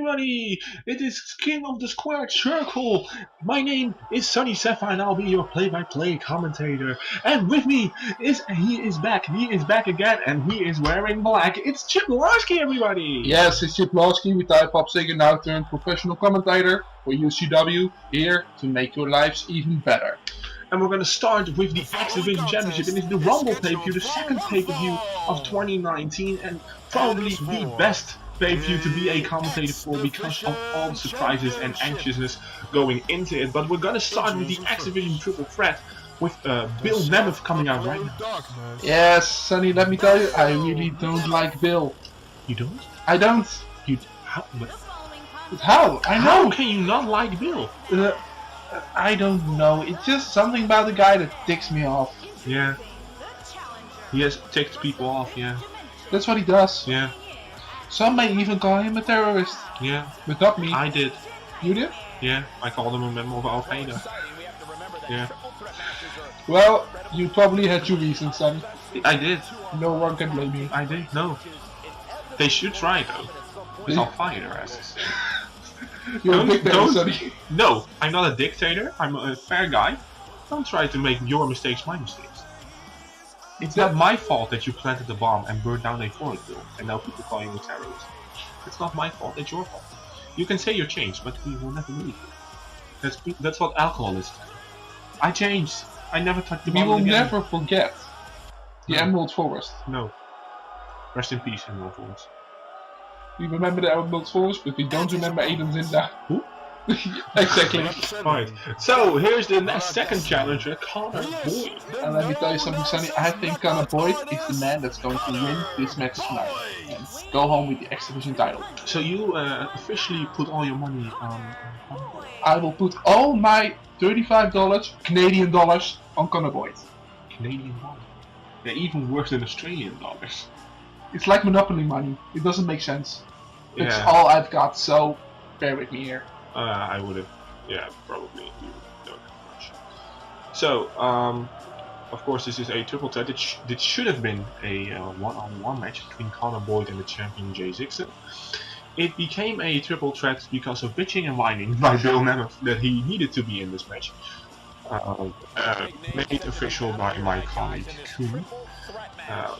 everybody! It is King of the Squared Circle! My name is Sunny Sapphire and I'll be your play-by-play commentator. And with me he is back again, and he is wearing black. It's Chip Larski, everybody! Yes, it's Chip Larski, retired pop singer, now turned professional commentator for UCW, here to make your lives even better. And we're going to start with the X Division Championship. It is the Rumble pay-per-view, the second pay-per-view of 2019, and probably the best pay-per-view to be a commentator for because of all the surprises and anxiousness going into it. But we're going to start with the X Division Triple Threat with Bill Nemeth coming out right now. Yes, Sonny, let me tell you, I really don't like Bill. You don't? I don't. How? But how? I know. How can you not like Bill? I don't know. It's just something about the guy that ticks me off. Yeah. He has ticked people off, yeah. That's what he does. Yeah. Some may even call him a terrorist. Yeah. But not me. I did. You did? Yeah. I called him a member of Al Qaeda. Yeah. Well, you probably had your reasons, Sonny. I did. No one can blame you. I did. No. They should try though. Because I'll fire their asses. You're a dictator, Sonny. No, I'm not a dictator. I'm a fair guy. Don't try to make your mistakes my mistakes. It's not my fault that you planted the bomb and burned down a forest bill, and now people call you a terrorist. It's not my fault. It's your fault. You can say you're changed, but we will never believe you. That's what alcohol is. I changed. I never touched the bomb We will again. never forget the Emerald Forest. No. Rest in peace, Emerald Forest. We remember the Emerald Forest, but we don't remember Aiden Zinda. Who? Exactly. Right. So here's the next second challenger, Connor Boyd. And let me tell you something, Sonny. I think Connor Boyd is the man that's going to win this match tonight and go home with the X Division title. So you officially put all your money on Connor Boyd? I will put all my $35 Canadian dollars on Connor Boyd. Canadian dollars? They're even worse than Australian dollars. It's like Monopoly money. It doesn't make sense. It's Yeah. all I've got, so bear with me here. I would have, yeah, probably. You don't have much. So, of course, this is a triple threat. It should have been a one-on-one match between Connor Boyd and the champion Jay Zixon. It became a triple threat because of bitching and whining by Bill Nemeth that he needed to be in this match. Made official by my colleague Kuhn.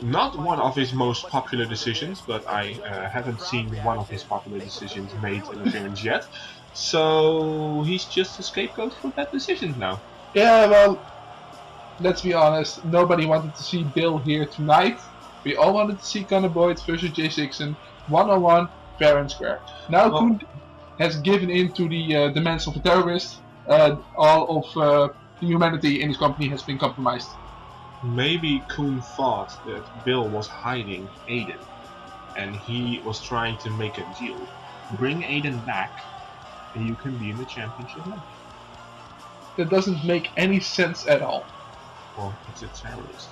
Not one of his most popular decisions, but I haven't seen one of his popular decisions made an appearance yet. So he's just a scapegoat for bad decisions now. Yeah, well, let's be honest. Nobody wanted to see Bill here tonight. We all wanted to see Connor Boyd versus Jay Zixon, one-on-one, fair and square. Now Kuhn has given in to the demands of a terrorist. All of the humanity in his company has been compromised. Maybe Kuhn thought that Bill was hiding Aiden, and he was trying to make a deal. Bring Aiden back, and you can be in the championship match. That doesn't make any sense at all. Well, it's a terrorist.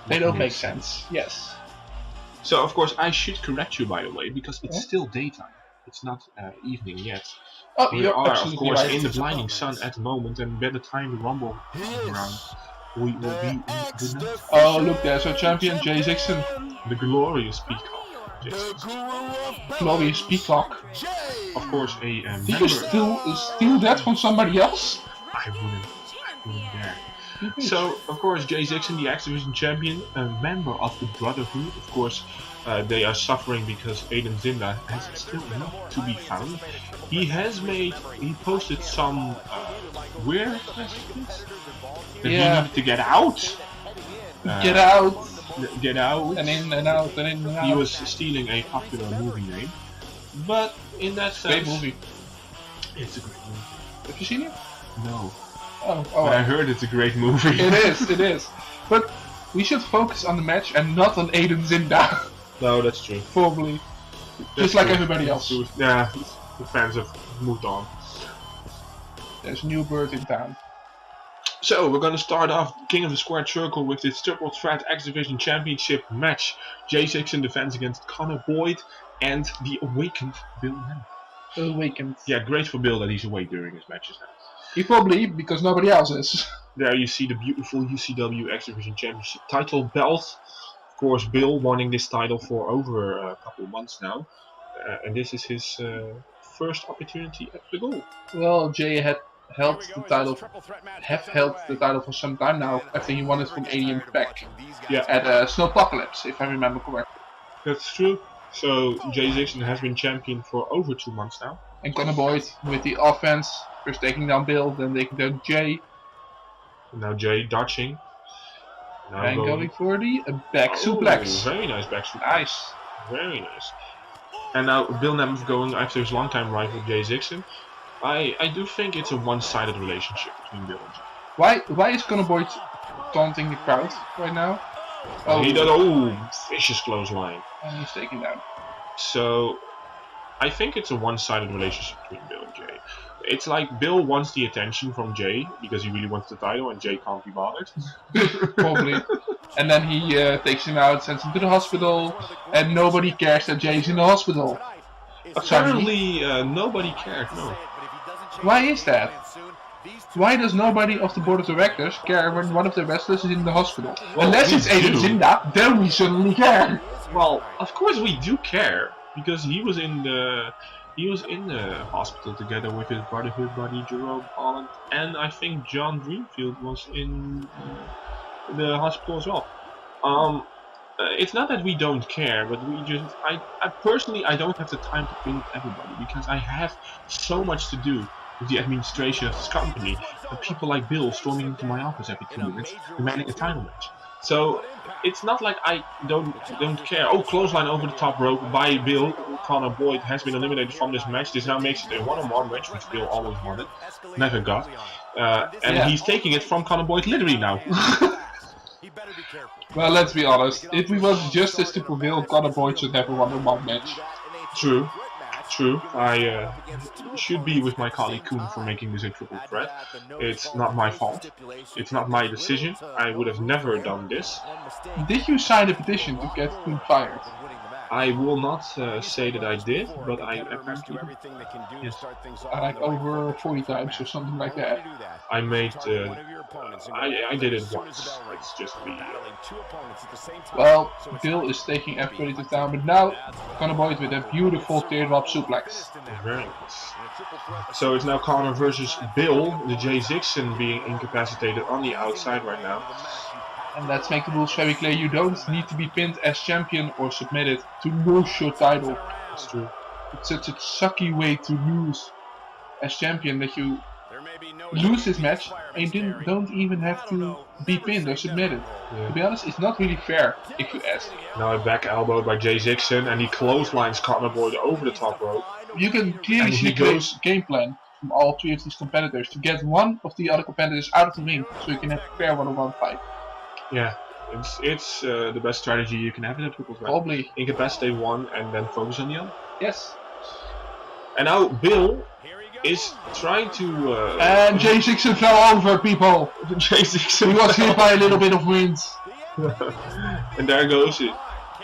They don't make sense. Yes. So, of course, I should correct you, by the way, because it's still daytime. It's not evening yet. Oh, We you're are, of absolutely course, right. in the blinding sun at the moment, and by the time the Rumble comes around, we will be in the night. Oh, look, there's our champion, Jay Zixon. The glorious Peacock. Yes. Glorious Peacock. Of course, a Did you member. steal that from somebody else? I wouldn't dare. So, of course, Jay Zixon, the X Division champion, a member of the Brotherhood. Of course, they are suffering because Aiden Zinda has still not to be found. He posted some weird messages that he needed to get out. Get out. Get out. And in and out and in and out. He was stealing a popular movie name. But in that sense, Great movie. it's a great movie. Have you seen it? No. Oh, But I heard it's a great movie. It is. But we should focus on the match and not on Aiden Zinda. No, that's true. Probably. That's Just like true. everybody else. Yeah, the fans have moved on. There's a new bird in town. So, we're going to start off King of the Squared Circle with this Triple Threat X Division Championship match. Jay Zixon defends against Connor Boyd and the awakened Bill Nemeth. Awakened. Yeah, great for Bill that he's awake during his matches now. He probably, because nobody else is. There you see the beautiful UCW X Division Championship title belt. Of course, Bill wanting this title for over a couple of months now. and this is his first opportunity at the goal. Well, Jay had held the title, for some time now after he won it from Alien Pack. Yeah, At Snowpocalypse, if I remember correctly. that's true. So Jay Zixon has been champion for over 2 months now. And Connor Boyd with the offense, first taking down Bill, then taking down Jay. Now Jay dodging. Now And going for the back suplex. Very nice back suplex. Nice. Very nice. And now Bill Nemeth going after his longtime rival Jay Zixon. I do think it's a one-sided relationship between Bill and Jay. Why is Connor Boyd taunting the crowd right now? He does vicious clothesline. And he's taken down. So I think it's a one-sided relationship between Bill and Jay. It's like Bill wants the attention from Jay because he really wants the title and Jay can't be bothered. Probably. And then he takes him out, sends him to the hospital, and nobody cares that Jay's in the hospital. Apparently nobody cared, no. Why is that? Why does nobody of the board of directors care when one of their wrestlers is in the hospital? Well, unless we it's Aiden do. Zinda, then we suddenly care. Well, of course we do care because he was in the hospital together with his brotherhood buddy Jerome Holland, and I think John Greenfield was in the hospital as well. It's not that we don't care, but I personally don't have the time to think of everybody because I have so much to do with the administration of this company and people like Bill storming into my office every 2 minutes demanding a title match. So it's not like I don't care. Oh, clothesline over the top rope by Bill. Connor Boyd has been eliminated from this match. This now makes it a one-on-one match, which Bill always wanted, never got. And he's taking it from Connor Boyd literally now. Well, let's be honest. If we want justice to prevail, Connor Boyd should have a one-on-one match. True. I should be with my colleague Koen for making this a triple threat. It's not my fault. It's not my decision. I would have never done this. Did you sign a petition to get Koen fired? I will not say that I did, but I apparently yes. Like over 40 times or something like that. I made. I did it once. Let's just be. Well, Bill is taking everybody to town, but now Connor Boyd with a beautiful teardrop suplex. Very nice. So it's now Connor versus Bill, the Jay Zixon being incapacitated on the outside right now. And let's make the rules very clear. You don't need to be pinned as champion or submitted to lose your title. That's true. It's such a sucky way to lose as champion that you lose this match and you don't even have to be pinned or submitted. Yeah. To be honest, it's not really fair if you ask. Now a back elbow by Jay Zixon and he clotheslines Connor Boyd over the top rope. You can clearly see Jay's game plan from all three of these competitors to get one of the other competitors out of the ring so you can have a fair one-on-one fight. Yeah, it's the best strategy you can have in a triple threat. Probably. Incapacitate one and then focus on the other. Yes. And now Bill is trying to... and Jay Zixon fell over, people! Jay Zixon He was hit by a little bit of wind. And there goes it.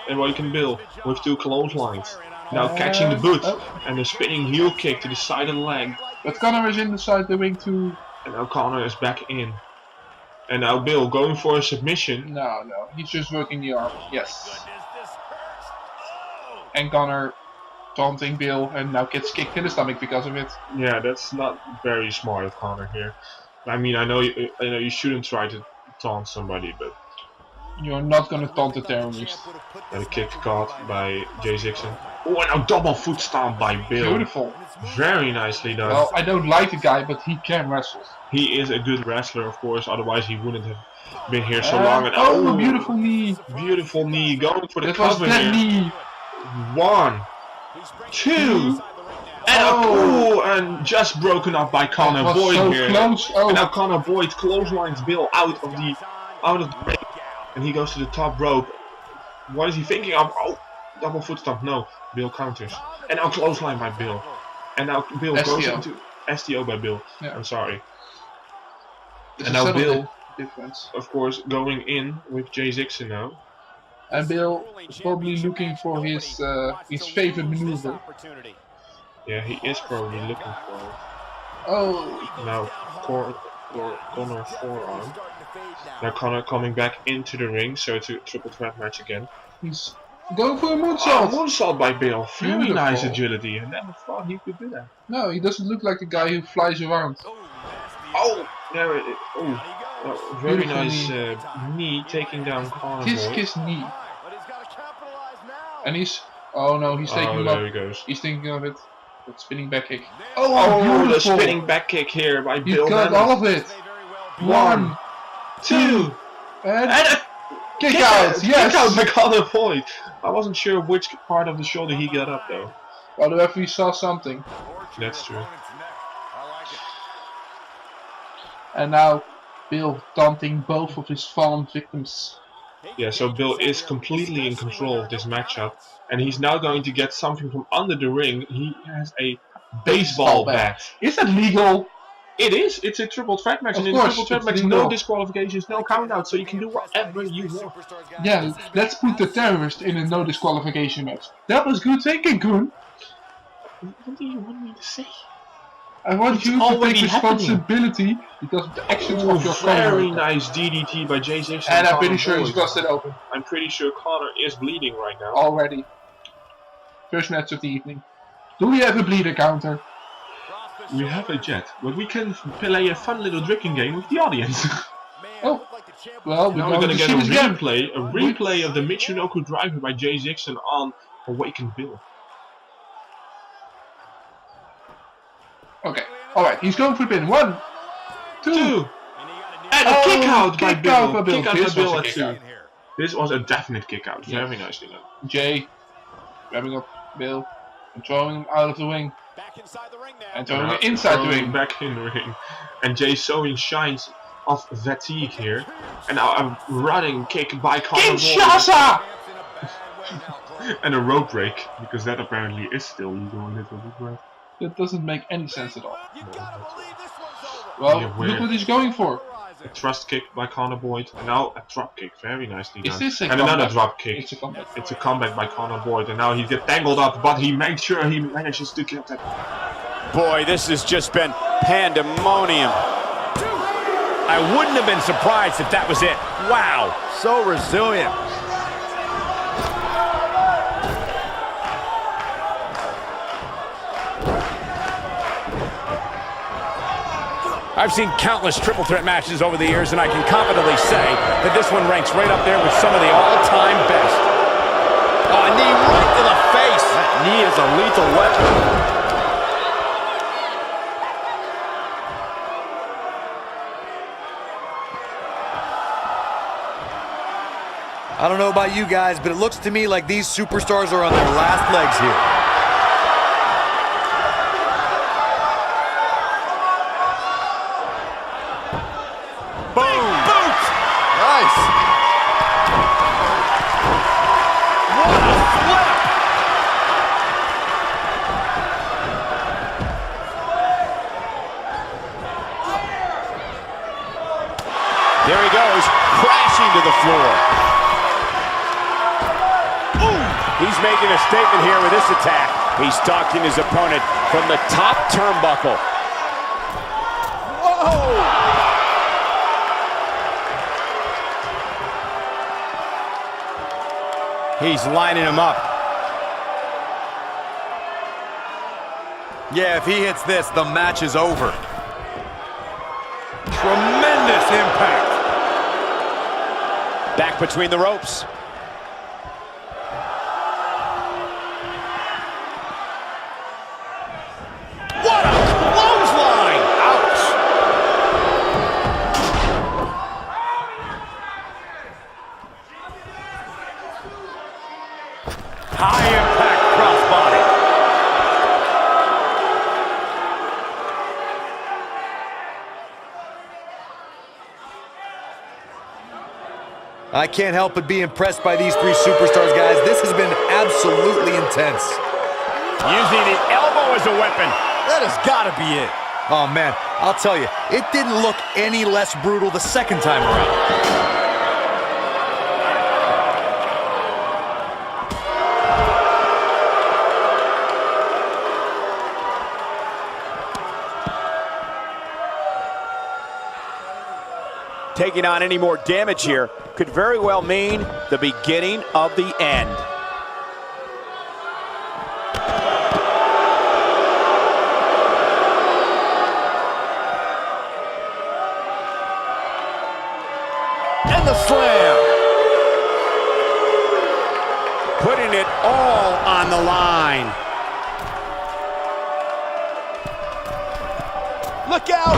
And what can Bill with two clotheslines. Now catching the boot and a spinning heel kick to the side of the leg. But Connor is inside the ring too. And now Connor is back in. And now Bill going for a submission. No, he's just working the arm. Yes. And Connor taunting Bill and now gets kicked in the stomach because of it. Yeah, that's not very smart of Connor here. I mean, I know you shouldn't try to taunt somebody, but you're not gonna taunt a terrorist. And a kick caught by Jay Zixon. Oh, and now double foot stomp by Bill. Beautiful. Very nicely done. Well, I don't like the guy, but he can wrestle. He is a good wrestler, of course. Otherwise, he wouldn't have been here so long. And oh, beautiful knee! Beautiful knee, going for the that cover was that here. Knee. 1, 2, and just broken up by Connor Boyd so here. Close. Oh. And now Connor Boyd clotheslines Bill out of the ring, and he goes to the top rope. What is he thinking of? Oh, double foot stomp. No, Bill counters, and now clothesline by Bill, and now Bill goes into STO by Bill. Yeah. I'm sorry. It's and now Bill, difference. of course, going in with Jay Zixon now. And Bill is probably looking for his favorite maneuver. Yeah, he is probably looking for it. Oh. Now Connor forearm. Now Connor coming back into the ring, so it's a triple threat match again. He's Going for a Oh, moonsault. moonsault by Bill. Very Beautiful. nice agility. I never thought he could do that. No, he doesn't look like a guy who flies around. Oh, there it is. Oh, very Beautiful nice knee taking down Connor Kiss Boyd. his knee. And he's... Oh no, he's taking him there up. he goes. He's thinking of it. That spinning back kick. Oh, the beautiful. spinning back kick here by He Bill got Hammond. all of it. 1, 2, And and a kick out. Yes. Kick out by Connor Boyd. I wasn't sure which part of the shoulder he got up though. Well, the referee saw something. That's true. And now Bill taunting both of his fallen victims. Yeah, so Bill is completely in control of this matchup, and he's now going to get something from under the ring. He has a baseball bat. Is that legal? It is. It's a triple threat match, Of and in a course, triple threat it's match, legal. no disqualifications, no count out, so you can do whatever you want. Yeah, let's put the terrorist in a no disqualification match. That was good thinking, Koen. What do you want me to say? I want It's you to already take happening. responsibility because of the actions Ooh, of your very coworker. nice DDT by Jay Zixon. And I'm Connor pretty sure he's Boyd. busted open I'm pretty sure Connor is bleeding right now. already. First match of the evening. Do we have a bleeder counter? We have a jet, but we can play a fun little drinking game with the audience. Oh, well, Now we're gonna to get see a this again. replay of the Michinoku driver by Jay Zixon on Awakened Bill. Okay, alright, he's going for the pin. 1, 2, Two, and a kick out by kick out by Bill. Bill. Kick out This by was Bill a at kick 2. out. This was a definite kick out. Yes. Very nicely done. Jay grabbing up Bill and throwing him out of the ring. And throwing him inside the ring. Back in the ring. And Jay showing shines of fatigue here. And now a running kick by Connor Boyd. Kinshasa! And a rope break, because that apparently is still legal in Little Big Red. That doesn't make any sense at all. Well, Yeah, look weird. what he's going for. A thrust kick by Connor Boyd, and now a drop kick, very nicely done. Is this a and another comeback? drop kick. It's a comeback. It's a comeback by Connor Boyd, and now he gets tangled up, but he makes sure he manages to get that. Boy, this has just been pandemonium. I wouldn't have been surprised if that was it. Wow, so resilient. I've seen countless triple threat matches over the years, and I can confidently say that this one ranks right up there with some of the all-time best. Oh, a knee right to the face. That knee is a lethal weapon. I don't know about you guys, but it looks to me like these superstars are on their last legs here. Boom! Boot! Nice! What a flip! There he goes, crashing to the floor. Ooh! He's making a statement here with this attack. He's stalking his opponent from the top turnbuckle. Whoa! He's lining him up. Yeah, if he hits this, the match is over. Tremendous impact. Back between the ropes. What a clothesline! Ouch. High impact crossbody. I can't help but be impressed by these three superstars, guys. This has been absolutely intense. Using the elbow as a weapon. That has got to be it. Oh, man, I'll tell you, it didn't look any less brutal the second time around. Taking on any more damage here could very well mean the beginning of the end. it all on the line. Look out!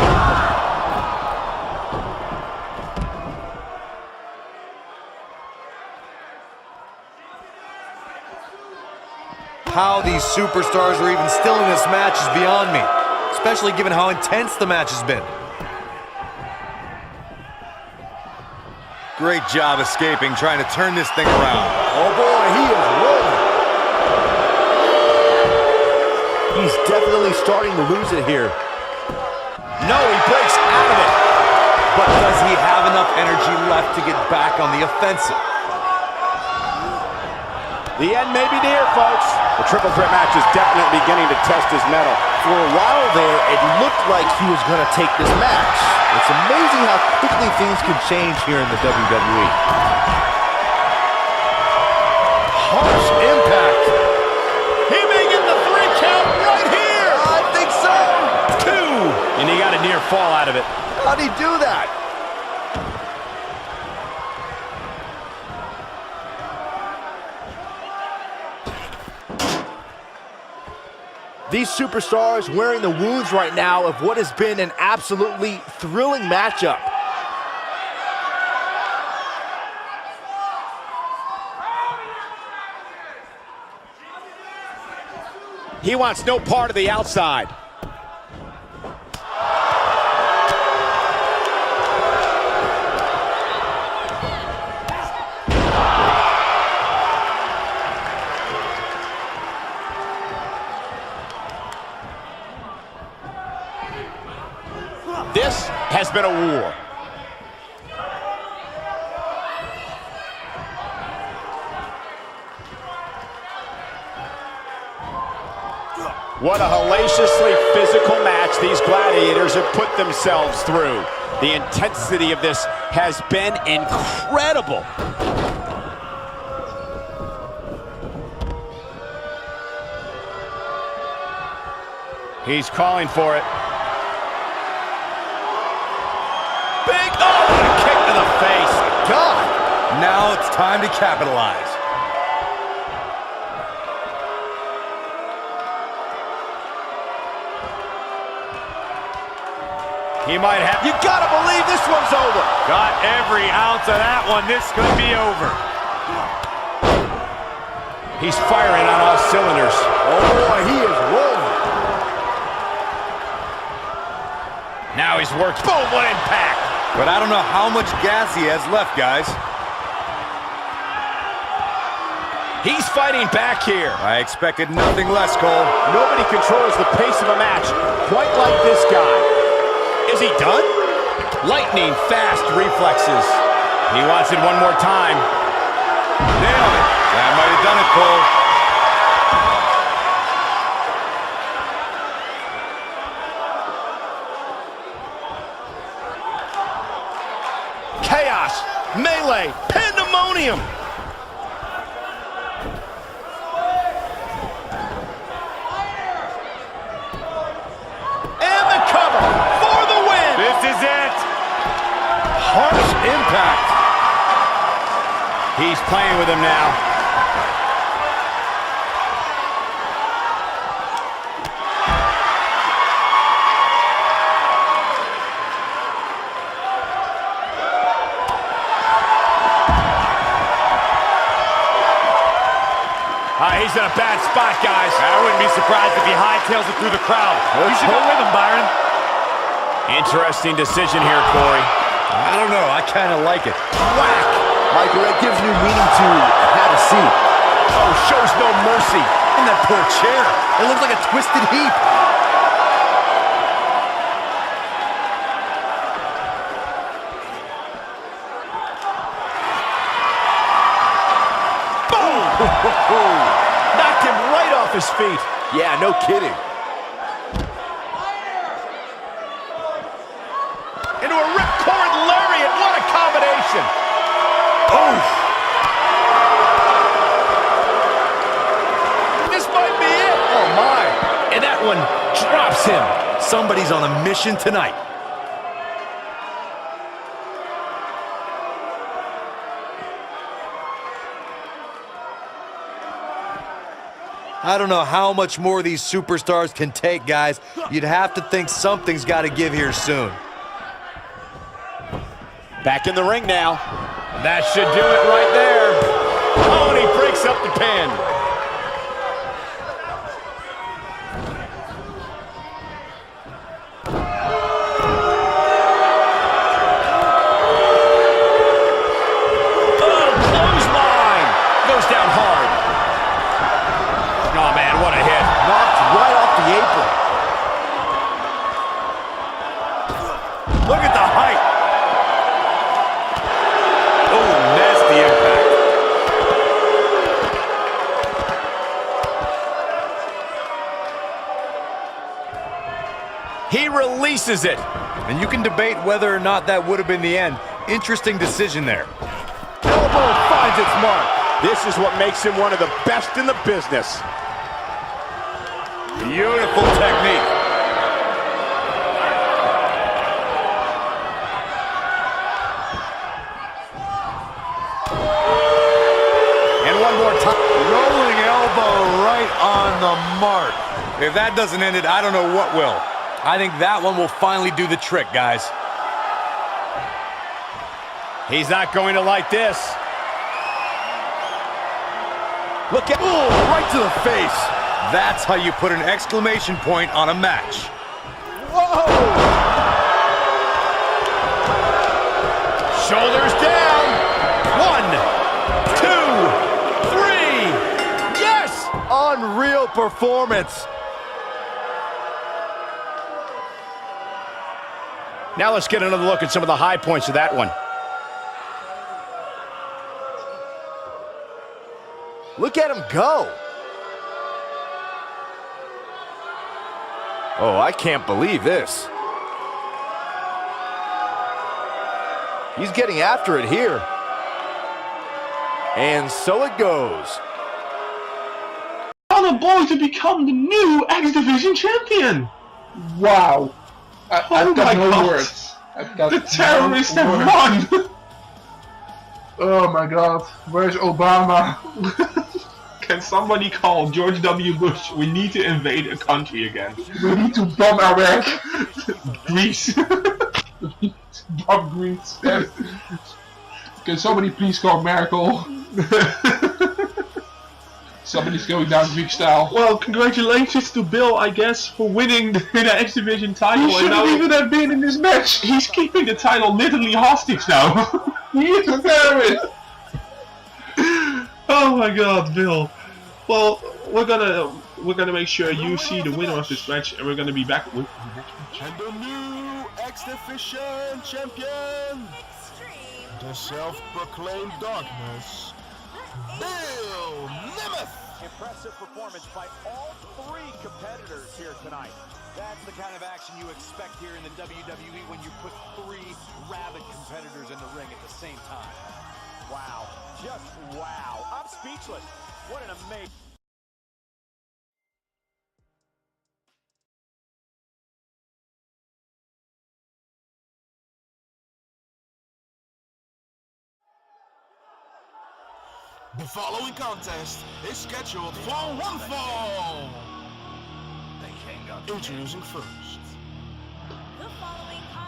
How these superstars are even still in this match is beyond me, especially given how intense the match has been. Great job escaping, trying to turn this thing around. Oh boy, he is rolling. He's definitely starting to lose it here. No, he breaks out of it. But does he have enough energy left to get back on the offensive? The end may be near, folks. The triple threat match is definitely beginning to test his mettle. For a while there, it looked like he was going to take this match. It's amazing how quickly things can change here in the WWE. Harsh impact. He may get the 3 count right here. I think so. 2. And he got a near fall out of it. How'd he do that? These superstars wearing the wounds right now of what has been an absolutely thrilling matchup. He wants no part of the outside. This has been a war. What a hellaciously physical match these gladiators have put themselves through. The intensity of this has been incredible. He's calling for it. Big, oh, what a kick to the face. God, now it's time to capitalize. He might have, you gotta believe this one's over. Got every ounce of that one. This could be over. He's firing on all cylinders. Oh boy, he is rolling. Now he's worked. Boom, what impact. But I don't know how much gas he has left, guys. He's fighting back here. I expected nothing less, Cole. Nobody controls the pace of a match quite like this guy. Is he done? Lightning fast reflexes. He wants it one more time. Nailed it. That might have done it, Cole. Chaos, melee, pandemonium. And the cover for the win. This is it. Harsh impact. He's playing with him now. He's in a bad spot, guys. I wouldn't be surprised if he hightails it through the crowd. You should go with him, Byron. Interesting decision here, Corey. I don't know. I kind of like it. Whack! Michael, that gives new meaning to have a seat. Oh, shows no mercy. And that poor chair. It looks like a twisted heap. Knocked him right off his feet. Yeah, no kidding. Into a ripcord lariat. What a combination. Oh! This might be it. Oh, my. And that one drops him. Somebody's on a mission tonight. I don't know how much more these superstars can take, guys. You'd have to think something's got to give here soon. Back in the ring now. That should do it right there. Oh, and he breaks up the pin. Oh, clothesline. Goes down hard. Oh, man, what a hit. Knocked right off the apron. Look at the height. Oh, nasty impact. He releases it. And you can debate whether or not that would have been the end. Interesting decision there. Elbow finds its mark. This is what makes him one of the best in the business. Beautiful technique. And one more time. Rolling elbow right on the mark. If that doesn't end it, I don't know what will. I think that one will finally do the trick, guys. He's not going to like this. Look at, oh, right to the face. That's how you put an exclamation point on a match. Whoa! Shoulders down. 1, 2, 3. Yes! Unreal performance. Now let's get another look at some of the high points of that one. Look at him go. Oh, I can't believe this. He's getting after it here. And so it goes. Connor Boy to become the new X Division champion. Wow. I've Oh my got no God. words. I've got The terrorists no have words. won. Oh my God. Where's Obama? Can somebody call George W. Bush? We need to invade a country again. We need to bomb Iraq. Greece. Bomb Greece. Can somebody please call Merkel? Somebody's going down Greek style. Well, congratulations to Bill, I guess, for winning the X Division title. He shouldn't even have been in this match. He's keeping the title literally hostage now. He is a terrorist. Oh my God, Bill. Well, we're gonna make sure you see the winner of this match, and we're gonna be back with the next match. And the new X Division champion, the self-proclaimed darkness, Bill Nemeth. Impressive performance by all three competitors here tonight. That's the kind of action you expect here in the WWE when you put three rabid competitors in the ring at the same time. Wow. Just wow. I'm speechless. What an amazing... The following contest is scheduled for one fall. Introducing first.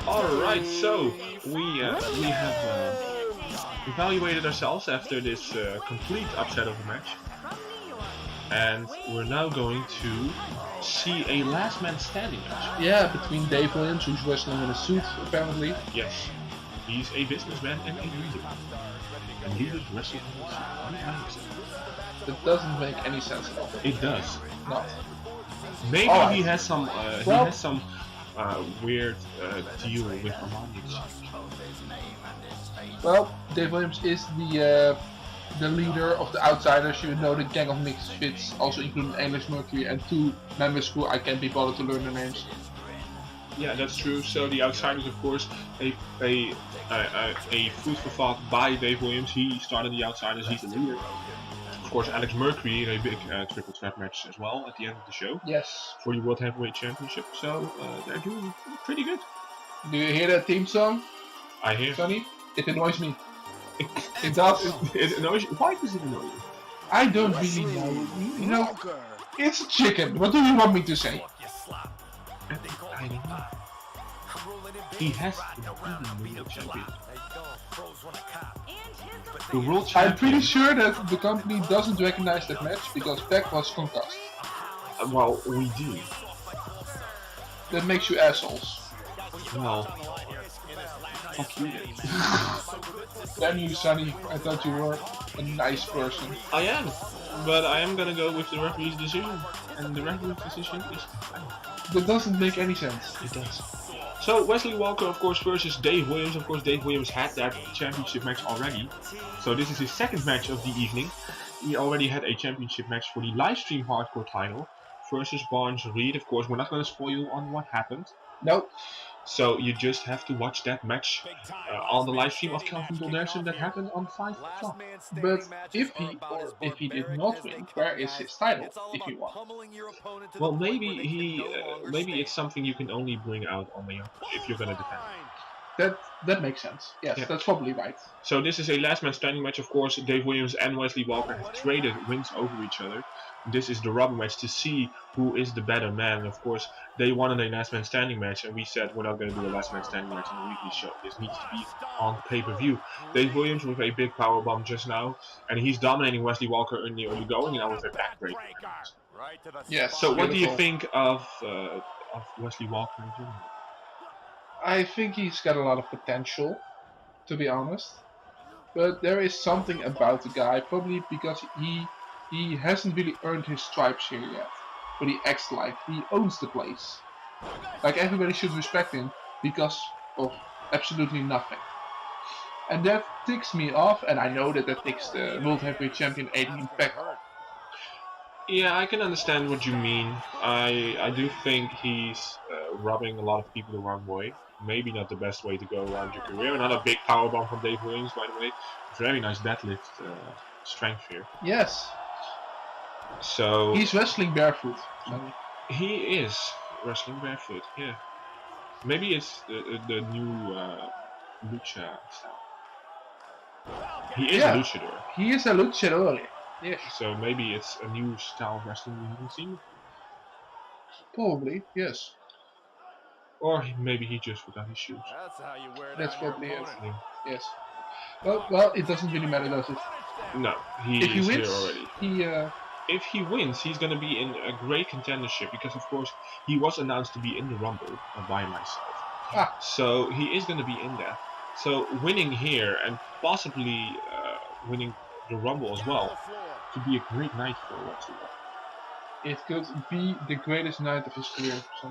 Alright, so we have evaluated ourselves after this complete upset of a match, and we're now going to see a last man standing match. Yeah, between Dave Williams, who's wrestling in a suit, apparently. Yes, he's a businessman and a leader. And leaders wrestle in a suit. That doesn't make any sense at all. It does. Not. Maybe Alright. he has some weird deal with Armani Exchange. Well, Dave Williams is the leader of the Outsiders. You know, the gang of misfits, also including Alex Mercury and two members who I can't be bothered to learn their names. Yeah, that's true. So the Outsiders, of course, a food for thought by Dave Williams. He started the Outsiders. He's the leader. Of course, Alex Mercury in a big triple threat match as well at the end of the show Yes. for the World Heavyweight Championship. So they're doing pretty good. Do you hear that theme song, I hear. Sonny? It annoys me. It does. It annoys you. Why does it annoy you? I don't really know. You know, It's a chicken. What do you want me to say? I don't know. He has to be the world champion. The world champion. I'm pretty sure that the company doesn't recognize that match because Pac was concussed. Well, we do. That makes you assholes. Well, fuck you then. Damn you, Sonny. I thought you were a nice person. I am, but I am gonna go with the referee's decision, and the referee's decision is fine. That doesn't make any sense. It does. So Wesley Walker, of course, versus Dave Williams. Of course, Dave Williams had that championship match already, so this is his second match of the evening. He already had a championship match for the livestream hardcore title versus Barnes Reed. Of course, we're not going to spoil you on what happened. Nope. So you just have to watch that match on the live stream of Kelvin Dolderson that happened on 5 o'clock. But if he did not win, where is his title if he won? Well, maybe maybe it's something you can only bring out on the if you're gonna defend it. That makes sense. Yes, Yeah. that's probably right. So this is a last man standing match. Of course, Dave Williams and Wesley Walker have traded wins over each other. This is the rubber match to see who is the better man. Of course, they wanted a last man standing match, and we said we're not going to do a last man standing match on the weekly show. This needs to be on pay-per-view. Dave Williams with a big power bomb just now, and he's dominating Wesley Walker in the early going, and now with a backbreaker. Yes. So what do you beautiful. think of Wesley Walker in general? I think he's got a lot of potential, to be honest. But there is something about the guy, probably because he hasn't really earned his stripes here yet. But he acts like he owns the place. Like everybody should respect him because of absolutely nothing. And that ticks me off, and I know that ticks the World Heavyweight Champion Adrian Pac off. Yeah, I can understand what you mean. I do think he's rubbing a lot of people the wrong way. Maybe not the best way to go around your career. Another big powerbomb from Dave Williams, by the way. Very nice deadlift strength here. Yes, So he's wrestling barefoot. he is wrestling barefoot. Yeah, maybe it's the new lucha style. He is Yeah. a luchador, He is a luchador. Yes, so maybe it's a new style of wrestling we haven't seen. probably. Yes. Or maybe he just forgot his shoes. That's probably it. Yeah. Yes. Well, it doesn't really matter, does it? No, he If he is wins, here already. he If he wins, he's going to be in a great contendership because, of course, he was announced to be in the Rumble by myself. Ah. So he is going to be in there. So winning here and possibly winning the Rumble as well could be a great night for Wesley. it could be the greatest night of his career. So.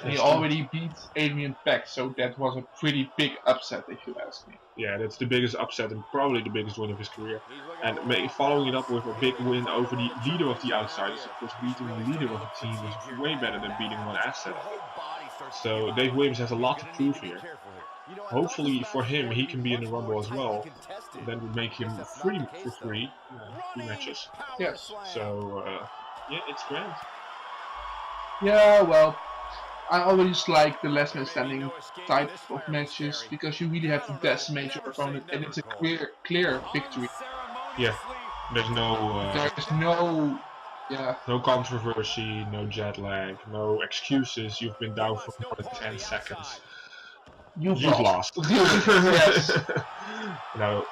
And he That's true. already beat Adrian Pac, so that was a pretty big upset, if you ask me. Yeah, that's the biggest upset and probably the biggest win of his career. And following it up with a big win over the leader of the Outsiders. Of course, beating the leader of the team is way better than beating one asset. So Dave Williams has a lot to prove here. Hopefully for him, he can be in the Rumble as well. Then we make him free for free matches. Yes. So yeah, it's grand. Yeah, well, I always like the last man standing type of matches because you really have to decimate your opponent, and it's a clear victory. Yeah, there's no There is no, no controversy, no jet lag, no excuses. You've been down for more than 10 seconds. you've You've lost. lost. Yes. Now,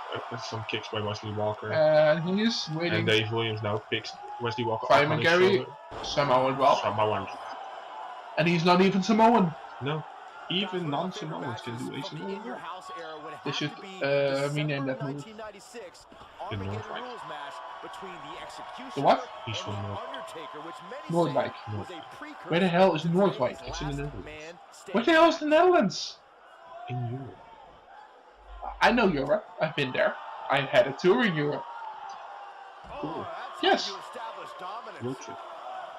some kicks by Wesley Walker. And he is And waiting. Dave Williams now picks Wesley Walker up Fireman on his Gary shoulder. Samoan well, Samoan. and he's not even Samoan. No. Even non-Samoans can do a Samoan well. They should rename that move. The North White. The what? He's from North. Noordwijk. North. Where the hell is Noordwijk? It's in the Netherlands. Where the hell is the Netherlands? In Europe. I know Europe. I've been there. I had a tour in Europe. Cool. Yes. Road trip.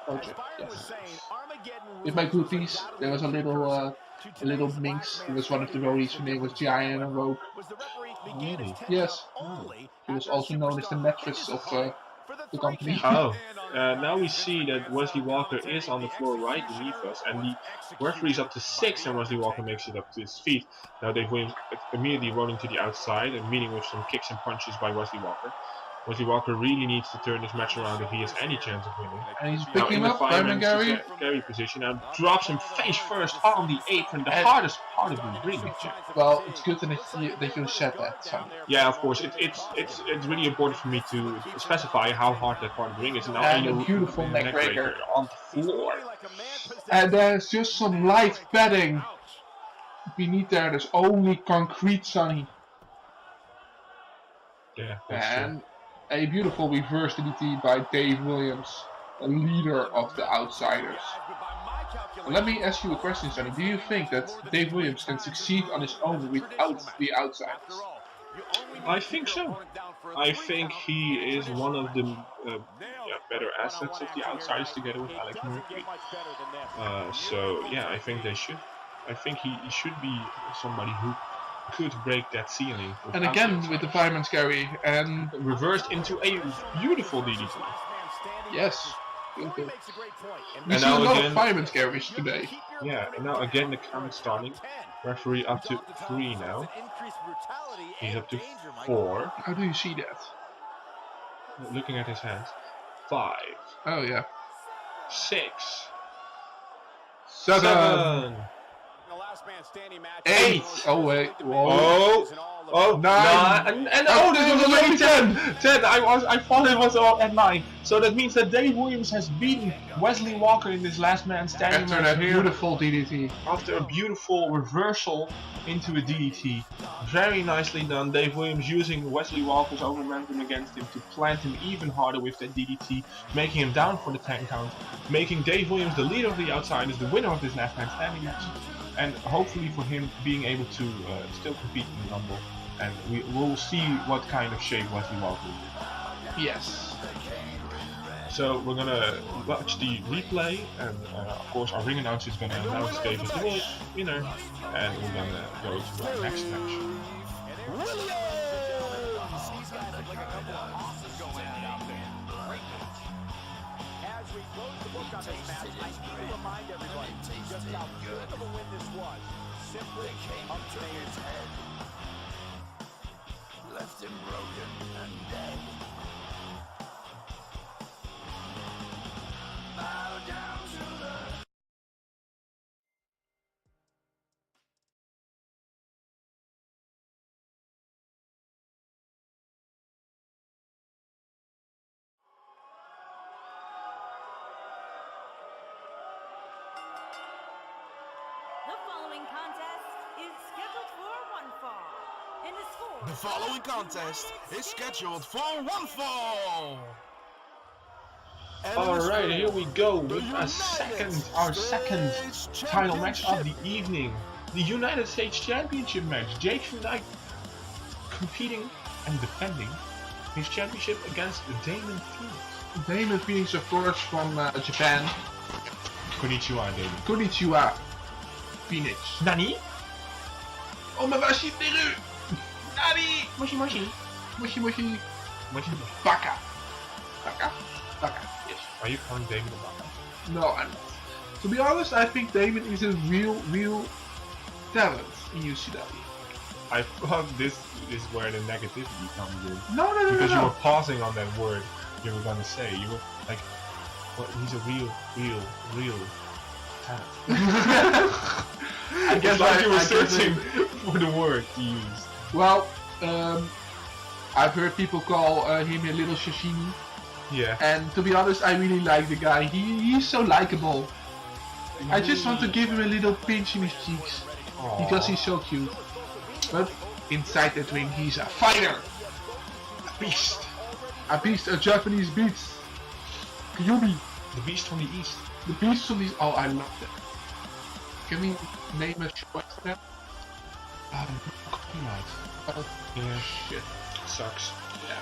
Project. Yes. With my groupies, there was a little minx. He was one of the roadies. Her name was Giant and Rogue. Really? Yes. He was also known as the mattress of the company. Oh, now we see that Wesley Walker is on the floor right beneath us, and the referee's up to 6, and Wesley Walker makes it up to his feet. Now Dave Williams immediately running to the outside and meeting with some kicks and punches by Wesley Walker. Wesley Walker really needs to turn this match around if he has any chance of winning. And he's Now picking in the up Diamond Gary. Gary position, now drops him face first on the apron, the hardest part of the ring. Well, it's good that you said that, son. Yeah, of course, it's really important for me to specify how hard that part of the ring is. Now And a beautiful neck breaker on the floor. And there's just some light padding beneath there. There's only concrete, Sonny. Yeah, that's And a beautiful reverse DDT by Dave Williams, a leader of the Outsiders. Let me ask you a question, Sonny. Do you think that Dave Williams can succeed on his own without the Outsiders? I think so. I think he is one of the better assets of the Outsiders together with Alex Murphy. So yeah, I think they should. I think he should be somebody who could break that ceiling. And again with the fireman's carry and reversed into a beautiful DDT. Yes. Beautiful. We And see a now lot again, of fireman's carries today. yeah, and now again the count starting. Referee up to 3 now. He's up to 4. How do you see that? Looking at his hands. 5, Oh yeah. 6, 7, 7, 8. Oh wait. Whoa. Oh, oh, 9. and oh, this was already 10. 10. I thought it was all at 9. So that means that Dave Williams has beaten Wesley Walker in this last man standing After match that here. beautiful DDT. After a beautiful reversal into a DDT. Very nicely done. Dave Williams using Wesley Walker's own momentum against him to plant him even harder with that DDT, making him down for the 10 count, making Dave Williams the leader of the Outsiders, the winner of this last man standing match, and hopefully for him being able to still compete in the Rumble. And we will see what kind of shape Wesley Walker is in. Yes. So we're gonna watch the replay, and of course our ring announcer is gonna announce Dave as the winner, and we're gonna go to our next match. As we close the book on this match, I need to remind everybody just how good of a win this was. Simply amazing. Left him broken and dead. Bow down to the The following contest is scheduled for one fall. And the score. The following contest is scheduled for one fall. Alright, here we go with our second title match of the evening. The United States Championship match. Jake Van Dyke competing and defending his championship against Damon Phoenix. Damon Phoenix, of course, from Japan. Konnichiwa, Damon. Konnichiwa. Phoenix. Nani? Omawashi Teru. Nani. Moshi moshi. Moshi Moshi. Moshi. Baka. Baka? Baka, yes. Are you calling Damon a baka? No, I'm not. To be honest, I think Damon is a real talent in UCW. I thought this is where the negativity comes in. No. Because you were pausing on that word you were gonna say. You were like, well, he's a real talent. I guess you were I guess searching for the word to use. Well, I've heard people call him a little sashimi. Yeah. And to be honest, I really like the guy. He's so likable. I just want to give him a little pinch in his cheeks. Aww. Because he's so cute. But inside that ring, he's a fighter. A beast. A beast, a Japanese beast. Kyubi. The beast from the east. The beast from these. Oh, I love that. Can we name a show after that? Copyright. Yeah. Shit. Sucks. Yeah.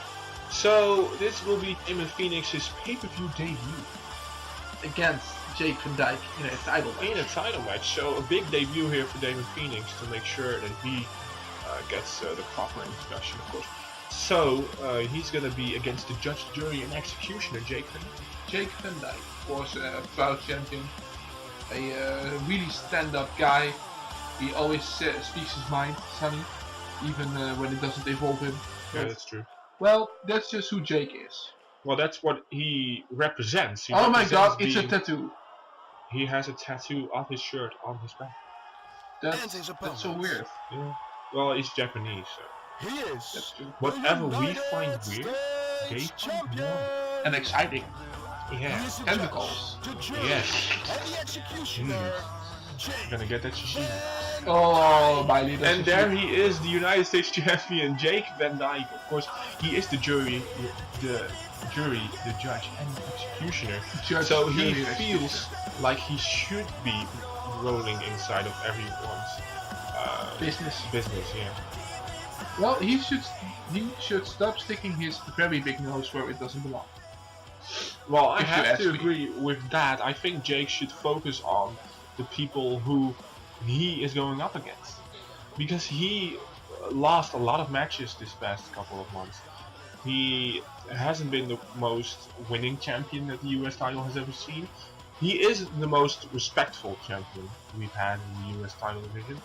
So this will be Damon Phoenix's pay-per-view debut Against Jake Van Dyke in a title match. in a title match. So a big debut here for Damon Phoenix to make sure that he gets the proper introduction, of course. So he's gonna be against the judge, jury, and executioner Jake Van Dyke. Jake Van Dyke was a proud champion, a really stand-up guy. He always speaks his mind, Sonny, even when it doesn't involve him. Yeah, that's true. Well, that's just who Jake is. Well, that's what he represents. He Oh my god, represents it's a being- tattoo. He has a tattoo of his shirt on his back. That's so weird. Yeah. Well, he's Japanese, so He is That's true. whatever we United find weird, they States find champion. normal. And exciting. Yeah. He is the Tentacles. judge, the jury, Yes. and the executioner. Jake Gonna get that sashimi. Oh, my little And there he is, the United States champion, Jake Van Dyke. Of course, he is the judge, the judge, and the executioner. Judge, So he jury, and feels like he should be rolling inside of everyone's business. business. Yeah. Well, he should stop sticking his very big nose where it doesn't belong. Well, I If you have ask to me. agree with that. I think Jake should focus on the people who he is going up against, because he lost a lot of matches this past couple of months. He hasn't been the most winning champion that the US title has ever seen. He is the most respectful champion we've had in the US title division.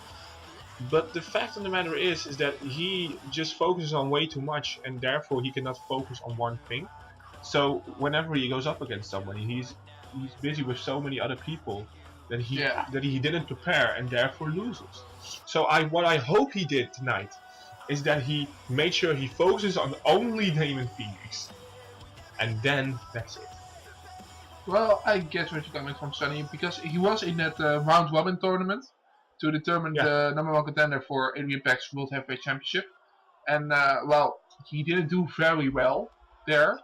But the fact of the matter is that he just focuses on way too much, and therefore he cannot focus on one thing. So whenever he goes up against somebody, he's busy with so many other people that he didn't prepare, and therefore loses. So what I hope he did tonight is that he made sure he focuses on only Damon Phoenix, and then that's it. Well, I guess where you're coming from, Sonny, because he was in that round robin tournament to determine the number one contender for Adrian Pax's World Heavyweight Championship, and well, he didn't do very well there.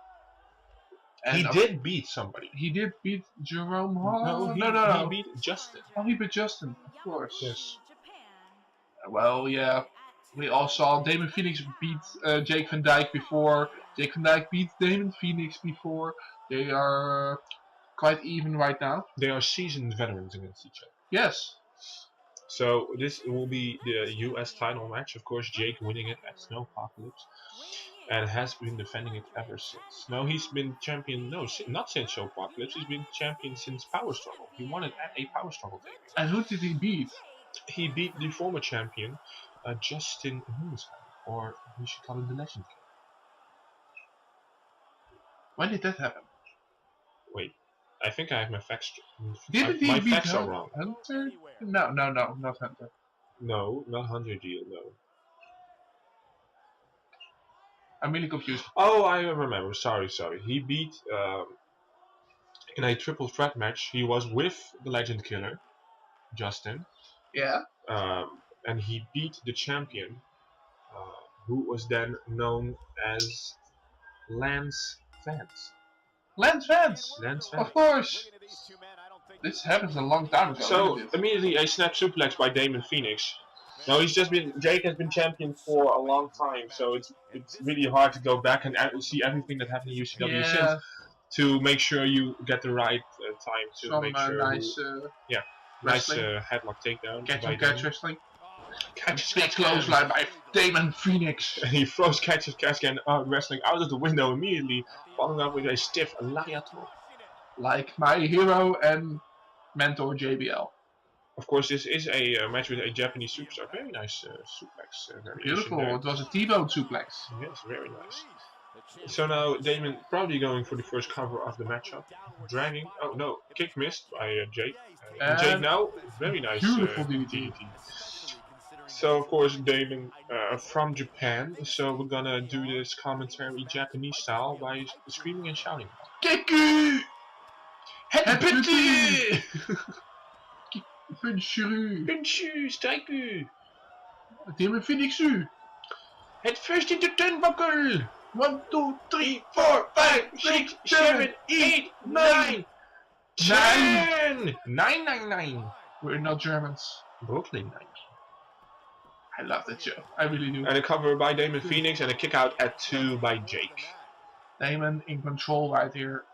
And He did beat somebody. He did beat Jerome Hall. No, he beat Justin. Oh, he beat Justin, of course. Yes. Well, yeah. We all saw Damon Phoenix beat Jake Van Dyke before. Jake Van Dyke beat Damon Phoenix before. They are quite even right now. They are seasoned veterans against each other. Yes. So this will be the US title match. Of course, Jake winning it at Snowpocalypse, and has been defending it ever since. No, he's been champion. No, not since Snowpocalypse. He's been champion since Power Struggle. He won it at a Power Struggle debut. And who did he beat? He beat the former champion, Justin Moonsheim, or we should call him the Legend King. When did that happen? Wait, I think I have my facts. Didn't my he beat facts are wrong. Hunter? No, not Hunter. No, not 100 deal. No. I'm really confused. Oh, I remember. Sorry. He beat in a triple threat match. He was with the Legend Killer, Justin. Yeah. And he beat the champion, who was then known as Lance Vance. Lance Vance! Lance Vance. Of course! This happens a long time ago. So isn't it? immediately a snap suplex by Damon Phoenix. No, Jake has been champion for a long time, so it's really hard to go back and see everything that happened in UCW since, to make sure you get the right time to Some make sure nice nice wrestling. headlock takedown. Catch by and catch Damon. wrestling. Catch Big clothesline by Damon Phoenix. And he throws catch and wrestling out of the window immediately, following up with a stiff lariat. Like my hero and mentor JBL. Of course, this is a match with a Japanese superstar. Very nice suplex variation Beautiful. there. It was a T-bone suplex. Yes, very nice. So now Damon probably going for the first cover of the matchup. Dragging. Oh no, kick missed by Jake. Jake now, very nice. Beautiful DDT. So of course Damon from Japan. So we're gonna do this commentary Japanese style by screaming and shouting. Keku! Headbutt! Pinshu! Strijku! Damon Phoenix u! Head first into turnbuckle! 1, 2, 3, 4, 5, 6, 7, 8, 9, 10! 999! We're not Germans. Brooklyn 9. I love that show. I really do. And a cover by Damon Phoenix and a kick out at 2 by Jake. Damon in control right here.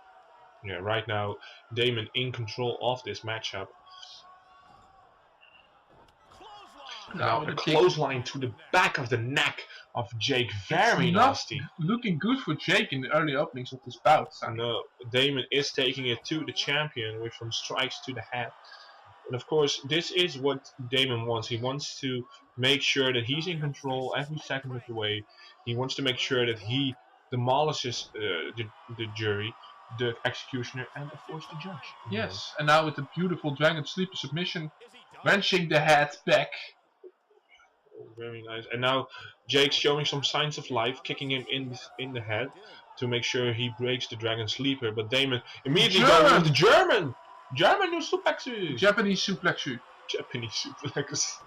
Yeah, right now Damon in control of this matchup. Now a clothesline to the back of the neck of Jake. Very It's not nasty. Looking good for Jake in the early openings of this bout. No, Damon is taking it to the champion with some strikes to the head. And of course, this is what Damon wants. He wants to make sure that he's in control every second of the way. He wants to make sure that he demolishes the jury, the executioner, and of course the judge. Yes, and now with the beautiful Dragon Sleeper submission, wrenching the head back. Very nice. And now Jake's showing some signs of life, kicking him in the head to make sure he breaks the Dragon Sleeper. But Damon immediately goes with the German new suplex. Japanese suplex. Japanese suplex.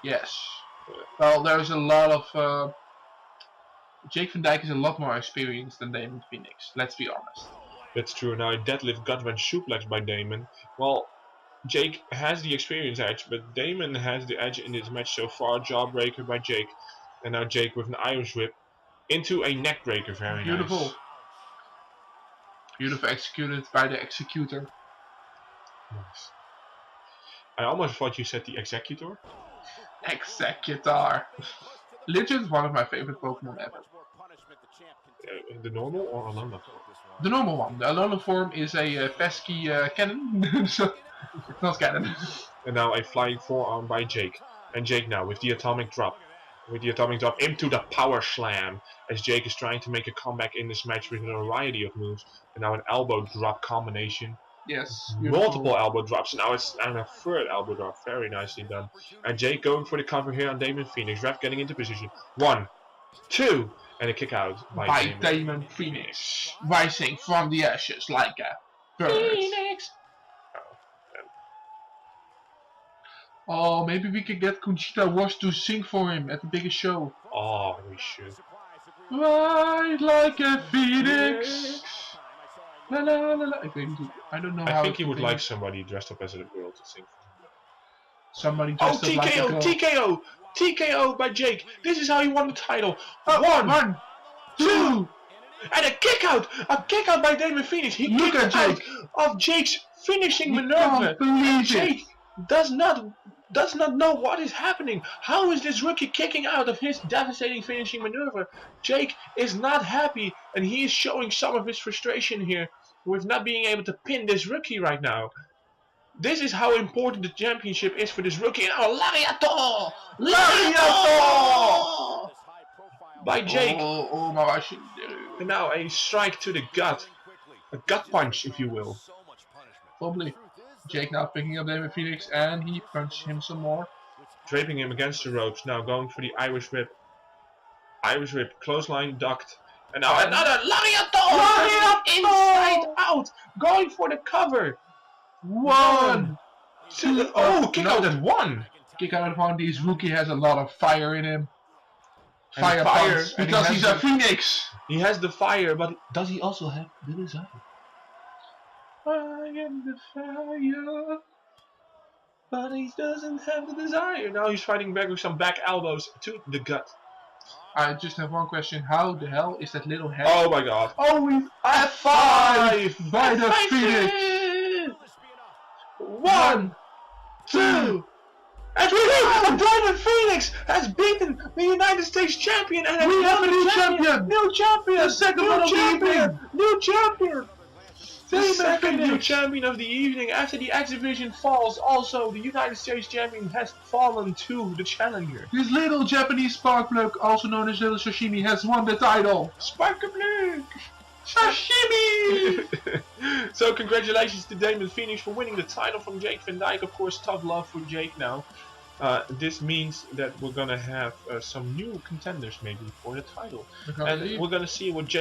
Yes. Well, there's a lot of... Jake Van Dyke is a lot more experienced than Damon Phoenix, let's be honest. That's true. Now a deadlift gut wrench suplex by Damon. Well, Jake has the experience edge, but Damon has the edge in this match so far. Jawbreaker by Jake. And now Jake with an Irish whip into a neck breaker. Very beautiful. nice. Beautiful executed by the executor. Nice. I almost thought you said the executor. Executor. Legend, one of my favorite Pokemon ever. The normal or Alola? The normal one. The Alola form is a pesky cannon. So, not cannon. And now a flying forearm by Jake. And Jake now with the atomic drop. With the atomic drop into the power slam. As Jake is trying to make a comeback in this match with a variety of moves. And now an elbow drop combination. Yes. Multiple elbow drops. Now it's a third elbow drop. Very nicely done. And Jake going for the cover here on Damon Phoenix. Ref getting into position. 1, 2. And a kick out by Damon Phoenix. Rising from the ashes like a bird. Phoenix. Oh, maybe we could get Conchita Wurst to sing for him at the biggest show. Oh, we should. Ride like a phoenix. La la la la. I don't know how. I think he would like somebody dressed up as a girl to sing for him. Somebody dressed up TKO, like a girl. TKO, TKO by Jake. This is how he won the title. 1, 2, and a kick out by Damon Phoenix. He Look kicked at out of Jake's finishing You maneuver. can't believe Jake does not know what is happening. How is this rookie kicking out of his devastating finishing maneuver? Jake is not happy, and he is showing some of his frustration here with not being able to pin this rookie right now. This is how important the championship is for this rookie. And Lariato! Lariato! By Jake. Oh, maar als je... And now a strike to the gut. A gut punch, if you will. Probably. Jake now picking up Damon Phoenix and he punched him some more. Draping him against the ropes. Now going for the Irish whip. Irish whip. Clothesline ducked. And now another Lariato! Inside out. Going for the cover. 1, 2. Oh, kick out at 1. Kick out at 1. This rookie has a lot of fire in him. Fire, Punch, and because he's a phoenix. He has the fire, but does he also have the desire? I am the fire. But he doesn't have the desire. Now he's fighting back with some back elbows to the gut. I just have one question. How the hell is that little head? Oh my god. Oh, we F5 by the Phoenix. 1, 2, and 3. Diamond Phoenix has beaten the United States champion, and we have a new champion. New champion. The second one of the evening. New champion. The Damon second new Phoenix. champion of the evening. After the X Division falls, also the United States champion has fallen to the challenger. This little Japanese spark plug, also known as Little Sashimi, has won the title. Sparkaplug! Sashimi! So congratulations to Damon Phoenix for winning the title from Jake Van Dyke. Of course, tough love for Jake now. This means that we're gonna have some new contenders maybe for the title, and we're gonna see what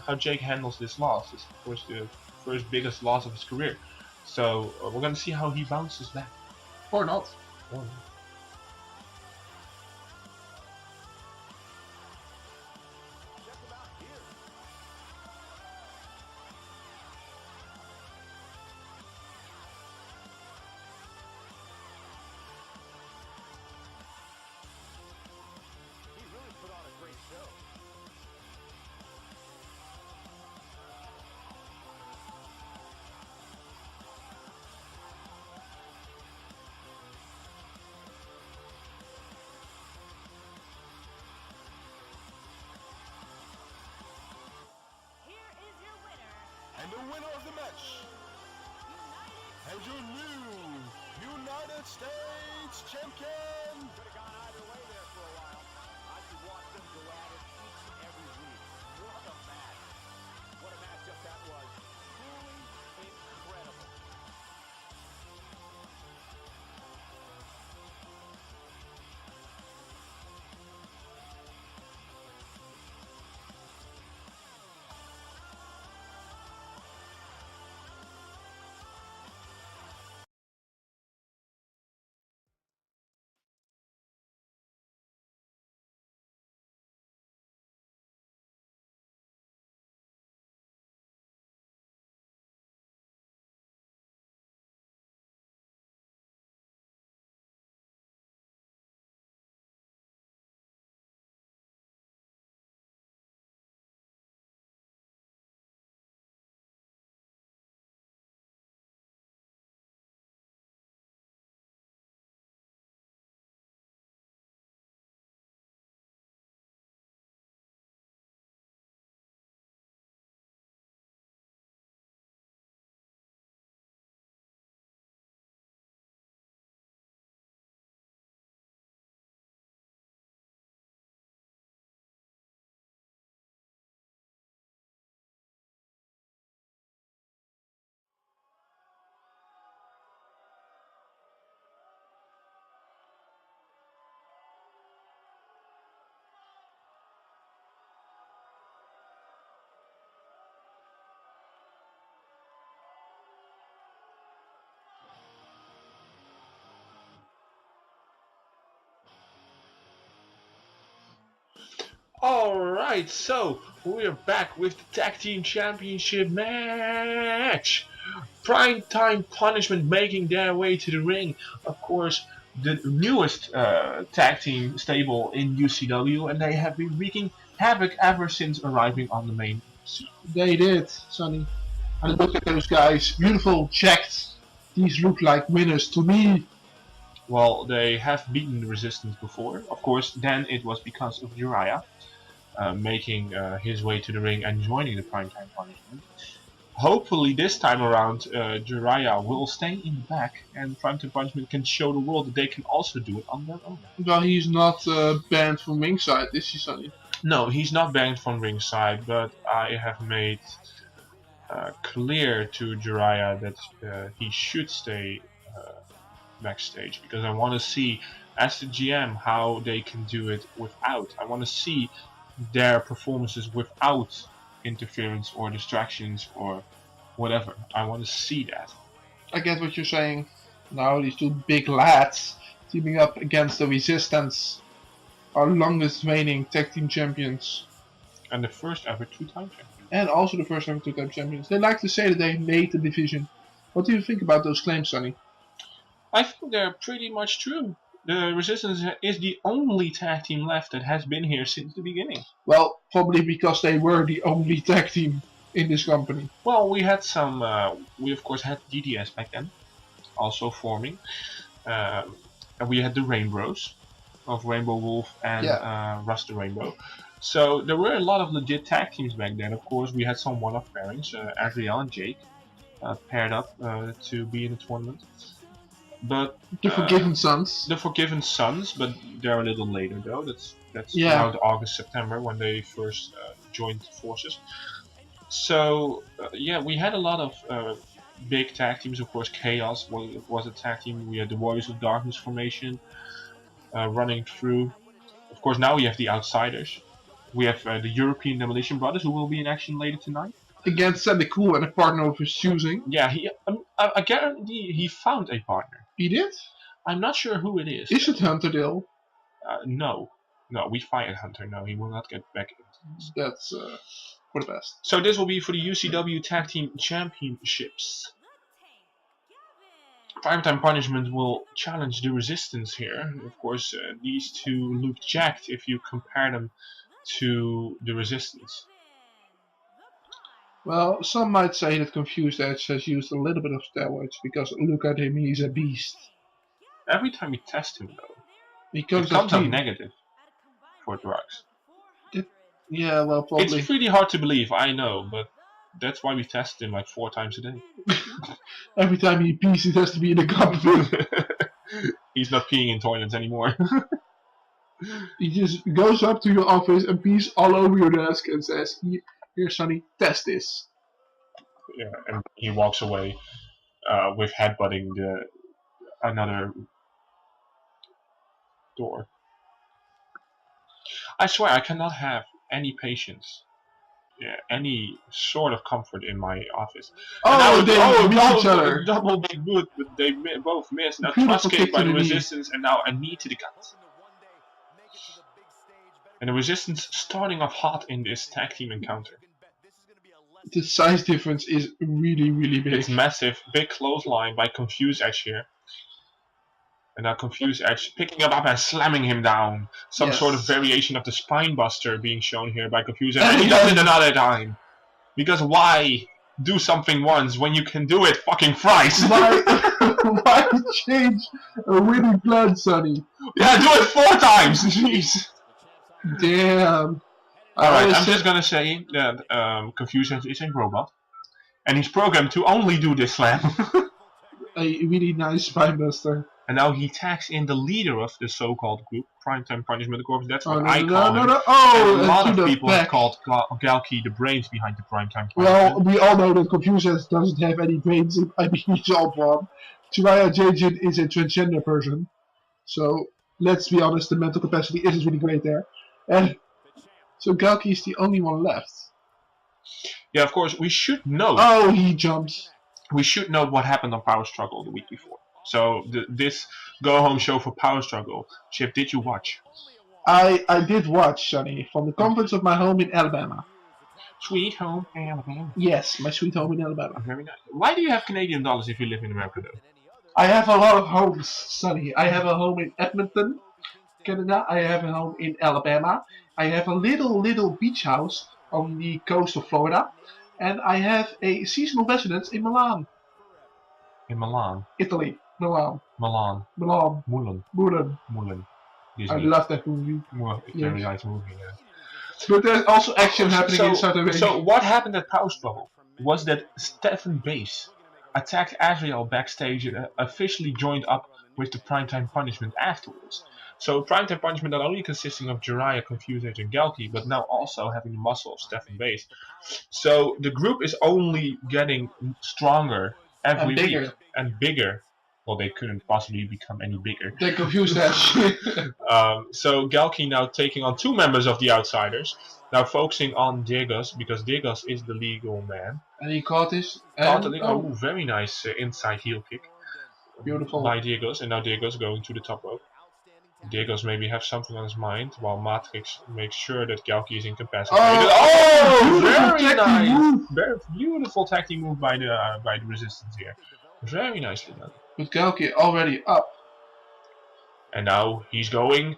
how Jake handles this loss. It's of course the first biggest loss of his career, so we're gonna see how he bounces back. Or not. And the winner of the match, and your new United States champion. Could have gone either way there for a while. I just watched them go Alright, so we're back with the Tag Team Championship match. Primetime Punishment making their way to the ring. Of course, the newest tag team stable in UCW, and they have been wreaking havoc ever since arriving on the main scene. They did, Sonny. And look at those guys, beautiful, checked. These look like winners to me. Well, they have beaten the Resistance before. Of course, then it was because of Uriah making his way to the ring and joining the Primetime Punishment. Hopefully this time around, Uriah will stay in the back and Primetime Punishment can show the world that they can also do it on their own. Well, he's not banned from ringside, is he, Sonny? No, he's not banned from ringside, but I have made clear to Uriah that he should stay backstage, because I want to see, as the GM, how they can do it without. I want to see their performances without interference or distractions or whatever. I want to see that. I get what you're saying. Now these two big lads teaming up against the Resistance, our longest reigning tag team champions. And the first ever two-time champion. And also the first ever two-time champions. They like to say that they made the division. What do you think about those claims, Sonny? I think they're pretty much true. The Resistance is the only tag team left that has been here since the beginning. Well, probably because they were the only tag team in this company. Well, we had some, we of course had DDS back then, also forming. And we had the Rainbows of Rainbow Wolf and Russ the Rainbow. So there were a lot of legit tag teams back then. Of course, we had some one-off pairings, Adriel and Jake, paired up to be in the tournament. But the Forgiven Sons. The Forgiven Sons, but they're a little later though. That's around August, September when they first joined forces. So yeah, we had a lot of big tag teams. Of course, Chaos was a tag team. We had the Warriors of Darkness formation running through. Of course, now we have the Outsiders. We have the European Demolition Brothers, who will be in action later tonight. Against Sandy Cool and a partner of his choosing. Yeah, I guarantee he found a partner. He did? I'm not sure who it is. Is it Hunter Dill? No, we fired Hunter. No, he will not get back. That's for the best. So this will be for the UCW Tag Team Championships. Primetime Punishment will challenge the Resistance here. Of course, these two look jacked if you compare them to the Resistance. Well, some might say that Confused Edge has used a little bit of steroids, because look at him, he's a beast. Every time we test him though, it comes up negative for drugs. Yeah, well, probably. It's really hard to believe, I know, but that's why we test him like 4 times a day. Every time he pees, it has to be in a cup. He's not peeing in toilets anymore. He just goes up to your office and pees all over your desk and says, "Here, Sonny, test this." Yeah, and he walks away with headbutting another door. I swear, I cannot have any patience, any sort of comfort in my office. Oh, they meet each other. Double big boot, but they both missed. Now trust kick by the Resistance, and now a knee to the gut. And the Resistance starting off hot in this tag team encounter. The size difference is really, really big. It's massive. Big clothesline by Confused Edge here. And now Confused Edge picking him up and slamming him down. Some sort of variation of the Spine Buster being shown here by Confused Edge. And he does it another time. Because why do something once when you can do it fucking thrice? Why change a winning plan, Sonny? Yeah, do it 4 times! Jeez. Damn. Alright, I'm just gonna say that Confused Edge is a robot. And he's programmed to only do this slam. A really nice Spinebuster. And now he tags in the leader of the so-called group, Primetime Punishment Corps. That's what I call him. Oh, and a lot of people have called Galki the brains behind the Primetime Punishment. Well, we all know that Confused Edge doesn't have any brains. I mean, he's all born. Jiraiya Jajin is a transgender person. So, let's be honest, the mental capacity isn't really great there. And so Galki is the only one left. Yeah, of course, we should know. Oh, he jumps. We should know what happened on Power Struggle the week before. So this go-home show for Power Struggle, Chip, did you watch? I did watch, Sonny, from the comforts of my home in Alabama. Sweet home Alabama. Yes, my sweet home in Alabama. Very nice. Why do you have Canadian dollars if you live in America, though? I have a lot of homes, Sonny. I have a home in Edmonton, Canada. I have a home in Alabama. I have a little beach house on the coast of Florida. And I have a seasonal residence in Milan, In Milan. Italy. Milan. Milan. Milan. Mulan. Mulan. Mulan. I Disney. love that movie. Very Yes. nice movie, yeah. But there's also action happening So, inside the ring. so what happened at Power Struggle was that Stephen Bass attacked Azrael backstage and officially joined up with the Primetime Punishment afterwards. So Primetime Punishment not only consisting of Jiraiya, Confused Edge, and Galki, but now also having the muscle of Stephen Bass. So the group is only getting stronger every And bigger. week and bigger. Well, they couldn't possibly become any bigger. They confused that shit. So Galki now taking on two members of the Outsiders. Now focusing on Diegos, because Diegos is the legal man. And he caught this. Caught And, it. Oh, very nice inside heel kick. Beautiful. By Diegos, and now Diegos going to the top rope. Diegos maybe have something on his mind, while Matrix makes sure that Galki is incapacitated. Oh, very beautiful tag team nice! move. Very beautiful tag team move by the Resistance here. Very nicely done. With Galki already up. And now he's going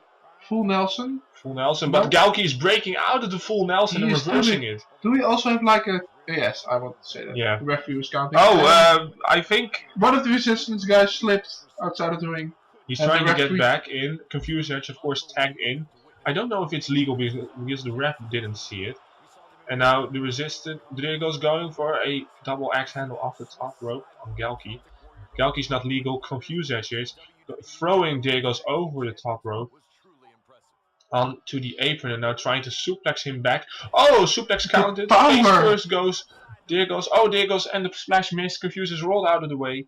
Full Nelson. full Nelson, but Galki is breaking out of the full Nelson He and is reversing doing- it. Do we also have like a... Yes, I want to say that. Yeah. The referee was counting. Oh, I think One of the Resistance guys slipped outside of the ring. he's And trying the to get referee- back in. Confused Edge, of course, tagged in. I don't know if it's legal because the ref didn't see it. And now the Resistance, Diegos going for a double axe handle off the top rope on Galki. Galki's not legal. Confused Edge is throwing Diegos over the top rope onto the apron and now trying to suplex him back. Oh, suplex counted. power! Face first goes Diegos. Oh, Diegos and the splash miss. Confused is rolled out of the way.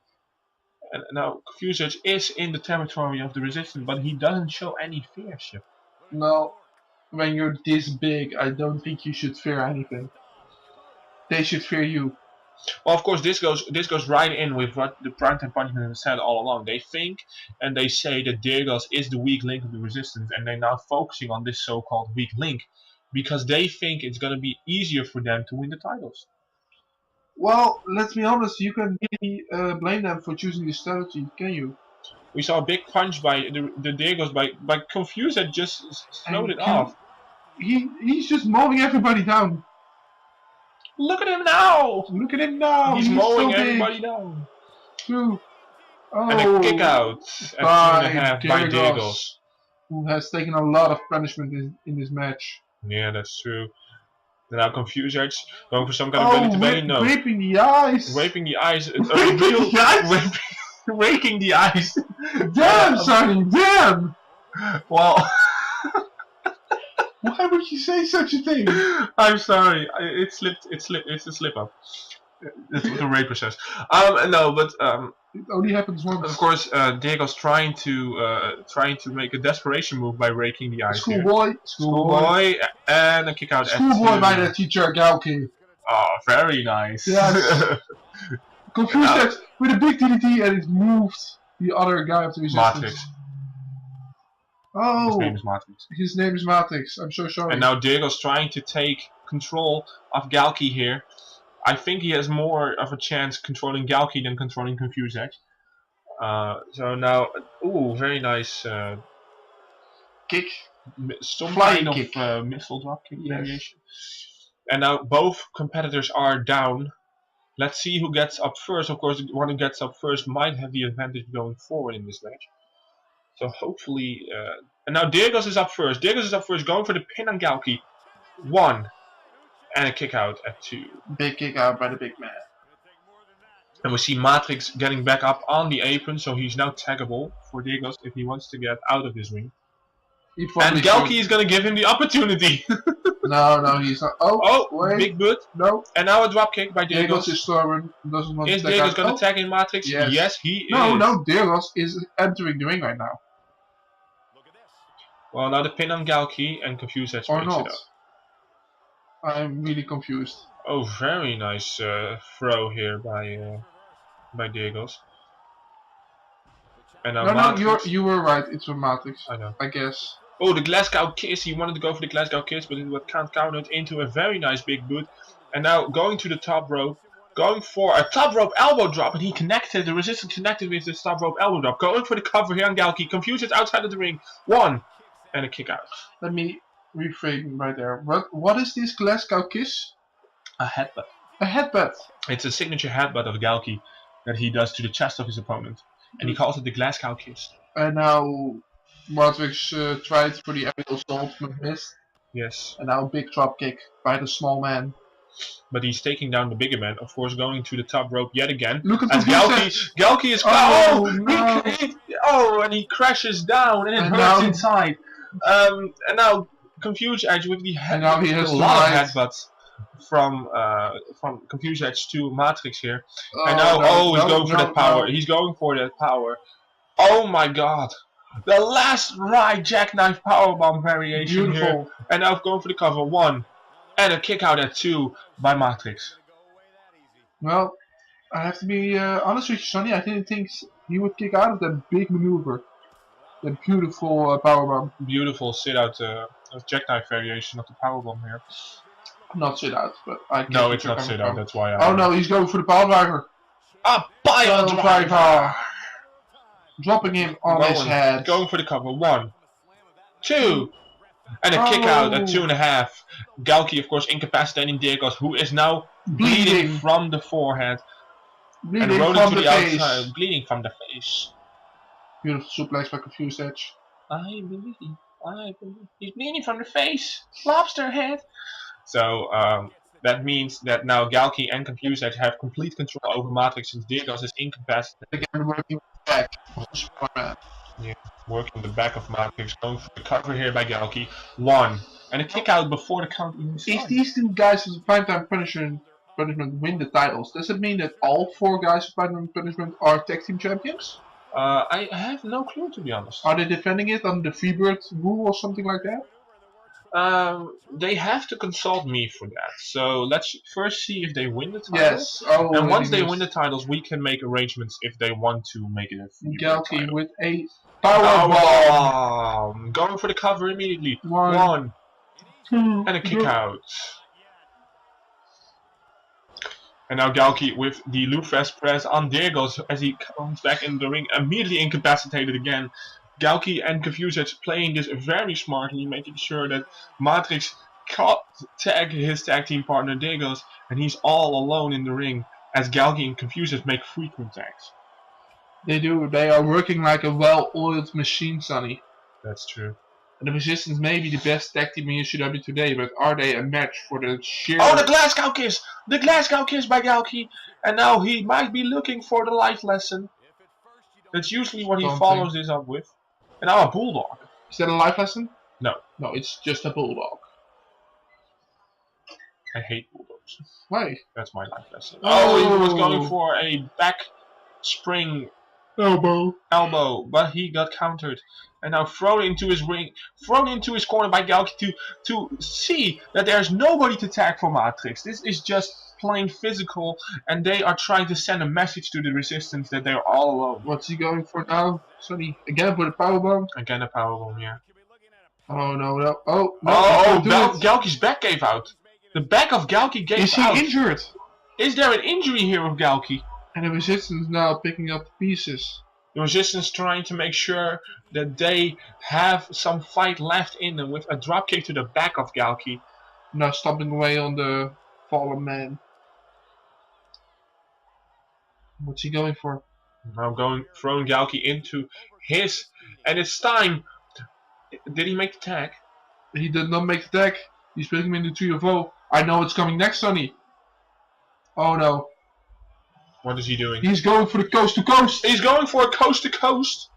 And now Confused Edge is in the territory of the Resistance, but he doesn't show any fear. Ship. No, when you're this big, I don't think you should fear anything. They should fear you. Well, of course, this goes right in with what the Primetime Punishment has said all along. They think and they say that Diegos is the weak link of the Resistance, and they're now focusing on this so-called weak link because they think it's going to be easier for them to win the titles. Well, let's be honest, you can really blame them for choosing this strategy, can you? We saw a big punch by the Diegos by Confused that just slowed it And off. He's just mowing everybody down. Look at him now! Look at him now. He's so mowing big. everybody down. True. Oh, And a kick out at 2.5 by Diegos. who has taken a lot of punishment in this match. Yeah, that's true. Now Confused Edge going for some kind of belly to belly. No. Raping the eyes. Raping the eyes. Raping the eyes? Raking the eyes. Damn, Sonny, damn! Well, Why would you say such a thing? I'm sorry. It slipped. It's a slip up. That's what the raper says. No, but It only happens once. of course, Diego's trying to make a desperation move by raking the eyes here. Schoolboy. And a kick out. Schoolboy by the teacher Galki. Oh, very nice. Yes. Confused Now- that with a big DDT and it moved the other guy of the Resistance. Matrix. Oh, His name is Matrix. his name is Matrix. I'm so sorry. And now Diego's trying to take control of Galki here. I think he has more of a chance controlling Galki than controlling Confused Edge. So now, ooh, very nice Kick. some Flying kind kick. of missile drop kick Yes. variation. And now both competitors are down. Let's see who gets up first. Of course, the one who gets up first might have the advantage going forward in this match. So hopefully, and now Diegos is up first. Diegos is up first, going for the pin on Galki. 1. And a kick out at 2. Big kick out by the big man. And we see Matrix getting back up on the apron, so he's now taggable for Diegos if he wants to get out of this ring. He And probably Galki is going to give him the opportunity. No, he's not. Oh, wait. Big boot. No. And now a drop kick by Diegos Diegos. is stubborn. Doesn't want Is to take Diegos out. going to Oh, tag in Matrix? Yes. He is. No, Diegos is entering the ring right now. Well, now the pin on Galki and Confused Edge Or picks it not. up. I'm really confused. Oh, very nice throw here by Diegos. And now No, Matrix. you were right. It's a Matrix. I know. I guess. Oh, the Glasgow Kiss. He wanted to go for the Glasgow Kiss, but it was countered into a very nice big boot. And now going to the top rope. Going for a top rope elbow drop. And he connected. The Resistance connected with this top rope elbow drop. Going for the cover here on Galki. Confucius outside of the ring. 1. And a kick out. Let me reframe right there. What is this Glasgow Kiss? A headbutt. A headbutt. It's a signature headbutt of Galki that he does to the chest of his opponent. And he calls it the Glasgow Kiss. And now Matrix tried for the aerial assault but missed. Yes. And now a big drop kick by the small man. But he's taking down the bigger man, of course, going to the top rope yet again. Look at as Galki is no. and he crashes down and it hurts now, inside. And now Confused Edge with the head. And now he has a lot of headbutts from Confused Edge to Matrix here. And now he's going for that power. He's going for that power. Oh my god. The last right jackknife powerbomb variation here. And now going for the cover. 1. And a kick out at 2 by Matrix. Well, I have to be honest with you, Sonny. I didn't think he would kick out of that big maneuver. That beautiful powerbomb. Beautiful sit out jackknife variation of the powerbomb here. Not sit out, but I guess no, it's not sit out. That's why. Oh no, he's going for the pile driver. A pile driver. Dropping him on his head. Going for the cover. 1, 2. And a kick out at 2.5. Galki, of course, incapacitating Diegos, who is now bleeding from the forehead. Bleeding and rolling from to the face. outside, bleeding from the face. Beautiful suplex by Confused Edge. I believe. He's bleeding from the face. Lobster head. So, that means that now Galki and Confused Edge have complete control over Matrix since Diegos is incapacitated. Again, working back. Yeah, working the back of Matrix, going for the cover here by Galki. 1. And a kick out before the count even starts. If these 2 guys with Primetime Punishment win the titles, does it mean that all 4 guys with Primetime Punishment are tag team champions? I have no clue, to be honest. Are they defending it on the Freebird rule or something like that? They have to consult me for that. So let's first see if they win the titles. Yes. Oh, and once they win the titles, we can make arrangements if they want to make it a Galki with a powerbomb. Going for the cover immediately. 1, 2, and a kick out. And now Galki with the Lufest press on Diegos as he comes back in the ring, immediately incapacitated again. Galki and Confused Edge playing this very smartly, making sure that Matrix can't tag his tag team partner Diegos, and he's all alone in the ring as Galki and Confused Edge make frequent tags. They do. They are working like a well-oiled machine, Sonny. That's true. And the Resistance may be the best tag team in UCW today, but are they a match for the sheer... Oh, the Glasgow Kiss! The Glasgow Kiss by Galki! And now he might be looking for the life lesson. That's usually what he follows this up with. And now a Bulldog. Is that a life lesson? No. No, it's just a Bulldog. I hate Bulldogs. Why? That's my life lesson. Oh, he was going for a back spring elbow, but he got countered. And now thrown into his ring, thrown into his corner by Galki to see that there's nobody to tag for Matrix. This is just plain physical, and they are trying to send a message to the Resistance that they're all alone. What's he going for now? Sonny, again for the powerbomb? Again a powerbomb, yeah. Oh no. Oh no. Galki's back gave out. The back of Galki gave out. Is he injured? Is there an injury here with Galki? And the Resistance now picking up the pieces. The Resistance trying to make sure that they have some fight left in them with a dropkick to the back of Galki. Now stomping away on the fallen man. What's he going for? Now throwing Galki into his, and it's time. Did he make the tag? He did not make the tag. He's putting him in the 3-0. I know what's coming next, Sonny. Oh no. What is he doing? He's going for the coast to coast. He's going for a coast to coast.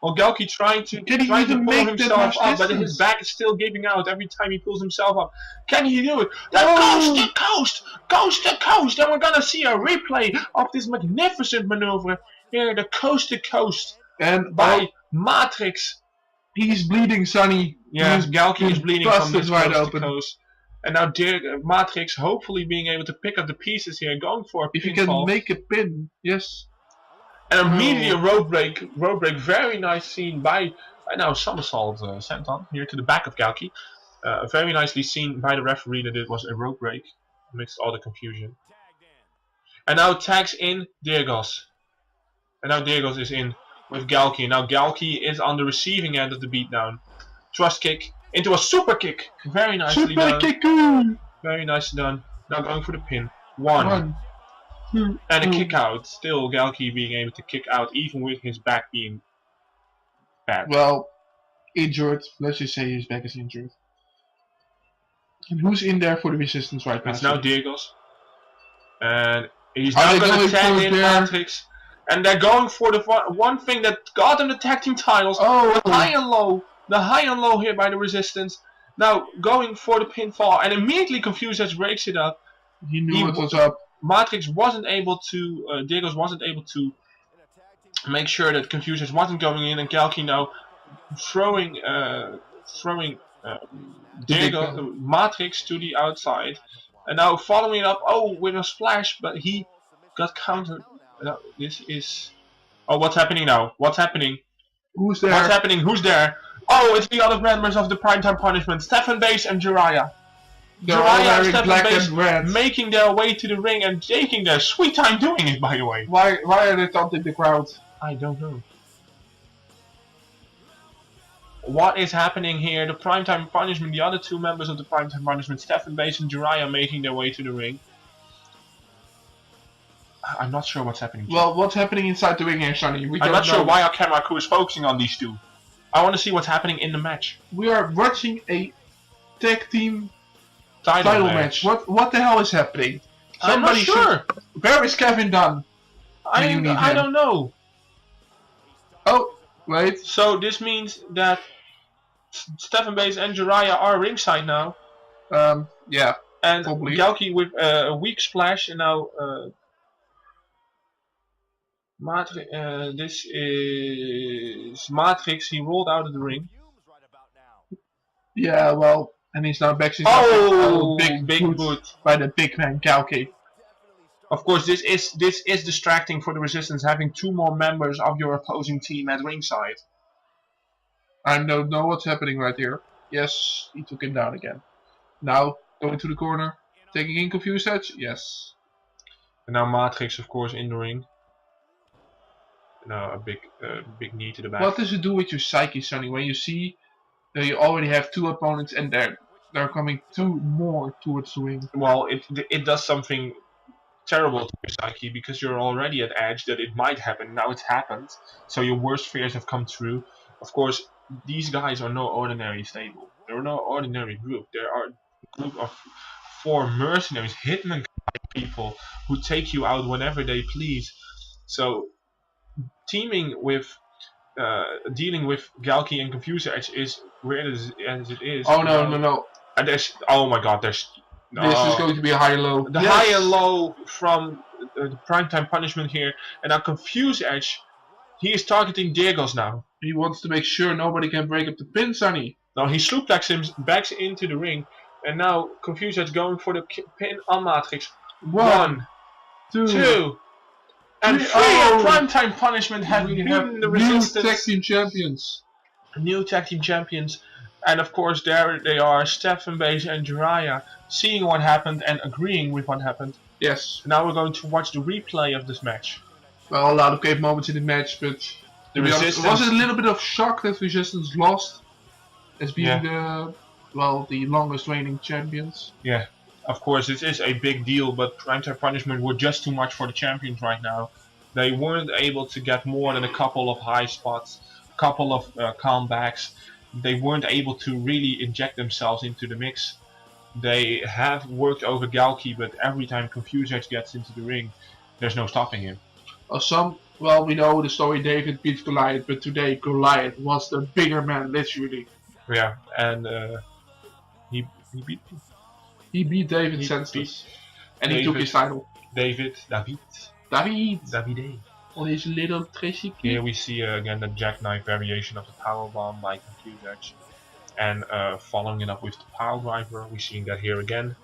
Well, Galki trying to pull himself up, but his back is still giving out every time he pulls himself up. Can he do it? Coast to coast, coast to coast, and we're gonna see a replay of this magnificent maneuver here, the coast to coast, and by Matrix. He's bleeding, Sonny. Yeah, Galki is bleeding from this wide coast open. to coast. And now Matrix hopefully being able to pick up the pieces here, going for a pinfall. If you can make a pin, yes. And immediate road break, very nice scene by And now somersault senton here to the back of Galki. Very nicely seen by the referee that it was a rope break amidst all the confusion. And now tags in Diegos. And now Diegos is in with Galki. Now Galki is on the receiving end of the beatdown. Thrust kick into a super kick. Very nicely done. Kick. Very nicely done. Now going for the pin. 1, 2, and a kick out. Still Galki being able to kick out even with his back being bad. Well, injured. Let's just say his back is injured. And who's in there for the resistance right now? It's now Diegos. And he's now going to tag in Matrix. And they're going for the one thing that got them the tag team titles. Oh, the high and low. The high and low here by the resistance. Now going for the pinfall. And immediately Confused Edge breaks it up. He knew what was up. Matrix wasn't able to, Diegos wasn't able to make sure that Confused Edge wasn't going in. And Galki now throwing Diego, Matrix to the outside, and now following it up, with a splash, but he got countered. This is... Oh, what's happening now? What's happening? Who's there? What's happening? Who's there? Oh, it's the other members of the Primetime Punishment, Stephen Base and Jiraiya. Jiraiya and Stephen Base making their way to the ring and taking their sweet time doing it, by the way. Why are they taunting the crowd? I don't know. What is happening here? The Primetime Punishment, the other two members of the Primetime Punishment, Stephen Base and Jiraiya, making their way to the ring. I'm not sure what's happening. Well, what's happening inside the ring here, Sonny? I'm not sure why our camera crew is focusing on these two. I want to see what's happening in the match. We are watching a tag team title match. What the hell is happening? I'm not sure. Where is Kevin Dunn? I don't know. Oh, wait. So this means that Stephen Base and Jiraiya are ringside now. Yeah. And probably. Galki with a weak splash, and now this is Matrix. He rolled out of the ring. Yeah, well, and he's now back. Big boot by the big man Galki. Of course, this is distracting for the Resistance, having two more members of your opposing team at ringside. I don't know what's happening right here. Yes, he took him down again. Now going to the corner, taking in Confused Edge. Yes. And now Matrix, of course, in the ring. Now a big knee to the back. What does it do with your psyche, Sonny, when you see that you already have two opponents and they're coming two more towards the ring? Well, it does something terrible to your psyche because you're already at edge that it might happen. Now it's happened, so your worst fears have come true. Of course, these guys are no ordinary stable. They're no ordinary group. They are a group of 4 mercenaries, hitman people who take you out whenever they please. So teaming with, dealing with Galki and Confused Edge is weird as it is. Oh no. And oh my god, this is going to be a high and low. The high and low from the Primetime Punishment here, and now Confused Edge. He is targeting Diegos now. He wants to make sure nobody can break up the pin, Sonny. Now he suplexes him back into the ring, and now Confused Edge going for the pin on Matrix. 1, 2, and 3. Primetime Punishment have beaten the Resistance. New tag team champions. New tag team champions. And of course there they are, Stephen Base and Jiraiya, seeing what happened and agreeing with what happened. Yes. Now we're going to watch the replay of this match. Well, a lot of great moments in the match, but the Resistance... was it a little bit of shock that Resistance lost as being the longest reigning champions? Yeah, of course it is a big deal, but Primetime Punishment were just too much for the champions right now. They weren't able to get more than a couple of high spots, a couple of comebacks. They weren't able to really inject themselves into the mix. They have worked over Galki, but every time Confused Edge gets into the ring, there's no stopping him. We know the story David beats Goliath, but today Goliath was the bigger man, literally. Yeah, and he beat David senseless. And he took his title. David. On his little tricky. Here we see again the jackknife variation of the powerbomb by Confused Edge. And following it up with the power driver, we're seeing that here again.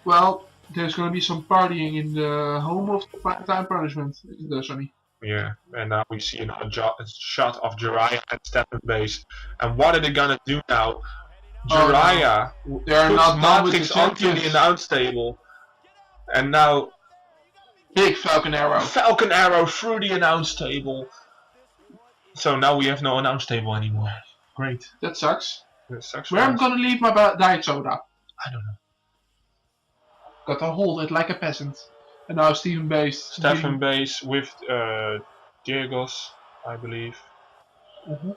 Well, there's going to be some partying in the home of the Primetime Punishment, isn't there, Sonny? Yeah, and now we see a shot of Jiraiya and Stephen Base. And what are they gonna do now? Jiraiya They are puts not done with the Matrix onto the champions. announce table, and now Big Falcon Arrow. Falcon Arrow through the announce table. So now we have no announce table anymore. Great. That sucks. That sucks Where for I'm us. gonna leave my diet soda? I don't know. Gotta hold it like a peasant. And now Stephen Base. Stephen Base with Diegos, I believe. Mhm.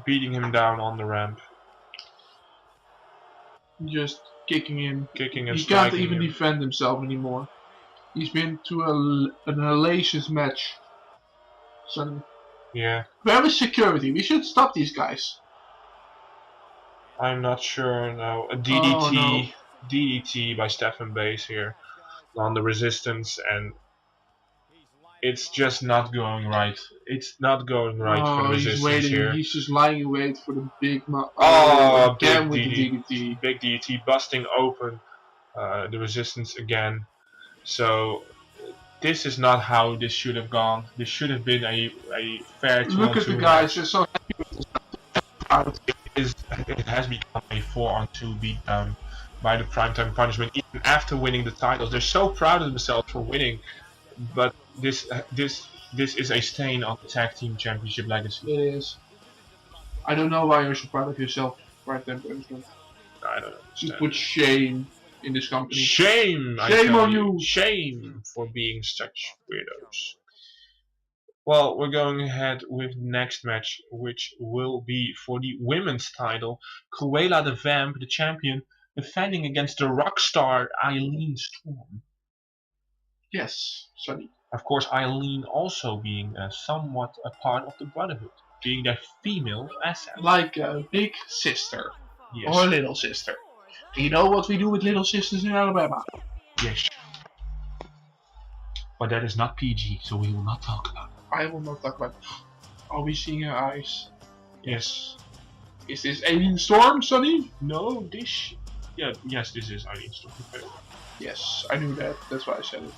Beating him down on the ramp. Just kicking him. Kicking and He can't striking even him. defend himself anymore. He's been to an hellacious match. So, Yeah, where is security? We should stop these guys. I'm not sure now. A DDT, Oh, no. DDT by Stephen Base here on the resistance, and it's just not going right. It's not going right for the Oh, he's resistance waiting. here. He's just lying in wait for the big. Oh, again big with the DDT. Big DDT busting open the resistance again. So this is not how this should have gone. This should have been a fair 2-on-2 Look at the guys. They're so happy with this. It has become a 4-on-2 beatdown by the Primetime Punishment. Even after winning the titles, they're so proud of themselves for winning. But this is a stain on the Tag Team Championship legacy. It is. I don't know why you're so proud of yourself, Primetime Punishment. I don't You understand. put shame in this company. Shame! I Shame tell on you. Shame for being such weirdos. Well, we're going ahead with the next match, which will be for the women's title. Cruella the Vamp, the champion, defending against the rock star Eileen Storm. Yes, Sonny. Of course, Eileen also being somewhat a part of the Brotherhood, being their female asset. Like a big sister Yes. or a little sister. Do you know what we do with little sisters in Alabama? Yes. But that is not PG, so we will not talk about it. I will not talk about. Are we seeing her eyes? Yes. Is this Alien Storm, Sonny? No, this. Yeah, yes, this is Eileen Storm. Yes, I knew that. That's why I said it.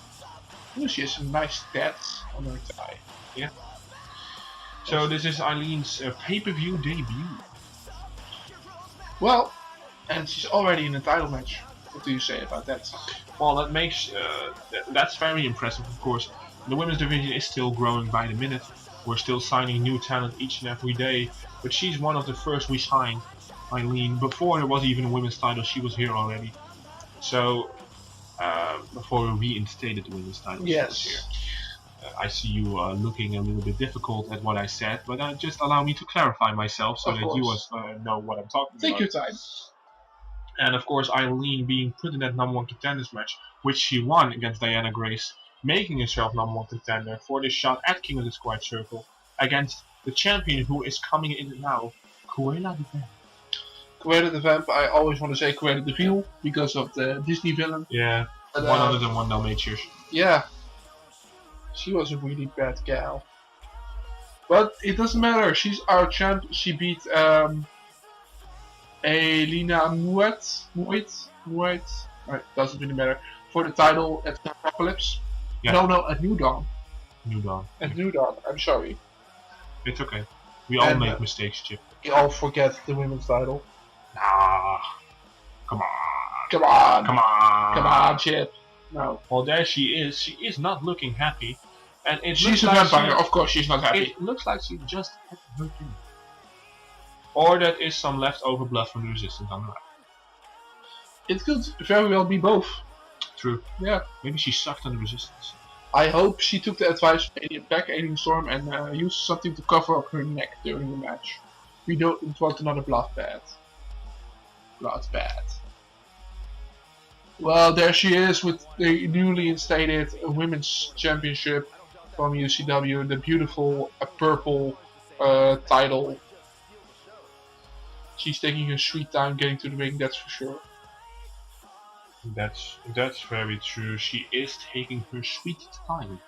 Oh, she has some nice tats on her thigh. Yeah. So this is Eileen's pay-per-view debut. Well, and she's already in a title match. What do you say about that? Well, that makes that's very impressive, of course. The women's division is still growing by the minute. We're still signing new talent each and every day, but she's one of the first we signed, Eileen. Before there was even a women's title, she was here already. So before we reinstated the women's title, she was here. I see you looking a little bit difficult at what I said, but just allow me to clarify myself so Of that course. you know what I'm talking Take about. your time. And of course, Eileen being put in that number 1 contenders match, which she won against Diana Grace, making herself number 1 contender for this shot at King of the Squared Circle against the champion who is coming in now, Cruella the Vamp. Cruella the Vamp, I always want to say Cruella de Vil because of the Disney villain. Yeah, But, 101 Dalmatians. yeah, she was a really bad gal. But it doesn't matter, she's our champ. She beat Elina Muet. Right, doesn't really matter. For the title at Apocalypse. Yeah. No, at New Dawn. New Dawn. At New Dawn, I'm sorry. It's okay. We all And, make mistakes, Chip. We all forget the women's title. Nah. Come on. Come on! Come on. Come on, Chip. No. Well, there she is. She is not looking happy. And it She's a looks like vampire, of course she's not happy. It looks like she just had her too. Or that is some leftover blood from the resistance on the right. It could very well be both. True. Yeah. Maybe she sucked on the resistance. I hope she took the advice from Alien Storm and used something to cover up her neck during the match. We don't want another bloodbath. Bloodbath. Well, there she is with the newly instated Women's Championship from UCW, the beautiful purple title. She's taking her sweet time getting to the ring, that's for sure. That's very true. She is taking her sweet time.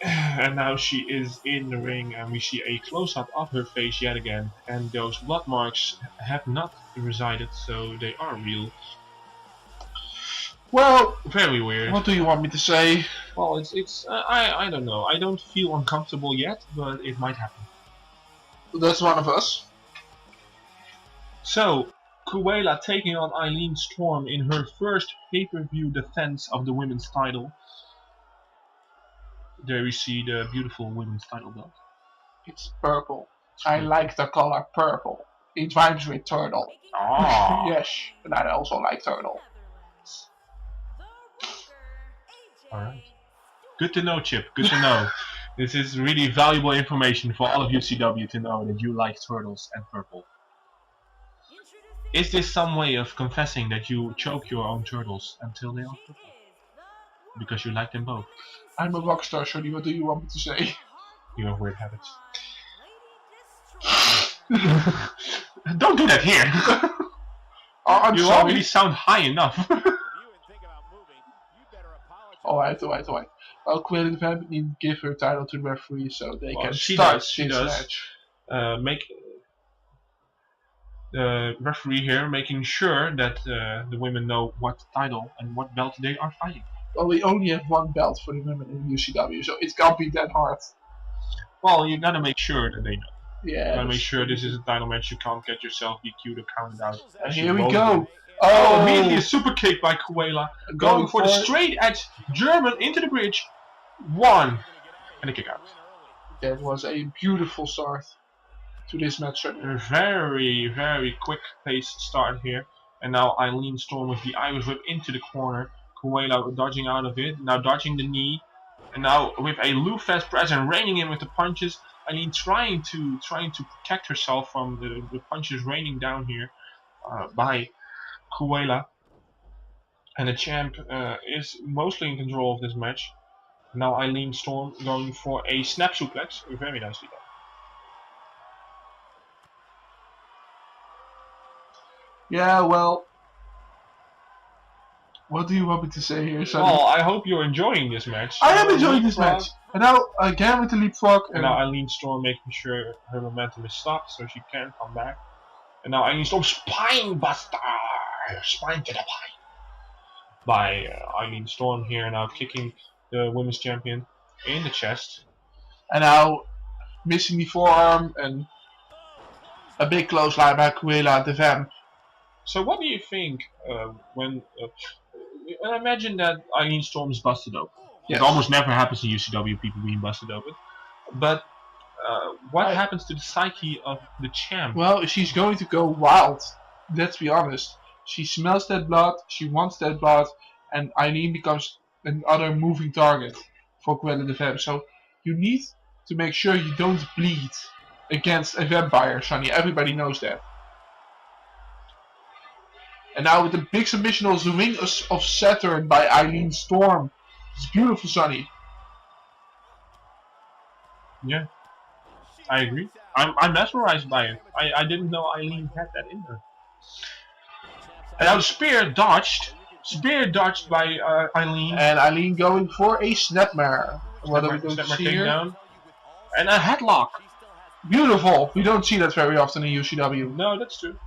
And now she is in the ring and we see a close-up of her face yet again. And those blood marks have not resided, so they are real. Well, Very weird. what do you want me to say? Well, I don't know. I don't feel uncomfortable yet, but it might happen. That's one of us. So, Cruella taking on Eileen Storm in her first pay-per-view defense of the women's title. There we see the beautiful women's title belt. It's purple. I like the color purple. It rhymes with turtle. Ah. Yes, and I also like turtle. Alright. Good to know, Chip. Good to know. This is really valuable information for all of UCW to know that you like turtles and purple. Is this some way of confessing that you choke your own turtles until they are purple? Because you like them both. I'm a rockstar, Sonny. What do you want me to say? You have weird habits. Don't do that here! Oh, I'm you sorry. already sound high enough. Alright. Well, Cruella de Vil need to give her title to the referee so they can she start does, she this does. match. Make the referee here making sure that the women know what title and what belt they are fighting. Well, we only have one belt for the women in UCW, so it can't be that hard. Well, you gotta make sure that they know. Yeah. You gotta make sure this is a title match. You can't get yourself DQ'd or counted out. And as here you we both go. do. Oh, immediately a super kick by Cruella. Going for the straight edge German into the bridge. One. And a kick out. That was a beautiful start to this match. A very, very quick pace start here. And now Eileen Storm with the Irish whip into the corner. Cruella dodging out of it. Now dodging the knee. And now with a Lou Fest press and raining in with the punches. Eileen trying to protect herself from the punches raining down here by Cruella. And the champ is mostly in control of this match. Now Eileen Storm going for a snap suplex. Very nicely done. Yeah, well, what do you want me to say here, Sonny? Well, I hope you're enjoying this match. I am enjoying this match. And now again with the leapfrog. And now Eileen Storm making sure her momentum is stopped so she can come back. And now Eileen Storm spine buster, spine to the pine by Eileen Storm here, now kicking the women's champion in the chest. And now missing the forearm and a big clothesline by Cruella de Vil. So what do you think when I imagine that Eileen Storm is busted open? Yes. It almost never happens in UCW, people being busted open. But what happens to the psyche of the champ? Well, she's going to go wild. Let's be honest. She smells that blood, she wants that blood, and Eileen becomes another moving target for Cruella de Vil. So you need to make sure you don't bleed against a vampire, Sonny. Everybody knows that. And now with the big submission of the Ring of Saturn by Eileen Storm. It's beautiful, Sonny. Yeah, I agree. I'm mesmerized by it. I didn't know Eileen had that in her. And now spear dodged by Eileen. And Eileen going for a snapmare. What are we going to see here? Down. And a headlock. Beautiful. We don't see that very often in UCW. No, that's true.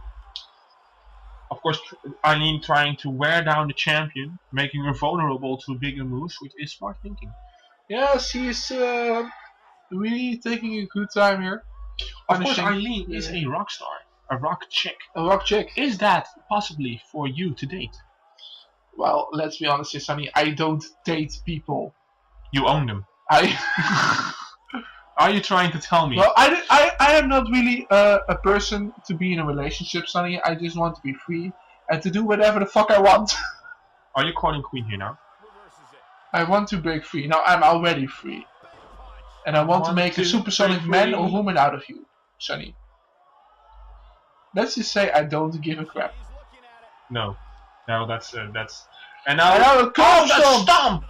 Of course, Eileen trying to wear down the champion, making her vulnerable to bigger moves, which is smart thinking. Yes, he is really taking a good time here. Of course, Eileen is a rock star, a rock chick. A rock chick. Is that possibly for you to date? Well, let's be honest here, Sonny. I don't date people. You own them. Are you trying to tell me? Well, I am not really a person to be in a relationship, Sonny. I just want to be free and to do whatever the fuck I want. Are you calling Queen here now? I want to break free. Now I'm already free. And I want to make a supersonic man or woman out of you, Sonny. Let's just say I don't give a crap. No, that's and now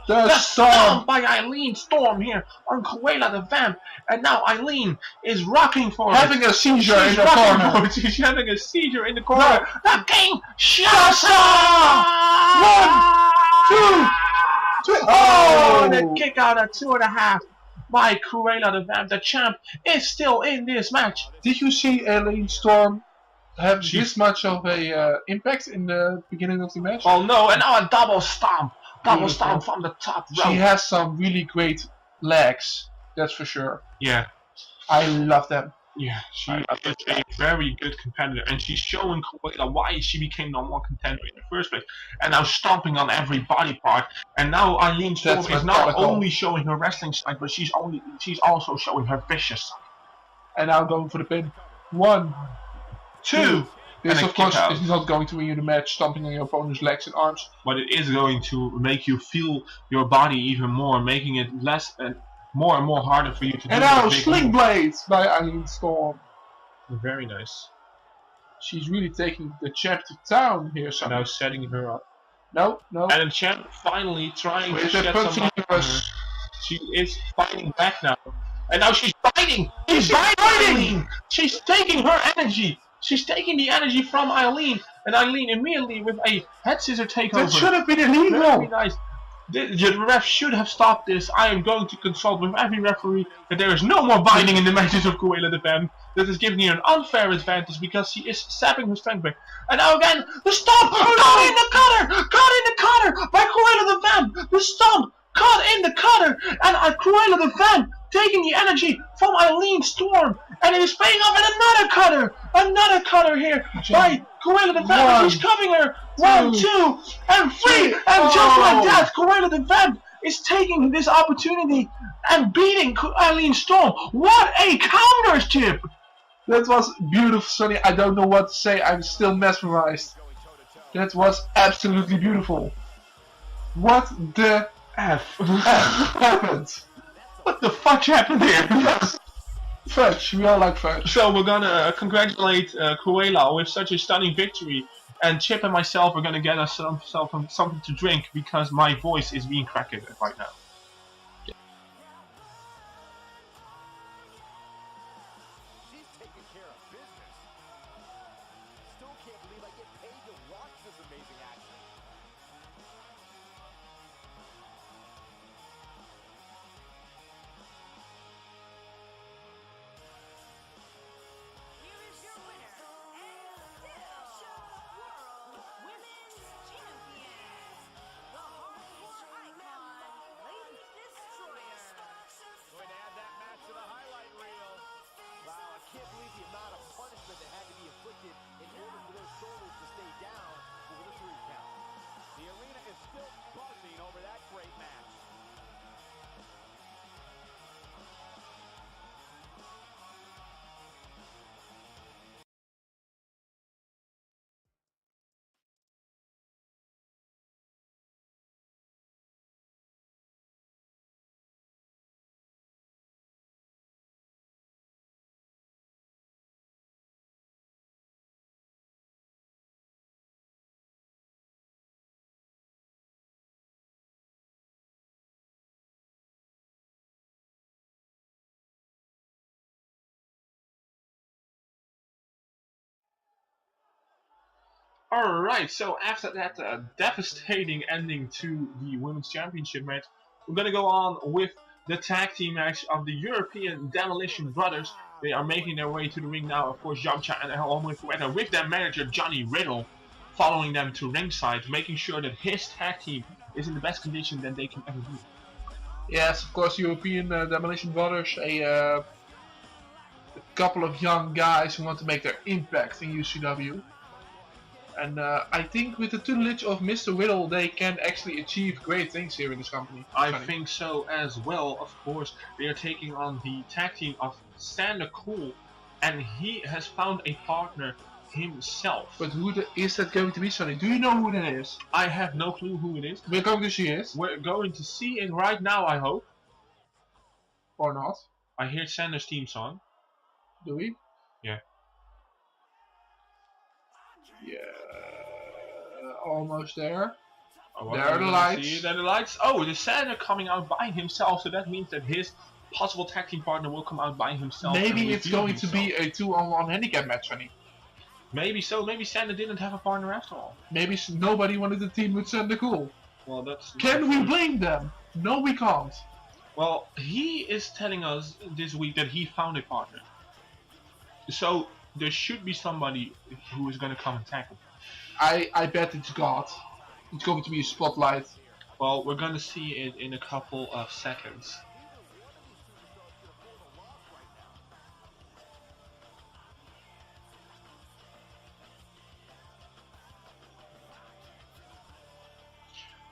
the stomp by Eileen Storm here on Cruella de Vil, and now Eileen is rocking for having a seizure in the corner. She's having a seizure in the corner. The King Shasta! 1, 2, 3. Oh, and a kick out at 2.5 by Cruella de Vil. The champ is still in this match. Did you see Eileen Storm have this much of a impact in the beginning of the match. Oh no, and now a double stomp. Double Beautiful. stomp from the top rope. She has some really great legs, that's for sure. Yeah. I love them. Yeah, she is a very good competitor, and she's showing Kruela why she became #1 contender in the first place, and now stomping on every body part. And now Eileen Storm is not only showing her wrestling side, but she's also showing her vicious side. And now going for the pin. 1, 2. This of course is not going to win you the match, stomping on your opponent's legs and arms. But it is going to make you feel your body even more, making it less and more harder for you to do. And now Sling Blades by Eileen Storm. Very nice. She's really taking the champ to town here. Now setting her up. No. And the champ finally trying to get some on her. She is fighting back now. And now she's biting! She's biting! She's taking her energy! She's taking the energy from Eileen, and Eileen immediately with a head scissor takeover. That should have been illegal! Very nice. The ref should have stopped this. I am going to consult with every referee that there is no more biting in the matches of Cruella de Vil. That is giving her an unfair advantage because she is sapping her strength back. And now again, the stomp! Caught in the cutter! Caught in the cutter by Cruella de Vil! The stomp! Caught in the cutter! And Cruella de Vil taking the energy from Eileen Storm, and it is paying off in another cutter here by Cruella de Vil. She's covering her. 1, 2, and 3, and just like that, Cruella de Vil is taking this opportunity and beating Eileen Storm. What a counter tip! That was beautiful, Sonny. I don't know what to say. I'm still mesmerized. That was absolutely beautiful. What the F happened? What the fudge happened here? Fudge, we all like fudge. So we're gonna congratulate Cruella with such a stunning victory, and Chip and myself are gonna get us something to drink because my voice is being cracked right now. She's taking care of business. Still can't believe I get paid to watch this amazing action. Here is your winner, and still World Women's Champion, the hardcore icon, Lady Destroyer. Going to add that match to the highlight reel. Wow, I can't believe the amount of punishment that had to be inflicted in order for those shoulders to stay down for the 3 count. The arena is still buzzing over that great match. Alright, so after that devastating ending to the Women's Championship match, we're gonna go on with the tag team match of the European Demolition Brothers. They are making their way to the ring now, of course, Yamcha and Homeboy Fueta with their manager Johnny Riddle following them to ringside, making sure that his tag team is in the best condition that they can ever be. Yes, of course, European Demolition Brothers, a couple of young guys who want to make their impact in UCW. And I think with the tutelage of Mr. Riddle, they can actually achieve great things here in this company. I think so as well, of course. They are taking on the tag team of Sander Cool, and he has found a partner himself. But who is that going to be, Sonny? Do you know who that is? I have no clue who it is. We're going to see it. We're going to see it right now, I hope. Or not. I hear Sander's theme song. Do we? Yeah. Yeah. Almost there. Oh, there are the lights. See, there are the lights. Oh, the Sander coming out by himself, so that means that his possible tag team partner will come out by himself. Maybe it's going to be a 2-on-1 handicap match, Sonny. Maybe so. Maybe Sander didn't have a partner after all. Maybe nobody wanted to team with Sander Cool. Well, that's. Can we blame them? No, we can't. Well, he is telling us this week that he found a partner. So there should be somebody who is going to come and tackle him. I bet it's God. It's going to be a spotlight. Well, we're going to see it in a couple of seconds.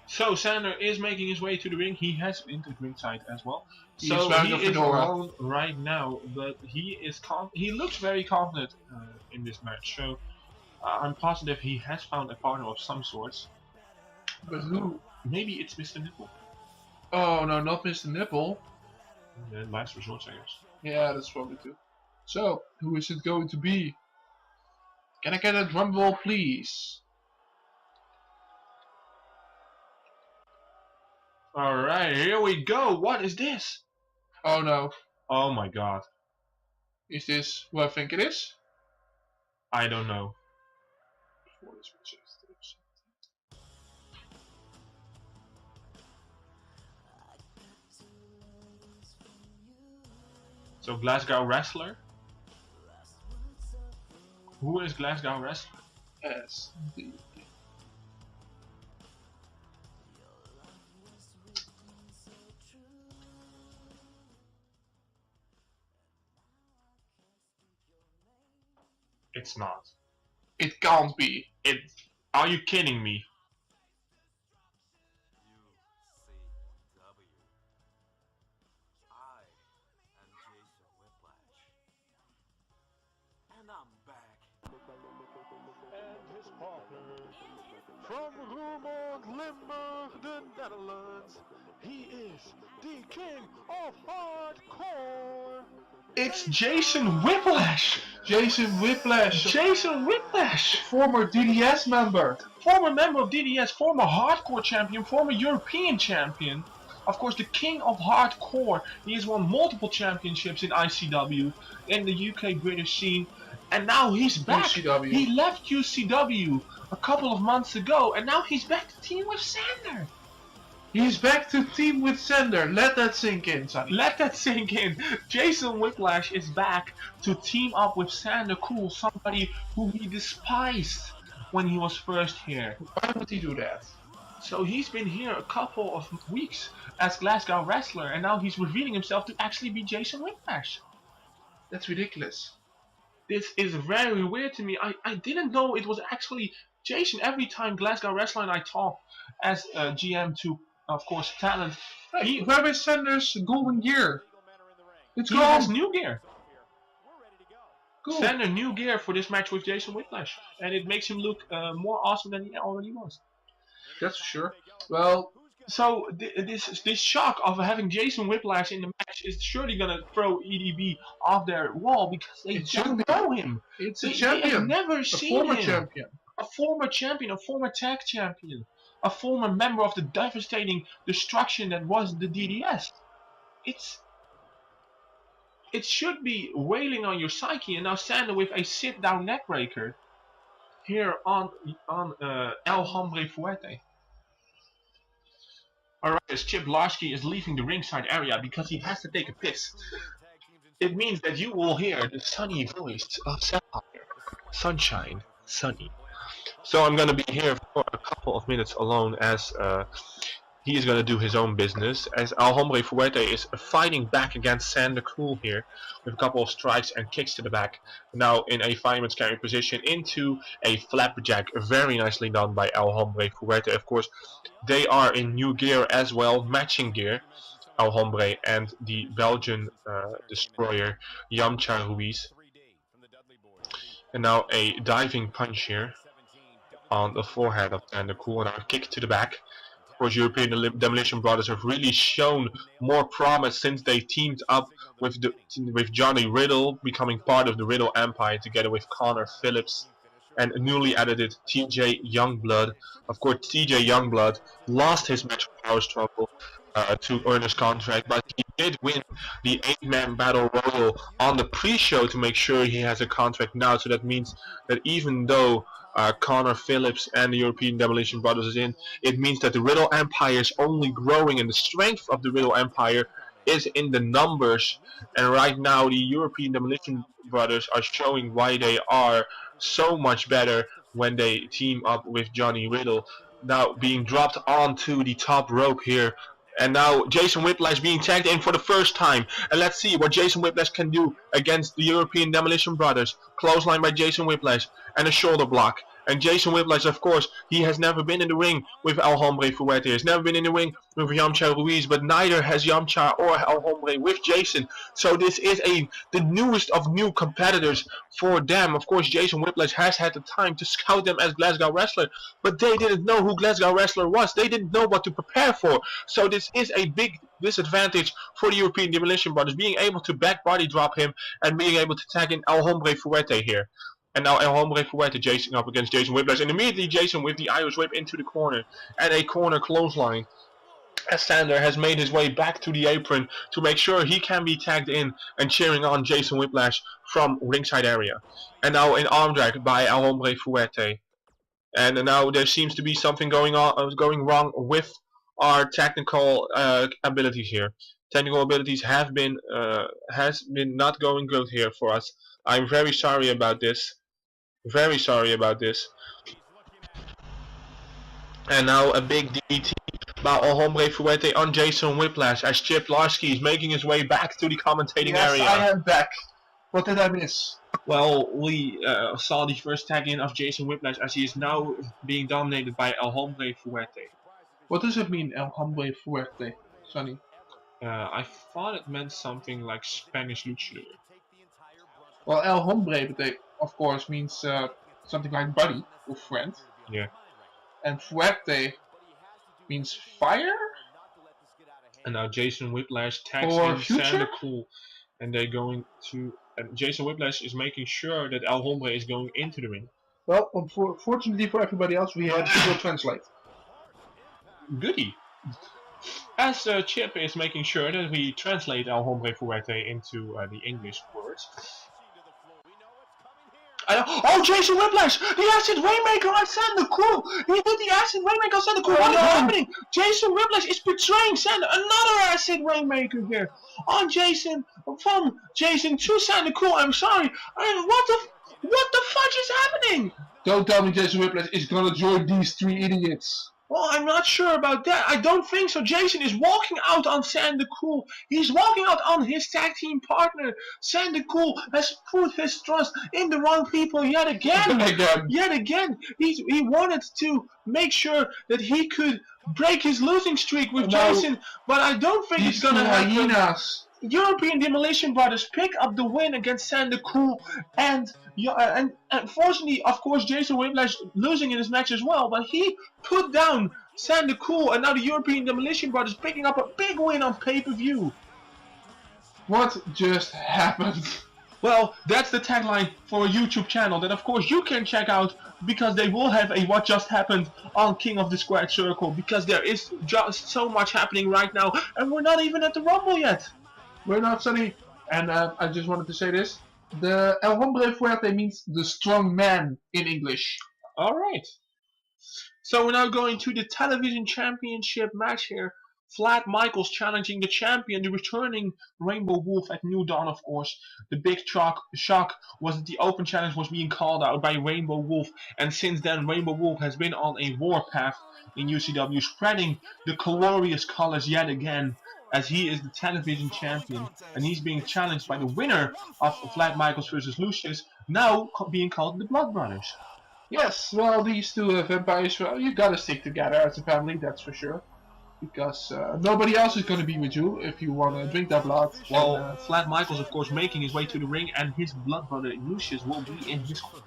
So Sander is making his way to the ring. He has entered ringside as well. So he is alone right now, but he looks very confident in this match. So I'm positive he has found a partner of some sorts. But who? Maybe it's Mr. Nipple. Oh no, not Mr. Nipple. The last resort, I guess. Yeah, that's probably too. So who is it going to be? Can I get a drum roll, please? Alright, here we go. What is this? Oh no. Oh my god. Is this who I think it is? I don't know. So Glasgow Wrestler? Who is Glasgow Wrestler? Yes, indeed. It's not. It can't be. Are you kidding me? I am Jason Whiplash. And I'm back. And his partner from Roermond, Limburg, the Netherlands. He is the king of hardcore. It's Jason Whiplash! Jason Whiplash! Jason Whiplash! Former DDS member! Former member of DDS, former hardcore champion, former European champion. Of course, the king of hardcore. He has won multiple championships in ICW, in the UK British scene, and now he's back. UCW. He left UCW a couple of months ago, and now he's back to team with Sander. He's back to team with Sander. Let that sink in, Sonny. Let that sink in. Jason Whiplash is back to team up with Sander Cool, somebody who he despised when he was first here. Why would he do that? So he's been here a couple of weeks as Glasgow Wrestler, and now he's revealing himself to actually be Jason Whiplash. That's ridiculous. This is very weird to me. I didn't know it was actually Jason. Every time Glasgow Wrestler and I talk as GM to, of course, talent, Hey, where is Sander's golden gear? It's he gone. has new gear. Cool. Sander new gear for this match with Jason Whiplash, and it makes him look more awesome than he already was. That's for sure. Well, so this shock of having Jason Whiplash in the match is surely gonna throw EDB off their wall because they don't know him. it's They a champion. have never A seen former him. champion. A former champion, a former tag champion, a former member of the devastating destruction that was the DDS. It should be wailing on your psyche, and now Sander with a sit-down neckbreaker here on El Hombre Fuerte. Alright, as Chip Larsky is leaving the ringside area because he has to take a piss, it means that you will hear the sunny voice of Sapphire. Sunshine, sunny. So I'm gonna be here for a couple of minutes alone as he is gonna do his own business, as El Hombre Fuerte is fighting back against Sander Cool here with a couple of strikes and kicks to the back. Now in a fireman's carry position into a flapjack, very nicely done by El Hombre Fuerte. Of course, they are in new gear as well, matching gear, El Hombre and the Belgian destroyer Yamcha Ruiz. And now a diving punch here on the forehead of Sander Cool, and a kick to the back. Of course, European Demolition Brothers have really shown more promise since they teamed up with Johnny Riddle, becoming part of the Riddle Empire together with Connor Phillips and newly added TJ Youngblood. Of course, TJ Youngblood lost his match with Power Struggle to earn his contract, but he did win the 8-man Battle Royal on the pre-show to make sure he has a contract now. So that means that even though Connor Phillips and the European Demolition Brothers is in, it means that the Riddle Empire is only growing, and the strength of the Riddle Empire is in the numbers. And right now, the European Demolition Brothers are showing why they are so much better when they team up with Johnny Riddle. Now being dropped onto the top rope here. And now Jason Whiplash being tagged in for the first time. And let's see what Jason Whiplash can do against the European Demolition Brothers. Clothesline by Jason Whiplash and a shoulder block. And Jason Whiplash, of course, he has never been in the ring with El Hombre Fuerte. He has never been in the ring with Yamcha Ruiz, but neither has Yamcha or El Hombre with Jason. So this is the newest of new competitors for them. Of course, Jason Whiplash has had the time to scout them as Glasgow Wrestler, but they didn't know who Glasgow Wrestler was. They didn't know what to prepare for. So this is a big disadvantage for the European Demolition Brothers, being able to back body drop him and being able to tag in El Hombre Fuerte here. And now El Hombre Fuerte Jason up against Jason Whiplash. And immediately Jason with the Irish Whip into the corner. And a corner clothesline. As Sander has made his way back to the apron to make sure he can be tagged in and cheering on Jason Whiplash from ringside area. And now an arm drag by El Hombre Fuerte. And now there seems to be something going wrong with our technical abilities here. Technical abilities has been not going good here for us. I'm very sorry about this. Very sorry about this. And now a big DT by El Hombre Fuerte on Jason Whiplash as Chip Lasky is making his way back to the commentating area. Yes, I am back. What did I miss? Well, we saw the first tag in of Jason Whiplash as he is now being dominated by El Hombre Fuerte. What does it mean, El Hombre Fuerte, Sonny? I thought it meant something like Spanish luchador. Well, El Hombre, of course, means something like buddy or friend. Yeah. And Fuerte means fire? And now Jason Whiplash tags Or in future? Sander Cool. And they're going to... And Jason Whiplash is making sure that El Hombre is going into the ring. Well, unfortunately for everybody else, we had Google Translate. Goody. As Chip is making sure that we translate El Hombre Fuerte into the English words. Oh, Jason Whiplash! The Acid Rainmaker on Sander Cool! He did the Acid Rainmaker on Sander Cool! What is happening? Jason Whiplash is betraying Sander. Another Acid Rainmaker here on Jason, from Jason to Sander Cool. I'm sorry. What the fudge is happening? Don't tell me Jason Whiplash is gonna join these three idiots. Well, I'm not sure about that. I don't think so. Jason is walking out on Sander Cool. He's walking out on his tag team partner. Sander Cool has put his trust in the wrong people yet again. Yet again. He wanted to make sure that he could break his losing streak with Jason, but I don't think it's gonna happen. Hyenas. European Demolition Brothers pick up the win against Sander Cool, and unfortunately, of course, Jason Whiplash losing in this match as well, but he put down Sander Cool, and now the European Demolition Brothers picking up a big win on pay-per-view. What just happened? Well, that's the tagline for a YouTube channel that, of course, you can check out, because they will have a What Just Happened on King of the Squared Circle, because there is just so much happening right now, and we're not even at the Rumble yet. We're not, Sonny. And I just wanted to say this. The El Hombre Fuerte means the strong man in English. Alright. So we're now going to the television championship match here. Vlad Michaels challenging the champion, the returning Rainbow Wolf at New Dawn, of course. The big shock was that the open challenge was being called out by Rainbow Wolf. And since then, Rainbow Wolf has been on a warpath in UCW, spreading the glorious colors yet again, as he is the television champion, and he's being challenged by the winner of Vlad Michaels versus Lucius, now being called the Blood Brothers. Yes, well, these two vampires, well, you gotta stick together as a family, that's for sure. Because nobody else is gonna be with you if you wanna drink that blood. Well, Vlad Michaels, of course, making his way to the ring, and his blood brother Lucius will be in his corner.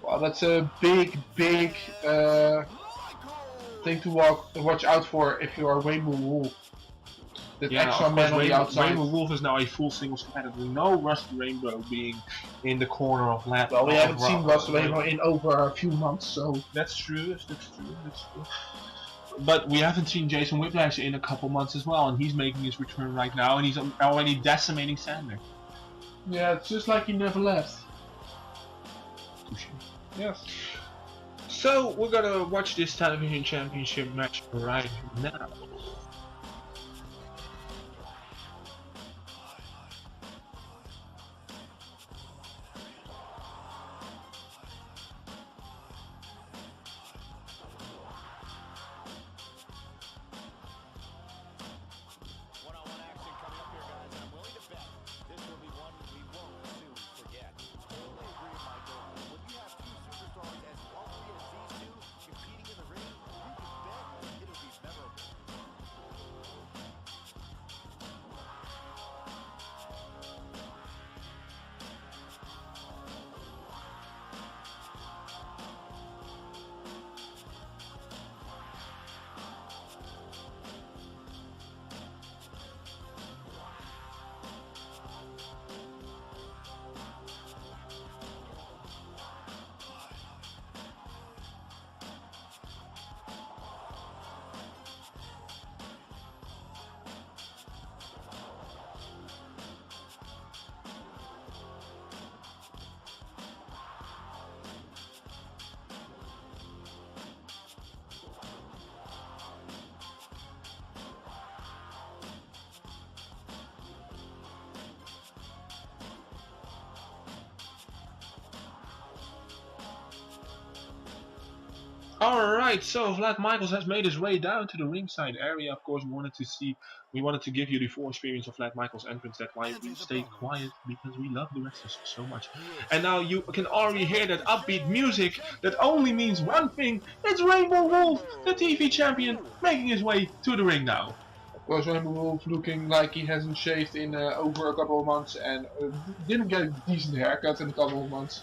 Well, that's a big thing to watch out for if you are Rainbow Wolf. That extra man on the outside. Rainbow Wolf is now a full singles competitor. No Rusty Rainbow being in the corner of Vlad. Well, we haven't seen Rusty Rainbow in over a few months, so... That's true, that's true. But we haven't seen Jason Whiplash in a couple months as well, and he's making his return right now, and he's already decimating Sander. Yeah, it's just like he never left. Yes. So, we're gonna watch this television championship match right now. Alright, so Vlad Michaels has made his way down to the ringside area. Of course, we wanted to give you the full experience of Vlad Michaels' entrance. That's why we stayed quiet, because we love the wrestlers so much. And now you can already hear that upbeat music that only means one thing. It's Rainbow Wolf, the TV champion, making his way to the ring now. Of course, Rainbow Wolf looking like he hasn't shaved in over a couple of months and didn't get a decent haircut in a couple of months.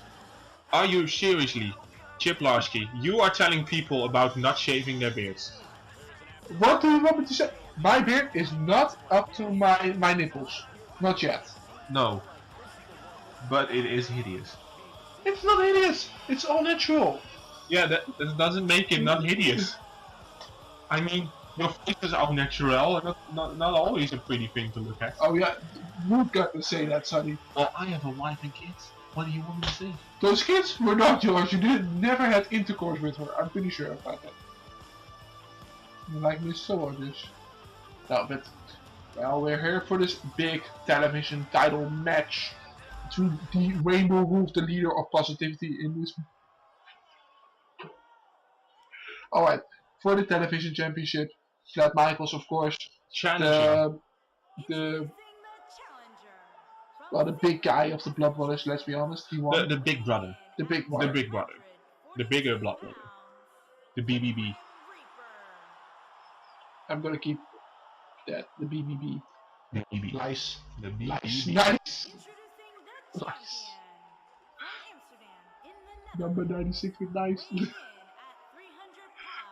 Are you seriously, Chip Larsky, you are telling people about not shaving their beards? What do you want me to say? My beard is not up to my nipples. Not yet. No. But it is hideous. It's not hideous. It's all natural. Yeah, that doesn't make it not hideous. I mean, your face is all natural and not always a pretty thing to look at. Oh yeah, you got to say that, Sonny. Well, I have a wife and kids. What do you want me to say? Those kids were not yours. You never had intercourse with her. I'm pretty sure about that. You like me so or this? No, but well, we're here for this big television title match between the Rainbow Wolf, the leader of positivity in this. Alright, for the television championship, Vlad Michaels, of course, Challenging. the well, the big guy of the Blood Brothers. Let's be honest, he won. The big brother. The big one. The big brother. The bigger blood brother. The BBB. I'm gonna keep that. The BBB. BBB. Nice. The BBB. Nice. Nice. Nice. Number 96 with nice.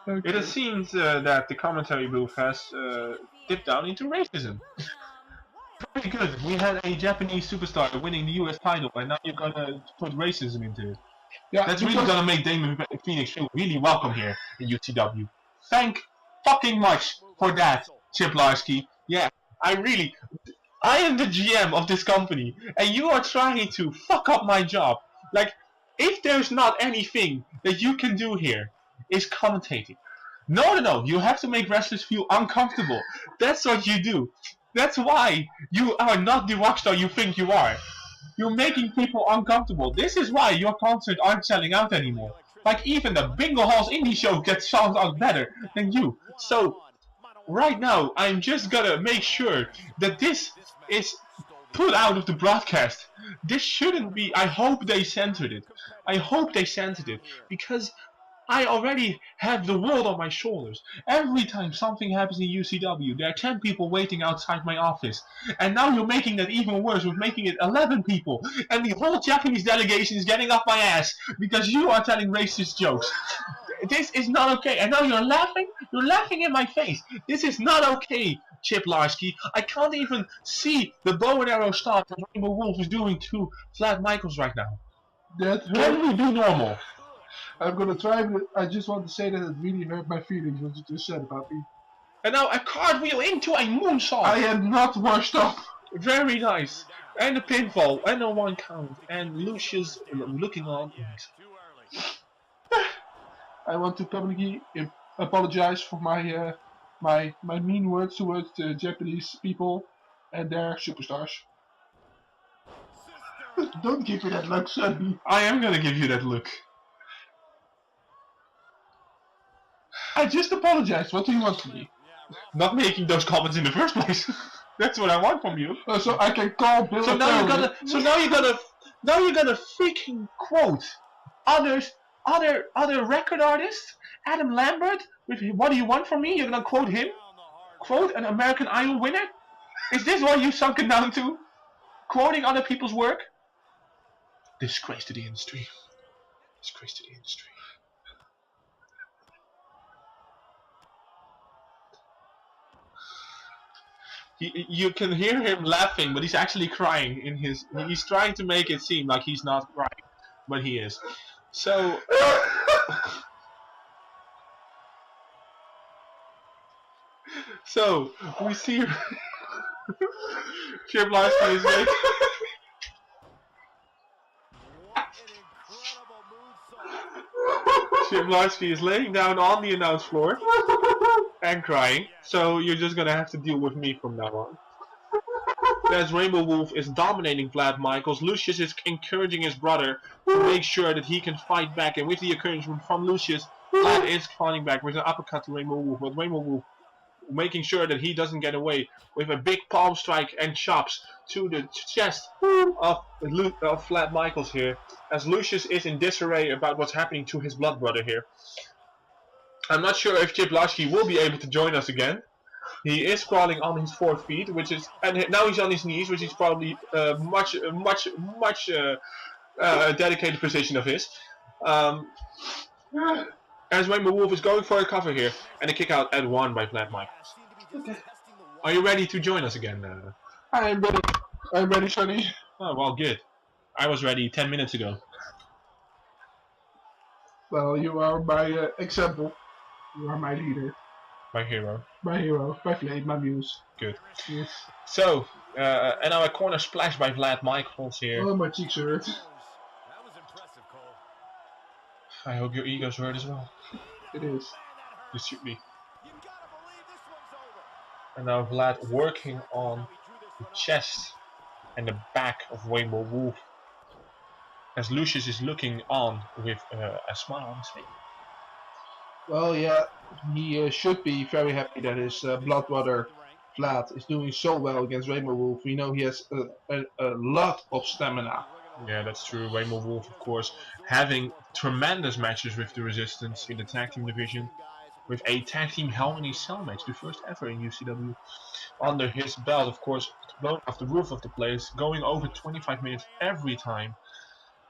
Okay. It seems that the commentary booth has dipped down into racism. Pretty good. We had a Japanese superstar winning the US title, and now you're gonna put racism into it. Yeah, That's really gonna make Damon Phoenix feel really welcome here in UTW. Thank fucking much for that, Chip Larsky. Yeah, I am the GM of this company, and you are trying to fuck up my job. Like, if there's not anything that you can do here, is commentating. No, you have to make wrestlers feel uncomfortable. That's what you do. That's why you are not the rockstar you think you are. You're making people uncomfortable. This is why your concerts aren't selling out anymore. Like, even the Bingo Hall's indie show gets sold out better than you. So, right now, I'm just gonna make sure that this is put out of the broadcast. This shouldn't be. I hope they censored it. I hope they censored it, because I already have the world on my shoulders. Every time something happens in UCW, there are 10 people waiting outside my office. And now you're making that even worse with making it 11 people. And the whole Japanese delegation is getting off my ass because you are telling racist jokes. This is not okay. And now you're laughing? You're laughing in my face. This is not okay, Chip Larsky. I can't even see the bow and arrow start that Rainbow Wolf is doing to Vlad Michaels right now. Can we be normal? I'm gonna try, but I just want to say that it really hurt my feelings what you just said about me. And now a cartwheel into a moonsault. I am not washed up. Very nice. And a pinfall, and a 1 count, and Lucius looking on. I want to publicly apologize for my my mean words towards the Japanese people and their superstars. Don't give me that look, Sonny. I am gonna give you that look. I just apologized. What do you want from me? Not making those comments in the first place. That's what I want from you. So I can call Bill. So now you're gonna freaking quote other record artists. Adam Lambert with "What Do You Want From Me?" You're gonna quote him? Quote an American Idol winner? Is this what you sunken down to? Quoting other people's work? Disgrace to the industry. Disgrace to the industry. You can hear him laughing, but he's actually crying in his. He's trying to make it seem like he's not crying, but he is. So. So we see Chip Larsky is like. Chip Larsky is laying down on the announce floor and crying, so you're just gonna have to deal with me from now on. As Rainbow Wolf is dominating Vlad Michaels, Lucius is encouraging his brother to make sure that he can fight back, and with the encouragement from Lucius, Vlad is falling back with an uppercut to Rainbow Wolf, but Rainbow Wolf making sure that he doesn't get away with a big palm strike and chops to the chest of Vlad Michaels here, as Lucius is in disarray about what's happening to his blood brother here. I'm not sure if Chip Lasky will be able to join us again. He is crawling on his 4 feet, and now he's on his knees, which is probably much dedicated position of his. As Rainbow Wolf is going for a cover here, and a kick out at 1 by Vlad Michaels. Okay. Are you ready to join us again? I am ready. I'm ready, Sonny. Oh, well, good. I was ready 10 minutes ago. Well, you are my example. You are my leader. My hero. My hero. My flame. My muse. Good. Yes. So, and now a corner splash by Vlad Michaels here. Oh, my cheeks hurt. That was impressive, Cole. I hope your ego's hurt as well. It is. You shoot me. You gotta believe this one's over. And now Vlad working on the chest and the back of Rainbow Wolf, as Lucius is looking on with a smile on his face. Well, yeah, he should be very happy that his blood brother Vlad is doing so well against Rainbow Wolf. We know he has a lot of stamina. Yeah, that's true. Rainbow Wolf, of course, having tremendous matches with the Resistance in the tag team division, with a tag team Hell in a Cell match, the first ever in UCW, under his belt. Of course, blown off the roof of the place, going over 25 minutes every time.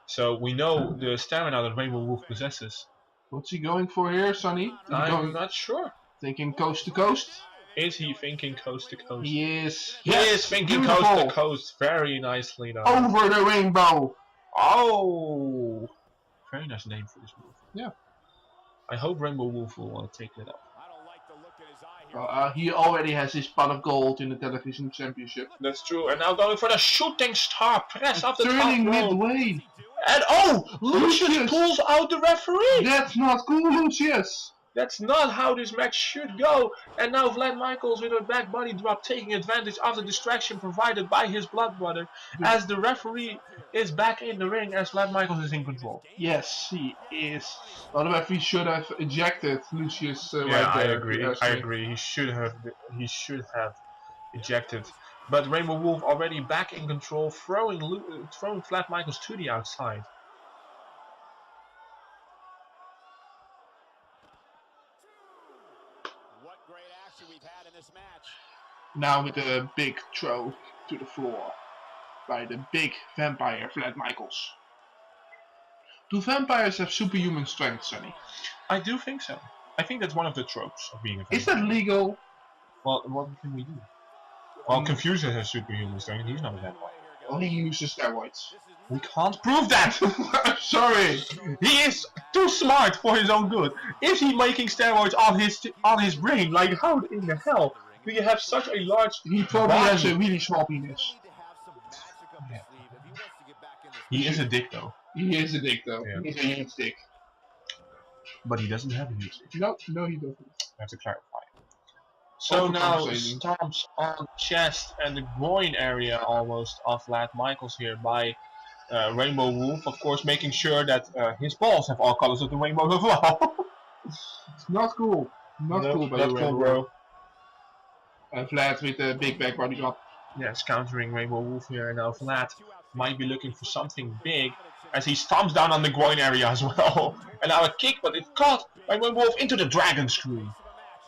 So we know the stamina that Rainbow Wolf possesses. What's he going for here, Sonny? I'm not sure. Thinking coast to coast? Is he thinking coast to coast? He is. He is thinking beautiful. coast to coast. Very nicely done. Over the rainbow. Oh! Very nice name for this move. Yeah. I hope Rainbow Wolf will take it up. I don't like the look in his eye here. He already has his pot of gold in the television championship. That's true. And now going for the shooting star press off the Turning top rope. midway. And oh! Lucius Lucius. pulls out the referee! That's not cool, Lucius. That's not how this match should go. And now Vlad Michaels with a back body drop, taking advantage of the distraction provided by his blood brother, as the referee is back in the ring, as Vlad Michaels is in control. Yes, he is. Well, the referee should have ejected Lucius right Yeah, I there. agree. I agree. He should have ejected. But Rainbow Wolf already back in control, throwing Vlad Michaels to the outside. What great action we've had in this match. Now with a big throw to the floor by the big vampire Vlad Michaels. Do vampires have superhuman strength, Sonny? I do think so. I think that's one of the tropes of being a vampire. Is that legal? Well, what can we do? Well, Confucius has superhuman strength. He's not a vampire. Well, he uses steroids. We can't prove that. I'm sorry. He is too smart for his own good. Is he making steroids on his brain? Like, how in the hell do you have such a large? He probably body? has a really small penis. He is a dick though. He is a dick though. Yeah. He's a huge dick. But he doesn't have a huge dick. No, he doesn't. I have to clarify. So now Overcompensating. stomps on chest and the groin area almost of Vlad Michaels here by Rainbow Wolf, of course, making sure that his balls have all colors of the rainbow as well. It's not cool. Not cool, by the Not way. cool, bro. And Vlad with a big back body drop. Yes, countering Rainbow Wolf here, and now Vlad might be looking for something big as he stomps down on the groin area as well. And now a kick, but it's caught by Rainbow Wolf into the dragon screw.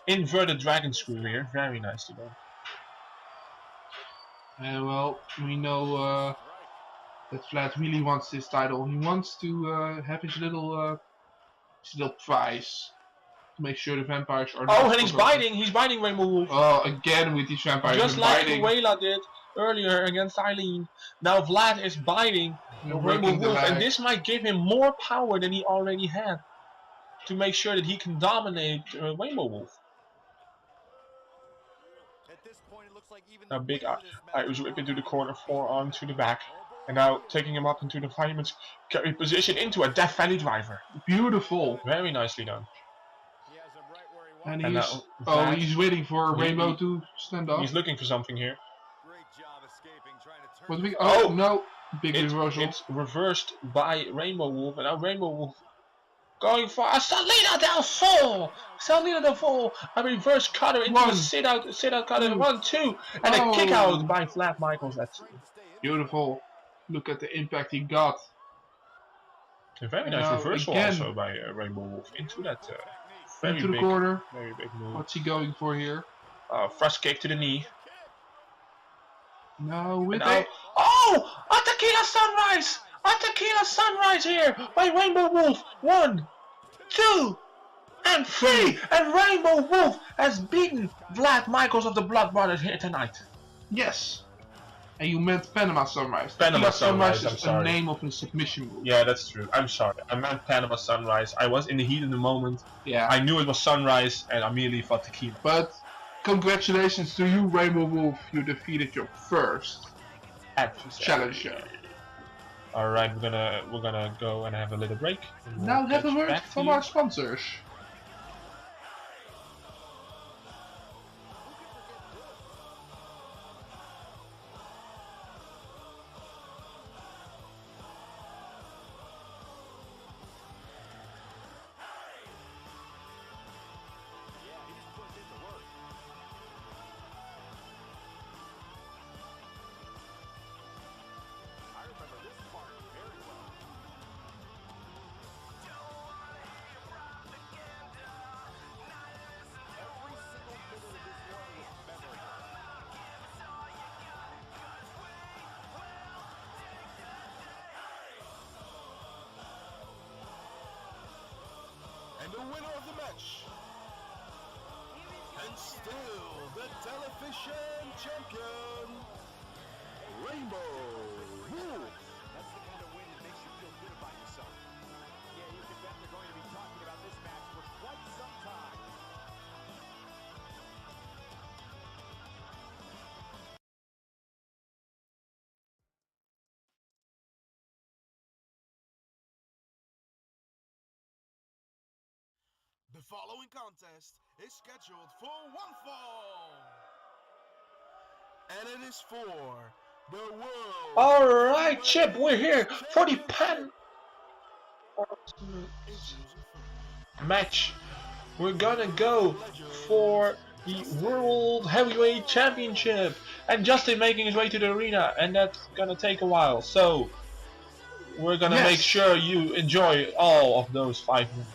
Inverted dragon screw here, very nicely done. And well, we know that Vlad really wants this title. He wants to have his little prize to make sure the vampires are. Oh, and he's biting Rainbow Wolf. Oh, again with these vampires. Just like biting. Wayla did earlier against Eileen. Now Vlad is biting And Rainbow working the Wolf, and leg. this might give him more power than he already had to make sure that he can dominate Rainbow Wolf. At this point, it looks like even A the big winner of this Irish match whip into the corner, forearm to the back, and now taking him up into the fireman's carry position into a Death Valley driver. Beautiful. Very nicely done. He has him right where he wants. And And he's now Vlad, he's waiting for He- Rainbow to stand up. he's looking for something here. Great job escaping, trying to turn What do we? this Oh Oh! no! Big reversal. It's reversed by Rainbow Wolf, and now Rainbow Wolf Going for a Salida del Sol. Salida del Sol. A reverse cutter into a sit out cutter. 1, 2. And a kick out by Vlad Michaels. That's Beautiful. Look at the impact he got. a very nice reversal also by Rainbow Wolf into that very into the big, corner. very big move. What's he going for here? Thrust kick to the knee. No, with Now, a Tequila Sunrise! A Tequila Sunrise here by Rainbow Wolf. 1, 2, and 3. And Rainbow Wolf has beaten Vlad Michaels of the Blood Brothers here tonight. Yes. And you meant Panama Sunrise. Panama Sunrise Sunrise, is I'm sorry. the name of a submission move. Yeah, that's true. I'm sorry. I meant Panama Sunrise. I was in the heat of the moment. Yeah. I knew it was Sunrise and I immediately thought Tequila. But congratulations to you, Rainbow Wolf. You defeated your first challenger. Alright, we're gonna go and have a little break. Now have a word from our sponsors. And the winner of the match, and still the television champion, Rainbow Wolf. That's the kind of win that makes you feel good about yourself. Yeah, you can bet they're going to be talking about this match for quite some time. The following contest is scheduled for one fall. And it is for the world. Alright, Chip, we're here for the Pan match. We're gonna go for the World Heavyweight Championship. And Justin making his way to the arena, and that's gonna take a while. So, we're gonna make sure you enjoy all of those 5 minutes.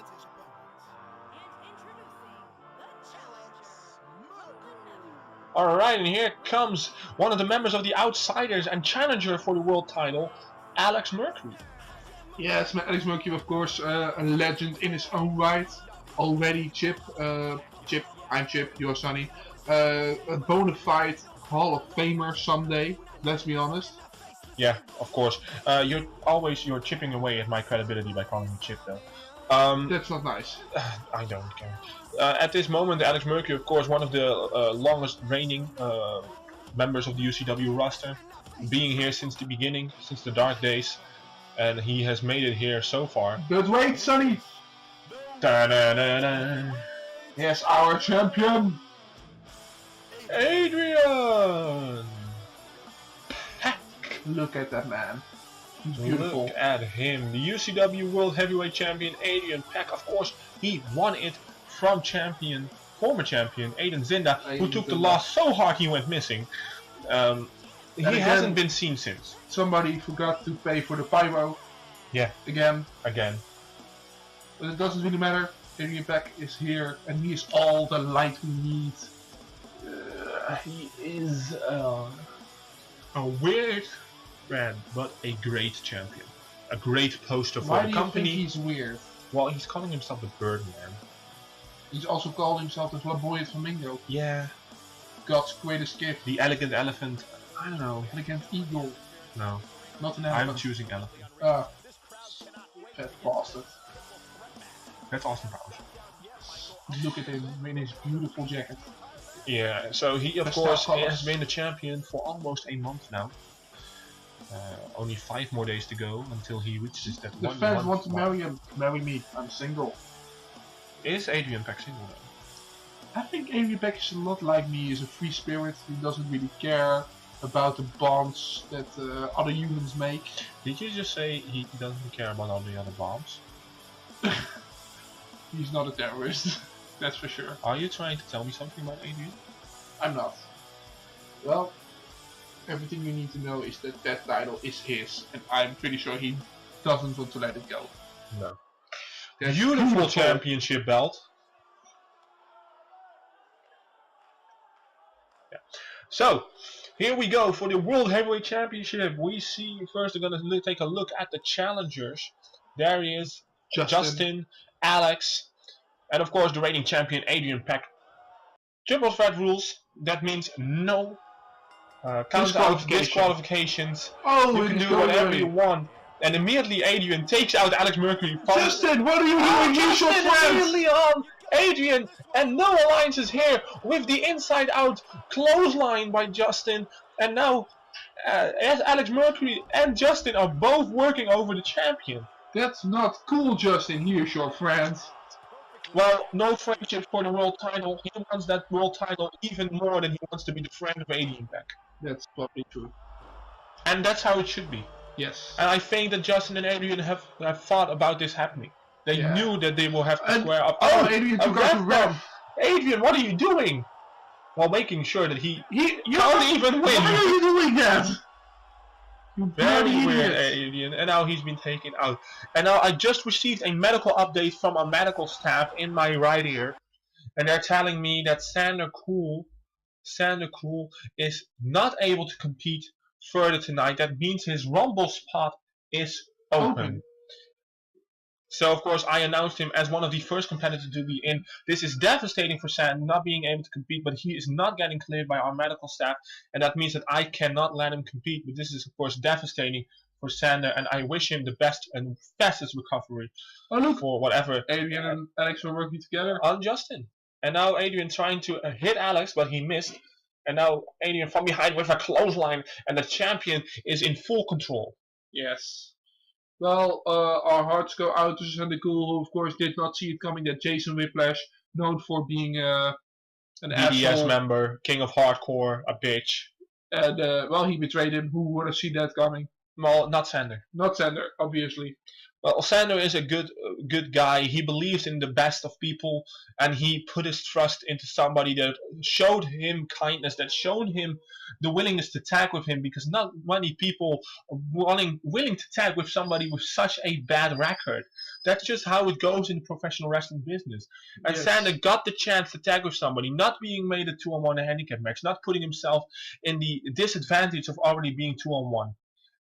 And introducing the challenger. Alright, and here comes one of the members of the Outsiders and challenger for the world title, Alex Mercury. Yes, Alex Mercury, of course, a legend in his own right. Already, Chip, I'm Chip, you're Sonny. A bona fide Hall of Famer someday, let's be honest. Yeah, of course. You're chipping away at my credibility by calling me Chip, though. That's not nice. I don't care. At this moment, Alex Mercury, of course, one of the longest reigning members of the UCW roster, being here since the beginning, since the dark days, and he has made it here so far. But wait, Sonny! Da-da-da-da. Yes, our champion! Adrian! Look at that man. He's beautiful. Look at him. The UCW World Heavyweight Champion Adrian Pack. Of course, he won it from former champion Aiden Zinda, who took the loss so hard he went missing. He hasn't been seen since. Somebody forgot to pay for the pyro. Yeah. Again. But it doesn't really matter. Adrian Pack is here, and he is all the light we need. He is a weird man, but a great champion. A great poster for the company. Why do you think he's weird? Well, he's calling himself the Birdman. He's also called himself the Flamboyant Flamingo. Yeah. God's greatest gift. The Elegant Elephant. I don't know. Elegant Eagle. No. Not an elephant. I'm choosing elephant. Fat bastard. That's Austin Powers. Look at him in his beautiful jacket. Yeah, so he of course has been the champion for almost a month now. Only 5 more days to go until he reaches that the 1 fans month want to mark. marry him. Marry me. I'm single. Is Adrian Pack single though? I think Adrian Pack is a lot like me. He's a free spirit. He doesn't really care about the bonds that other humans make. Did you just say he doesn't care about all the other bombs? He's not a terrorist. That's for sure. Are you trying to tell me something about Adrian? I'm not. Well, everything you need to know is that that title is his, and I'm pretty sure he doesn't want to let it go. No. That's Beautiful championship belt. Yeah. So, here we go for the World Heavyweight Championship. We see first we're going to take a look at the challengers. There he is, Justin, Alex, and of course the reigning champion Adrian Pack. Triple threat rules. That means no count out disqualifications. Oh, you can do whatever you want. And immediately Adrian takes out Alex Mercury. Justin, what are you doing? Use your friends! Immediately on Adrian, and no alliances here with the inside out clothesline by Justin. And now Alex Mercury and Justin are both working over the champion. That's not cool, Justin. Here's your friends. Well, no friendship for the world title. He wants that world title even more than he wants to be the friend of Adrian Pack. That's probably true. And that's how it should be. Yes. And I think that Justin and Adrian have thought about this happening. They knew that they will have to square up. Oh, Adrian took out the red. Adrian, what are you doing? While making sure that he can't even win. Why are you doing that? Very weird, Adrian. And now he's been taken out. And now I just received a medical update from our medical staff in my right ear. And they're telling me that Sander Cool is not able to compete further tonight. That means his Rumble spot is open. So of course I announced him as one of the first competitors to be in. This is devastating for Sander not being able to compete, but he is not getting cleared by our medical staff, and that means that I cannot let him compete. But this is of course devastating for Sander, and I wish him the best and fastest recovery for whatever. Adrian and Alex were working together on Justin. And now Adrian trying to hit Alex, but he missed. And now Adrian from behind with a clothesline, and the champion is in full control. Yes. Well, our hearts go out to Sander Cool, who of course did not see it coming that Jason Whiplash, known for being an BDS asshole member, king of hardcore, a bitch. And well, he betrayed him. Who would have seen that coming? Well, not Sander. Not Sander, obviously. Well, Sandro is a good guy. He believes in the best of people, and he put his trust into somebody that showed him kindness, that showed him the willingness to tag with him, because not many people are willing to tag with somebody with such a bad record. That's just how it goes in the professional wrestling business. And Yes. Sandro got the chance to tag with somebody, not being made a 2-on-1 handicap match, not putting himself in the disadvantage of already being 2-on-1.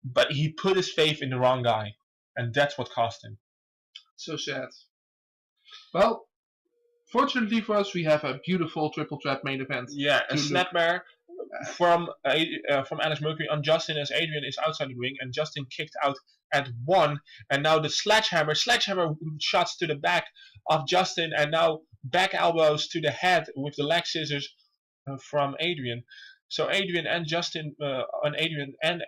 But he put his faith in the wrong guy. And that's what cost him. So sad. Well, fortunately for us, we have a beautiful triple threat main event. Yeah, a to look. snapmare from Alex Mercury on Justin as Adrian is outside the ring, and Justin kicked out at 1. And now the sledgehammer shots to the back of Justin, and now back elbows to the head with the leg scissors from Adrian. So Adrian and Justin, on Adrian and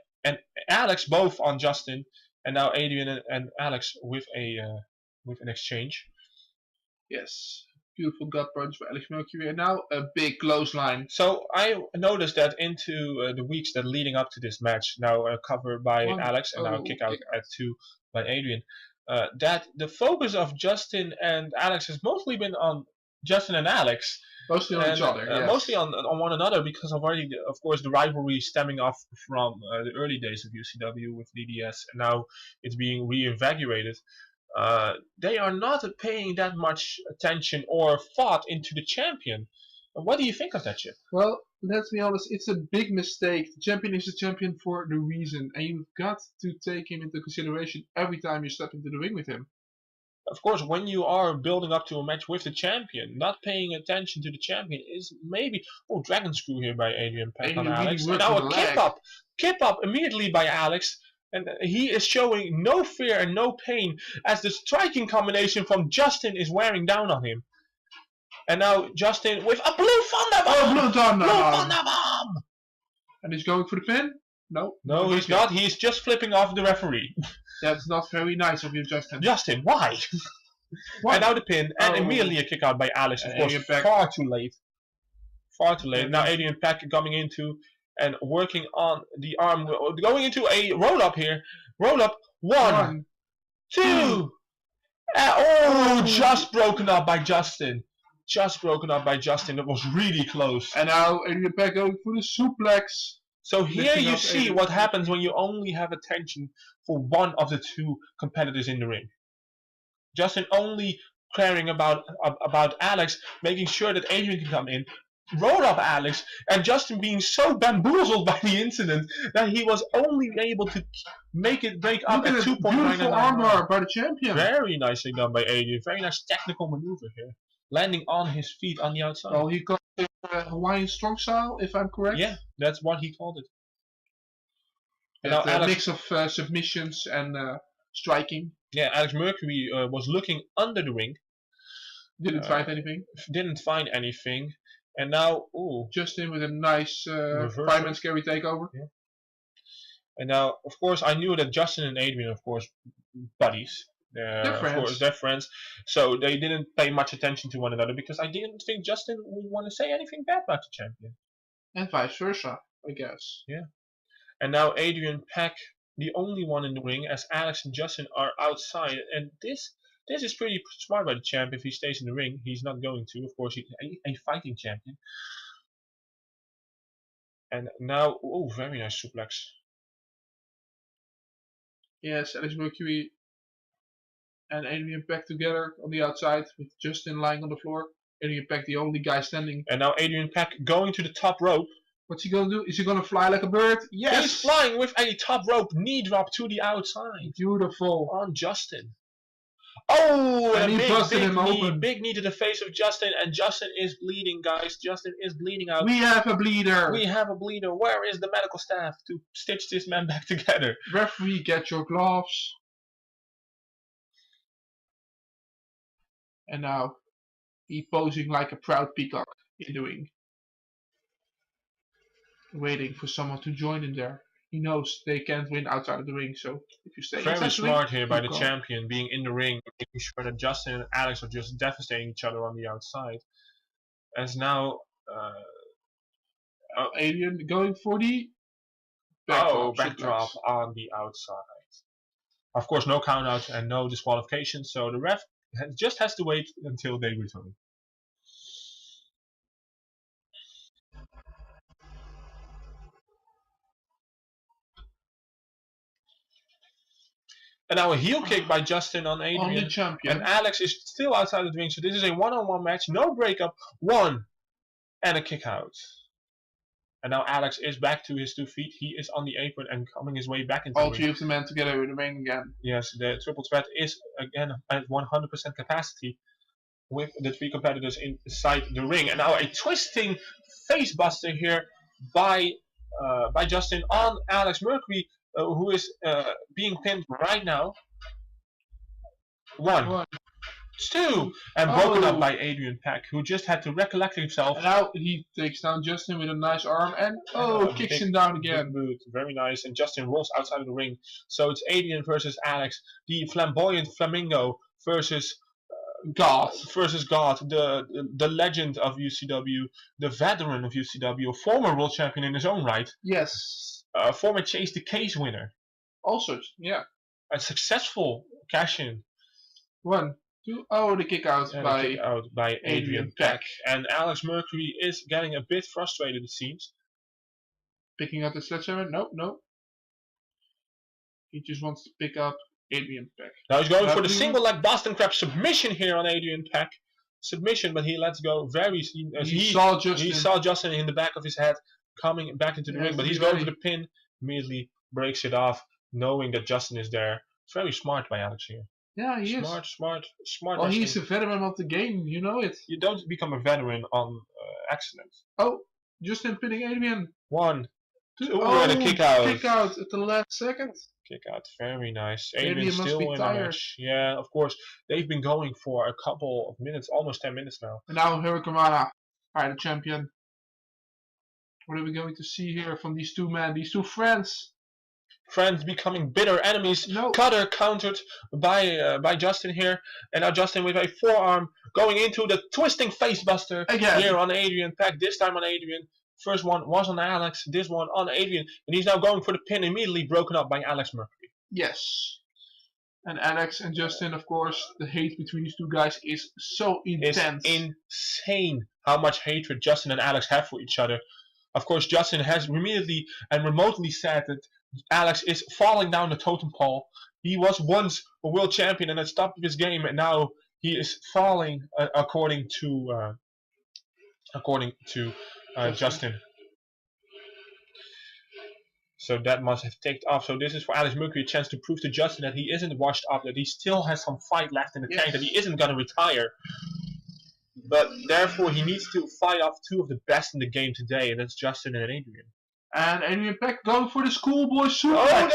Alex both on Justin. And now Adrian and Alex with an exchange. Yes. Beautiful gut punch for Alex Mercury. And now a big clothesline. So I noticed that into the weeks that leading up to this match, now covered by Alex and now kick out at 2 by Adrian, that the focus of Justin and Alex has mostly been on Justin and Alex. Mostly on each other. Yes. Mostly on one another, because already, of course, the rivalry stemming off from the early days of UCW with DDS, and now it's being reinvigorated. They are not paying that much attention or thought into the champion. What do you think of that, Chip? Well, let's be honest, it's a big mistake. The champion is a champion for the reason, and you've got to take him into consideration every time you step into the ring with him. Of course, when you are building up to a match with the champion, not paying attention to the champion is maybe... Oh, Dragon Screw here by Adrian Pack on Alex. And now a kip up immediately by Alex. And he is showing no fear and no pain as the striking combination from Justin is wearing down on him. And now Justin with a Blue Thunder Bomb! Oh, Blue Thunder Bomb! And he's going for the pin? No. No, he's not. He's just flipping off the referee. That's not very nice of you, Justin. Justin, why? And now the pin, and immediately a kick out by Alex. Of course, far too late. Far too late. Now Adrian Pack coming into and working on the arm, going into a roll up here. Roll up. 1, 2. Just broken up by Justin. Just broken up by Justin. That was really close. And now Adrian Pack going for the suplex. So here you see what happens when you only have attention for one of the two competitors in the ring. Justin only caring about Alex, making sure that Adrian can come in, rolled up Alex, and Justin being so bamboozled by the incident that he was only able to make it break up at 2.99. Beautiful armbar by the champion. Very nicely done by Adrian. Very nice technical maneuver here. Landing on his feet on the outside. Well, he called it Hawaiian strong style, if I'm correct. Yeah, that's what he called it. And a mix of submissions and striking. Yeah, Alex Mercury was looking under the ring. Didn't find anything. Didn't find anything. And now, Justin with a nice fireman scary takeover. Yeah. And now, of course, I knew that Justin and Adrian, of course, buddies. They're friends. Of course, they're friends. So they didn't pay much attention to one another because I didn't think Justin would want to say anything bad about the champion. And vice versa, I guess. Yeah. And now Adrian Pack, the only one in the ring, as Alex and Justin are outside. And this is pretty smart by the champ. If he stays in the ring, he's not going to. Of course, he's a fighting champion. And now, very nice suplex. Yes, Alex Mercury and Adrian Pack together on the outside with Justin lying on the floor. Adrian Pack the only guy standing. And now Adrian Pack going to the top rope. What's he gonna do? Is he gonna fly like a bird? Yes! He's flying with a top rope knee drop to the outside. Beautiful. On Justin. Oh, and he busted him open. Big knee to the face of Justin, and Justin is bleeding, guys. Justin is bleeding out. We have a bleeder. We have a bleeder. Where is the medical staff to stitch this man back together? Referee, get your gloves. And now, he posing like a proud peacock in the ring. Waiting for someone to join him there. He knows they can't win outside of the ring, so if you stay very smart ring, here by the champion, being in the ring, making sure that Justin and Alex are just devastating each other on the outside. As now, Adrian going for the backdrop on the outside. Of course, no countouts and no disqualification, so the ref just has to wait until they return. And now a heel kick by Justin on Adrian. On the champion. And Alex is still outside of the ring, so this is a one-on-one match, no breakup, one, and a kick out. And now Alex is back to his 2 feet. He is on the apron and coming his way back into the All ring. 3 of the men together in the ring again. Yes, the triple threat is again at 100% capacity with the 3 competitors inside the ring. And now a twisting face buster here by Justin on Alex Mercury, who is being pinned right now. 1, 2, and broken up by Adrian Pack, who just had to recollect himself. And now he takes down Justin with a nice arm and kicks him down again. Boot. Very nice, and Justin rolls outside of the ring. So it's Adrian versus Alex, the flamboyant flamingo versus God, the legend of UCW, the veteran of UCW, a former world champion in his own right. Yes. Former Chase the Case winner. Also, yeah. A successful cash-in. 1, 2, the kick out by Adrian Pack. And Alex Mercury is getting a bit frustrated, it seems. Picking up the sledgehammer? No. He just wants to pick up Adrian Pack. Now he's going for the single leg Boston Crab submission here on Adrian Pack. Submission, but he lets go he saw Justin in the back of his head coming back into the ring, but he's going for the pin, immediately breaks it off, knowing that Justin is there. It's very smart by Alex here. Yeah, he is. Smart. Well, he's a veteran of the game, you know it. You don't become a veteran on accident. Oh, Justin pinning Adrian. 1, 2, and a kick out. Kick out at the last second. Kick out, very nice. Adrian must still be in tired. the match. Yeah, of course. They've been going for a couple of minutes, almost 10 minutes now. And now Hurricanrana, the champion. What are we going to see here from these 2 men, these 2 friends? Friends becoming bitter enemies. No. Cutter countered by Justin here, and now Justin with a forearm going into the twisting facebuster again here on Adrian Pack. This time on Adrian. First one was on Alex, this one on Adrian, and he's now going for the pin, immediately broken up by Alex Mercury. Yes. And Alex and Justin, of course, the hate between these 2 guys is so intense. It's insane how much hatred Justin and Alex have for each other. Of course, Justin has immediately and remotely said that Alex is falling down the totem pole. He was once a world champion and had stopped his game, and now he is falling, according to Justin. So that must have ticked off. So this is for Alex Mercury a chance to prove to Justin that he isn't washed up, that he still has some fight left in the tank, that he isn't going to retire. But therefore he needs to fight off 2 of the best in the game today, and that's Justin and Adrian. And Adrian Pack going for the schoolboy suplex. Oh,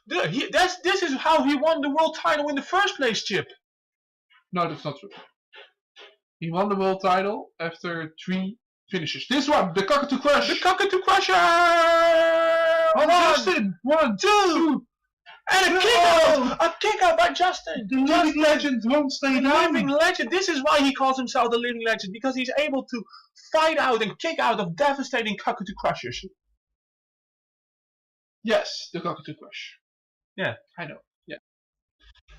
there he is. This is how he won the world title in the first place, Chip. No, that's not true. He won the world title after 3 finishes. This one, the Cockatoo Crush. The Cockatoo Crusher. Justin. 1, 2. And a kick out by Justin. The living legend won't stay down. Living legend. This is why he calls himself the living legend, because he's able to fight out and kick out of devastating Cockatoo Crushers. Yes, the Cockatoo Crush. Yeah. I know. Yeah.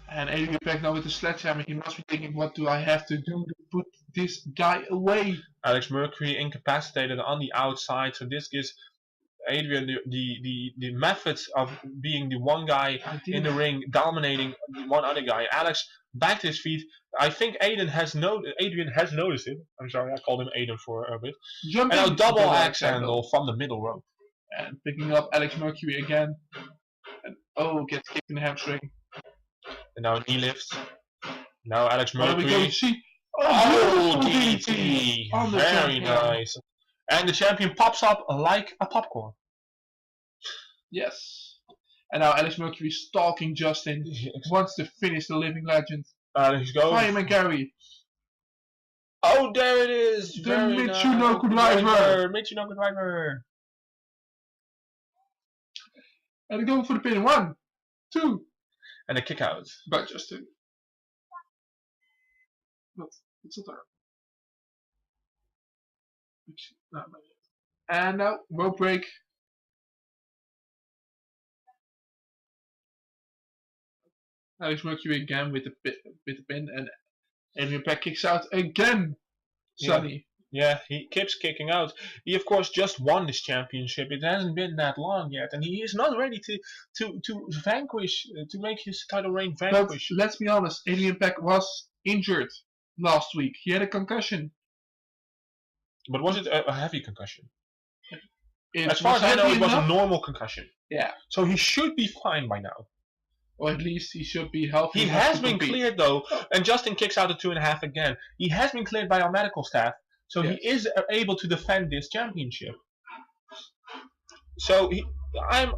And Adrian Pack now with the sledgehammer, he must be thinking, what do I have to do to put this guy away? Alex Mercury incapacitated on the outside, so this gives Adrian the methods of being the one guy in the ring dominating one other guy. Alex back to his feet. I think Adrian has noticed it. I'm sorry, I called him Aiden for a bit. Jumping and a double axe handle from the middle rope. And picking up Alex Mercury again. And gets kicked in the hamstring. And now knee lifts. Now Alex Mercury. We go see. DDT. Very nice. And the champion pops up like a popcorn. Yes. And now Alex Mercury stalking Justin. Wants to finish the living legend. He's going. Fireman Gary. Oh, there it is. The Michinoku driver. Michinoku driver. And they're going for the pin. 1, 2. And a kick out. By Justin. What? It's a turn. And now, rope break. Alex Mercury again with the pin, and Adrian Pack kicks out again. Sonny. Yeah, he keeps kicking out. He of course just won this championship. It hasn't been that long yet, and he is not ready to vanquish, to make his title reign But vanquish. let's be honest, Adrian Pack was injured last week. He had a concussion. But was it a heavy concussion? It As far was as I know, heavy it was a enough. normal concussion. Yeah, So he should be fine by now. or at least he should be healthy. He enough has to been compete. cleared though, and Justin kicks out at 2.5 again. He has been cleared by our medical staff, so Yes. he is able to defend this championship. So I'm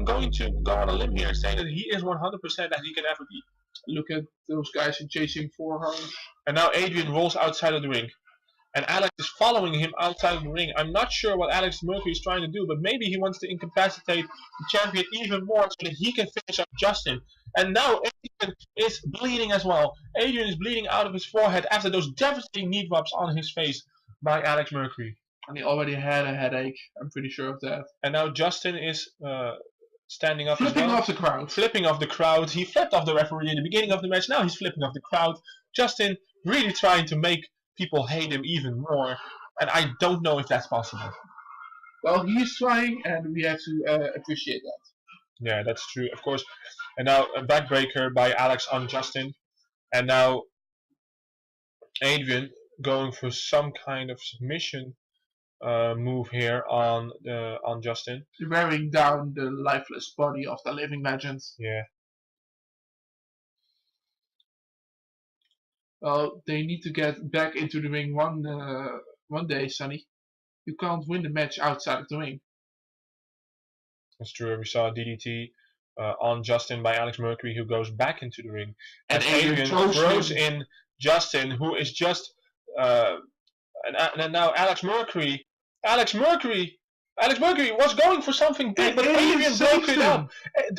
going to go on a limb here, saying that he is 100% that he can ever be. Look at those guys who chasing 400. And now Adrian rolls outside of the ring, and Alex is following him outside of the ring. I'm not sure what Alex Mercury is trying to do, but maybe he wants to incapacitate the champion even more so that he can finish up Justin. And now Adrian is bleeding as well. Adrian is bleeding out of his forehead after those devastating knee drops on his face by Alex Mercury. And he already had a headache. I'm pretty sure of that. And now Justin is standing up Flipping as well. off the crowd. Flipping off the crowd. He flipped off the referee in the beginning of the match. Now he's flipping off the crowd. Justin really trying to make people hate him even more. And I don't know if that's possible. Well, he's trying, and we have to appreciate that. Yeah, that's true, of course. And now a backbreaker by Alex on Justin. And now Adrian going for some kind of submission move here on Justin. Wearing down the lifeless body of the living legend. Yeah. Well, they need to get back into the ring one day, Sonny. You can't win the match outside of the ring. That's true. We saw a DDT on Justin by Alex Mercury, who goes back into the ring. And Adrian throws in Justin, who is just... and now Alex Mercury was going for something big, but Adrian broke it up.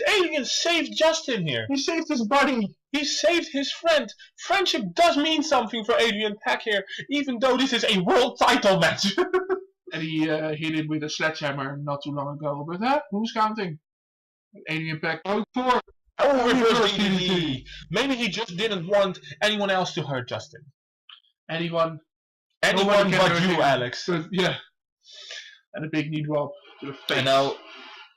Adrian saved Justin here. He saved his body. He saved his friend. Friendship does mean something for Adrian Pack here, even though this is a world title match. And he hit him with a sledgehammer not too long ago. But who's counting? Adrian Pack going for reverse DDT. Maybe he just didn't want anyone else to hurt Justin. Anyone but you, Alex. So, yeah. And a big knee drop to the face. And now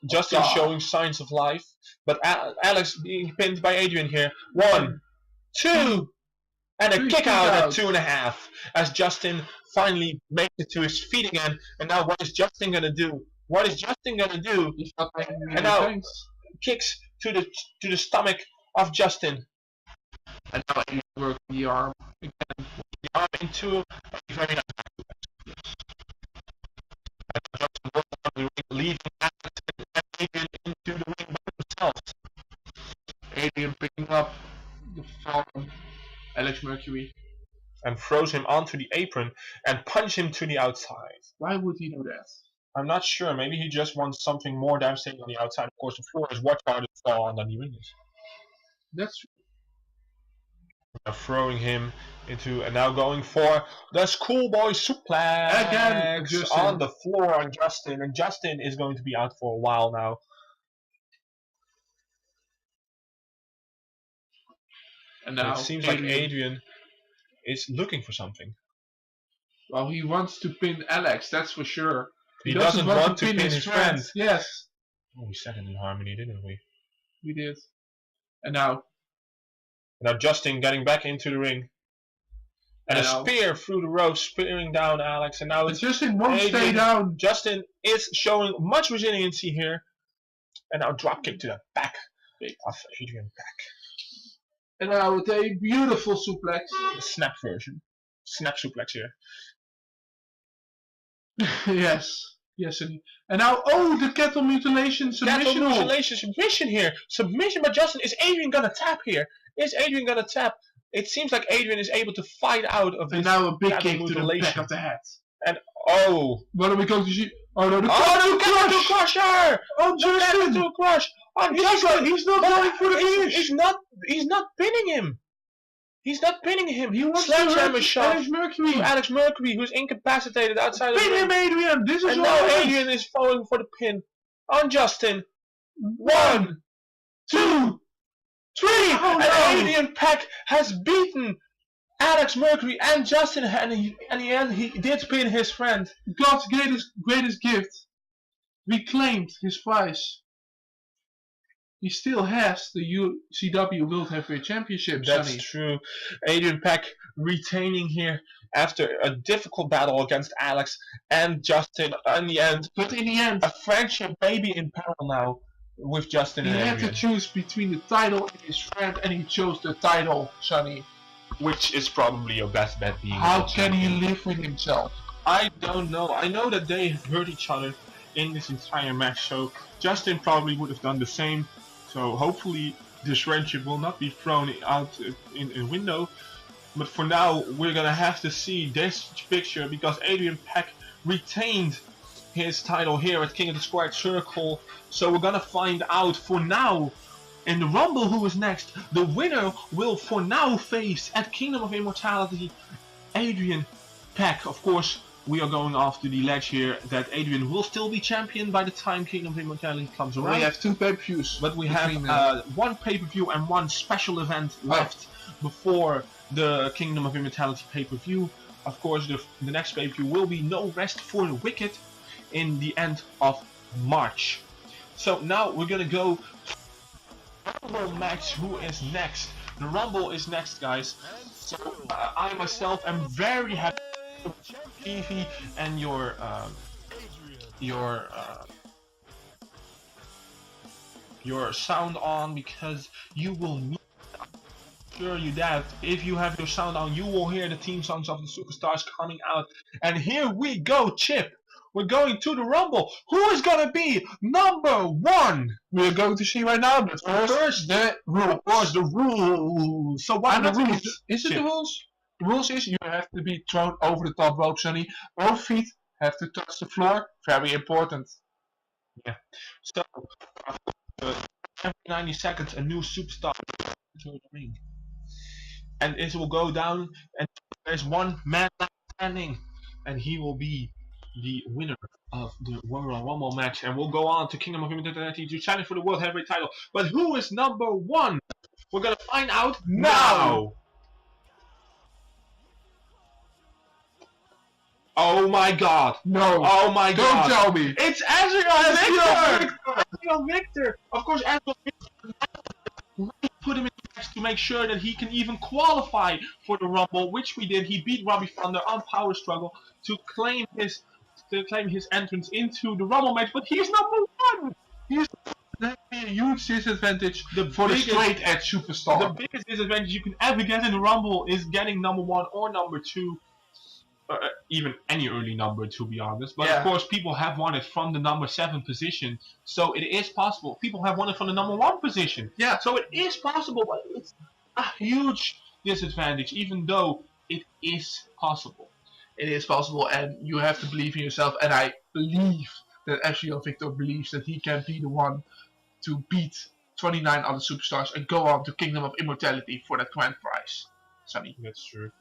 Justin showing signs of life, but Alex being pinned by Adrian here. 1, 2, and a kick out at 2.5 as Justin finally makes it to his feet again. And now what is Justin gonna do? And now kicks to the stomach of Justin. And now he works the arm again. The arm into a very nice. Leading Adrian into the ring by themselves. Adrian picking up the fallen Alex Mercury. And throws him onto the apron and punch him to the outside. Why would he do that? I'm not sure. Maybe he just wants something more devastating on the outside. Of course, the floor is much harder to fall on than the ring is. That's Now throwing him into, and now going for the schoolboy suplex again on the floor on Justin, and Justin is going to be out for a while now. And now it seems like Adrian is looking for something. Well, he wants to pin Alex, that's for sure. He doesn't want to pin his friend. Yes. Oh, we said it in harmony, didn't we? We did. And now Justin getting back into the ring. And a spear through the ropes, spearing down Alex. And now it's Justin won't stay down. Justin is showing much resiliency here. And now dropkick to the back of Adrian Pack. And now with a beautiful suplex. The snap version. Snap suplex here. Yes. Yes, and now, the cattle mutilation submission. Cattle mutilation submission here. Submission by Justin. Is Adrian gonna tap here? It seems like Adrian is able to fight out of this. And now a big kick to the back of the head. And what are we going to see? Oh no, the cattle crusher! Oh, Justin! Cattle crush! He's not going for the finish. He's not pinning him. He's not pinning him. He wants sledgehammer shot Alex Mercury. to Alex Mercury, who's incapacitated outside of the ring. Pin him, Adrian. This is and now Adrian is falling for the pin on Justin. 1, 2, 3! And no! Adrian Pack has beaten Alex Mercury and Justin, and in the end he did pin his friend. God's greatest gift. Reclaimed his prize. He still has the UCW World Heavyweight Championship, That's Sonny. true. Adrian Pack retaining here after a difficult battle against Alex and Justin. In the end, But in the end, a friendship baby in peril now with Justin he and had to Adrian, choose between the title and his friend, and he chose the title, Sonny. which is probably your best bet being. How the can he champion. live with himself? I don't know. I know that they hurt each other in this entire match, so Justin probably would have done the same. So hopefully this friendship will not be thrown out in a window. But for now, we're gonna have to see this picture because Adrian Pack retained his title here at King of the Squared Circle. So we're gonna find out for now in the Rumble who is next. The winner will for now face at Kingdom of Immortality Adrian Pack. Of course, we are going after the ledge here that Adrian will still be champion by the time Kingdom of Immortality comes around. We have 2 pay-per-views. But we have one pay-per-view and one special event left before the Kingdom of Immortality pay-per-view. Of course, the next pay-per-view will be No Rest for the Wicked in the end of March. So now we're gonna go Rumble match. Who is next? The Rumble is next, guys. So I myself am very happy with TV and your sound on because you will need. Sure you that if you have your sound on, you will hear the theme songs of the superstars coming out. And here we go, Chip. We're going to the Rumble. Who is gonna be number 1? We're going to see right now, but first the rules. Of course, the rules. So what are the rules? Is it Chip? the rules? The rules is you have to be thrown over the top rope, Sonny. Both feet have to touch the floor. Very important. Yeah. So every 90 seconds, a new superstar into the ring, and it will go down. And there's one man standing, and he will be the winner of the Royal Rumble match, and we'll go on to Kingdom of Immortality to challenge for the World Heavyweight title. But who is number 1? We're gonna find out now. Oh my God! No. Oh my God! Don't tell me. It's Azrael Victor! Azrael Victor! Of course, Azrael Victor put him in the match to make sure that he can even qualify for the Rumble, which we did. He beat Robbie Thunder on Power Struggle to claim his entrance into the Rumble match, but he's number 1! That would be a huge disadvantage The for the biggest- straight edge superstar. The biggest disadvantage you can ever get in the Rumble is getting number 1 or number 2. Even any early number, to be honest. But Yeah. of course, people have won it from the number 7 position, so it is possible. People have won it from the number 1 position. Yeah. So it is possible, but it's a huge disadvantage, even though it is possible. It is possible, and you have to believe in yourself. And I believe that Azrael Victor believes that he can be the one to beat 29 other superstars and go on to Kingdom of Immortality for that grand prize. Sonny. That's true.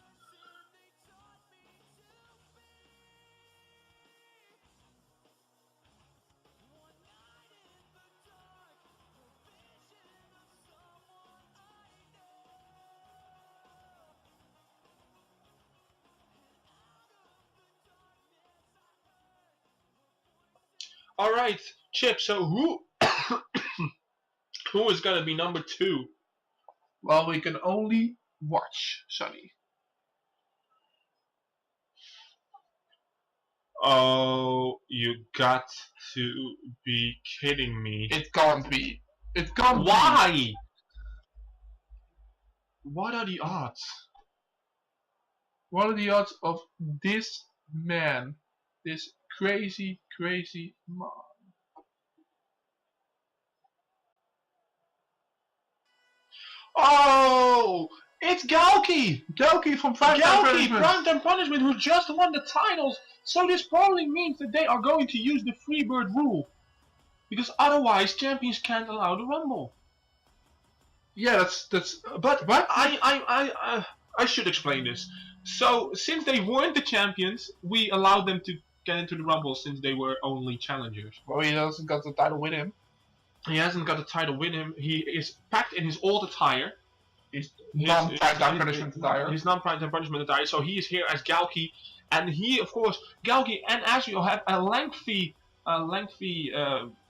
All right, Chip. So who who is gonna be number 2? Well, we can only watch, Sonny. Oh, you got to be kidding me! It can't be. It can't be. Why? What are the odds? What are the odds of this man? This crazy, crazy man. Oh, it's Galki! Galki from Galki, Primetime Primetime Punishment, who just won the titles. So this probably means that they are going to use the Freebird rule, because otherwise champions can't allow the Rumble. Yeah, that's. But I should explain this. So since they weren't the champions, we allowed them to get into the Rumble since they were only challengers. Well, he doesn't got the title with him. He hasn't got a title with him. He is packed in his old attire. His non-prime time punishment attire. His non-prime time punishment attire. So he is here as Galki, and he, of course, Galki and Azriel have a lengthy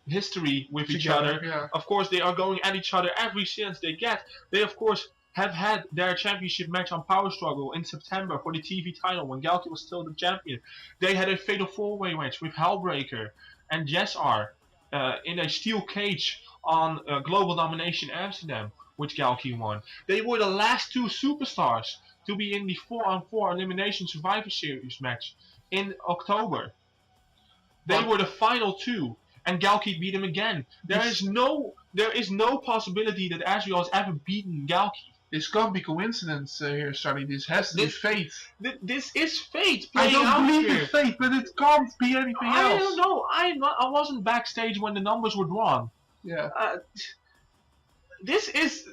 history with each other. Yeah. Of course, they are going at each other every chance they get. They, of course, have had their championship match on Power Struggle in September for the TV title when Galki was still the champion. They had a fatal 4-way match with Hellbreaker and Jessar in a steel cage on Global Domination Amsterdam, which Galki won. They were the last two superstars to be in the 4-on-4 Elimination Survivor Series match in October. They were the final two, and Galki beat him again. There is no possibility that Azriel has ever beaten Galki. This can't be coincidence here, Sonny. This has to be fate. This is fate. I don't believe here. in fate, but it can't be anything else. I don't know. I wasn't backstage when the numbers were drawn. Yeah. This is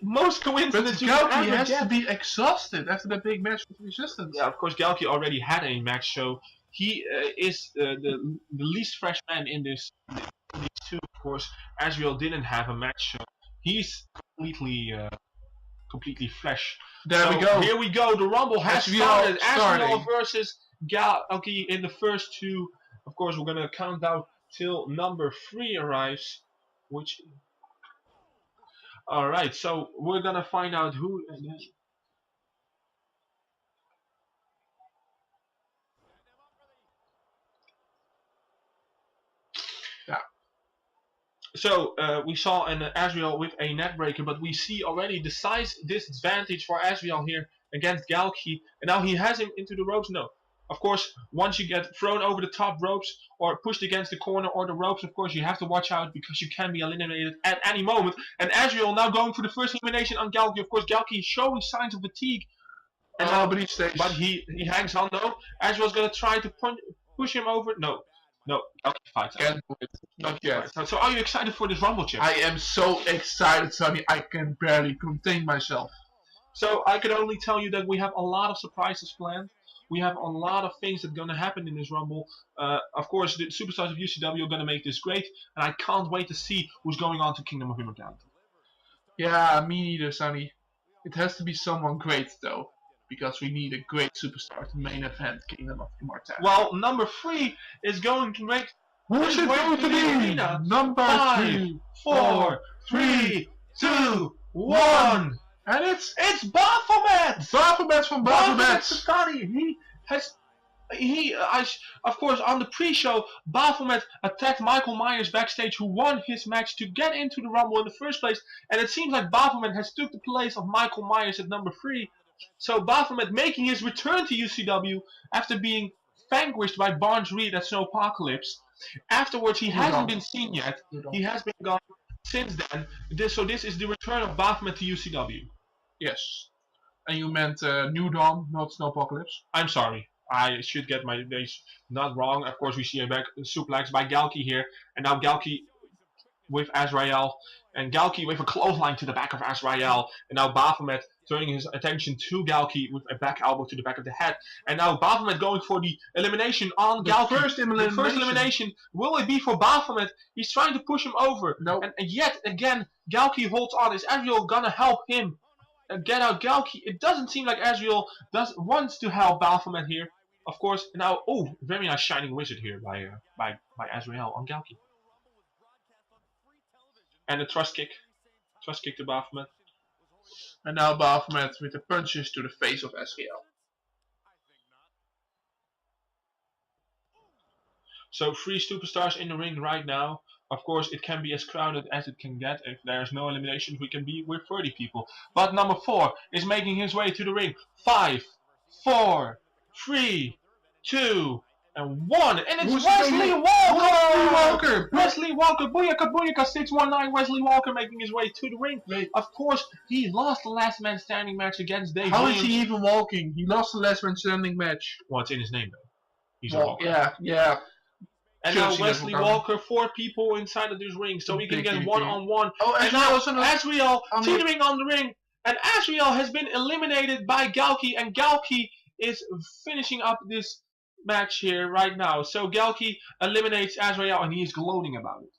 most coincidence But you can Galki ever has get. to be exhausted after that big match with Resistance. Yeah, of course, Galki already had a match, so he is the least fresh man in this. These two, of course, Azriel didn't have a match, so he's completely fresh. There we go. Here we go. The Rumble has started. starting. Azriel versus Galki in the first two. Of course, we're gonna count down till number 3 arrives, which. All right, so we're gonna find out who. Yeah. So we saw an Azriel with a neckbreaker, but we see already the size disadvantage for Azriel here against Galki, and now he has him into the ropes. No, of course, once you get thrown over the top ropes or pushed against the corner or the ropes, of course you have to watch out because you can be eliminated at any moment. And Azriel now going for the first elimination on Galki. Of course, Galki is showing signs of fatigue, And but he hangs on though. Azriel's gonna try to push him over. No, Galki fights. Can't do it. Not yet. So are you excited for this Rumble, Chip? I am so excited, Sonny. I can barely contain myself. So I can only tell you that we have a lot of surprises planned. We have a lot of things that are going to happen in this Rumble. Of course, the superstars of UCW are going to make this great, and I can't wait to see who's going on to Kingdom of Immortality. Yeah, me neither, Sonny. It has to be someone great, though, because we need a great superstar to main event Kingdom of Immortality. Well, number 3 is going to make. Who's it going to be? Number 5, 3, 4, 3, 2, 1. And it's Baphomet! Baphomet from Baphomet. Scotty. Of course, on the pre-show, Baphomet attacked Michael Myers backstage, who won his match to get into the Rumble in the first place. And it seems like Baphomet has took the place of Michael Myers at number 3. So Baphomet making his return to UCW after being vanquished by Barnes Reed at Snowpocalypse. Afterwards, he hasn't been seen yet. He has been gone since then. So this is the return of Baphomet to UCW. Yes. And you meant New Dawn, not Snowpocalypse. I'm sorry. I should get my days not wrong. Of course, we see a back suplex by Galki here. And now Galki with Azrael. And Galki with a clothesline to the back of Azrael. And now Baphomet turning his attention to Galki with a back elbow to the back of the head. And now Baphomet going for the elimination on Galki. The first elimination. Will it be for Baphomet? He's trying to push him over. No. And yet again, Galki holds on. Is Azrael gonna help him get out Galki? It doesn't seem like Azrael wants to help Baphomet here. Of course, now, very nice Shining Wizard here by Azrael on Galki. And a thrust kick to Baphomet. And now Baphomet with the punches to the face of Azrael. So 3 superstars in the ring right now. Of course, it can be as crowded as it can get. If there's no elimination, we can be with 30 people. But number 4 is making his way to the ring. 5, 4, 3, 2, and 1. And it's Wesley Walker! Wesley Walker! Booyaka Booyaka 619. Wesley Walker making his way to the ring. Of course, he lost the last man standing match against Dave Williams. How is he even walking? He lost the last man standing match. Well, it's in his name, though. He's a walker. Yeah. And now Wesley Walker, 4 people inside of this ring, so we can get one-on-one. Oh, and now Azrael teetering on the ring. And Azrael has been eliminated by Galki, and Galki is finishing up this match here right now. So Galki eliminates Azrael, and he is gloating about it.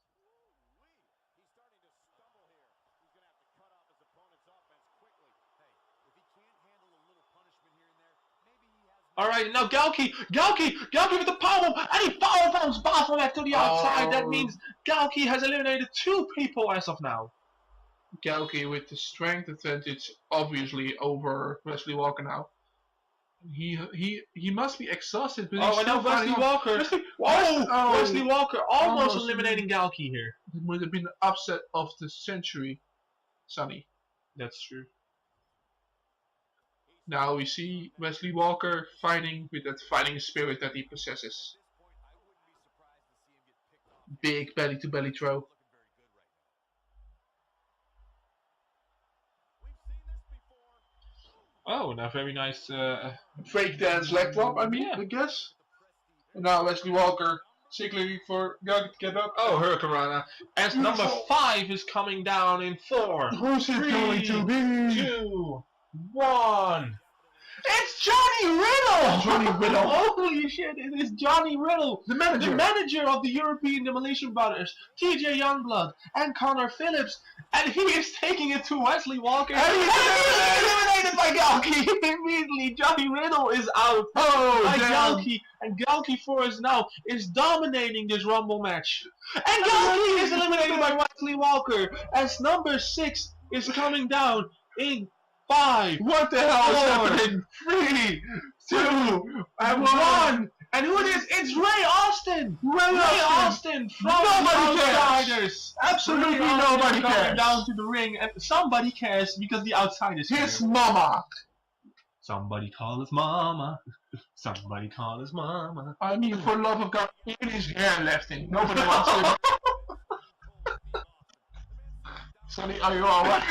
Alright, now Galki with the powerbomb, and he powerbombs Baphomet to the outside. That means Galki has eliminated 2 people as of now. Galki with the strength advantage, obviously over Wesley Walker now. He must be exhausted, but he's and now still Wesley fighting Walker. on. Wesley Walker almost eliminating Galki here. It would have been the upset of the century, Sonny. That's true. Now we see Wesley Walker fighting with that fighting spirit that he possesses. Big belly to belly throw. Oh, now very nice. Fake dance leg drop, I guess. And now Wesley Walker signaling for Galki to get up. Oh, Hurricanrana. As number 5 is coming down in 4. Who's it going to be? 2, 1. It's Johnny Riddle! Johnny Riddle. Holy shit, it is Johnny Riddle! The manager. The manager of the European Demolition Brothers, TJ Youngblood, and Connor Phillips. And he is taking it to Wesley Walker. And he's eliminated by Galki! Immediately, Johnny Riddle is out by Galki. And Galki for us now is dominating this Rumble match. And Galki is eliminated by Wesley Walker as number 6 is coming down in 5. What the hell is 4, happening? 3, 2, and 1. And who it is? It's Ray Austin! Ray Austin from Nobody the cares. Outsiders! Absolutely Ray Austin nobody coming cares. down to the ring, and somebody cares because the Outsiders His care. mama. Somebody call his mama. Somebody call his mama. I mean, for love of God, even his hair left him. Nobody wants him. Sonny, are you alright?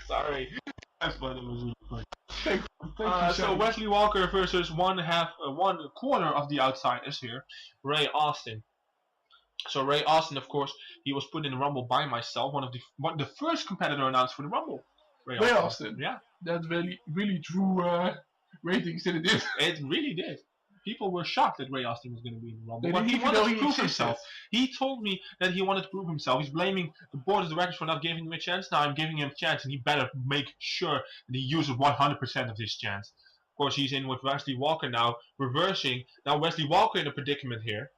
Sorry. That's funny. It was really funny. Thank you, So Wesley Walker versus one quarter of the Outsiders here, Ray Austin. So Ray Austin, of course, he was put in the Rumble by myself, the first competitor announced for the Rumble. Ray Austin. Yeah, That really drew ratings, didn't it? it really did. People were shocked that Ray Austin was going to be in the Rumble, They but didn't he even wanted know to he prove existed. himself. He told me that he wanted to prove himself. He's blaming the board of directors for not giving him a chance. Now I'm giving him a chance, and he better make sure that he uses 100% of this chance. Of course, he's in with Wesley Walker now, reversing. Now Wesley Walker in a predicament here.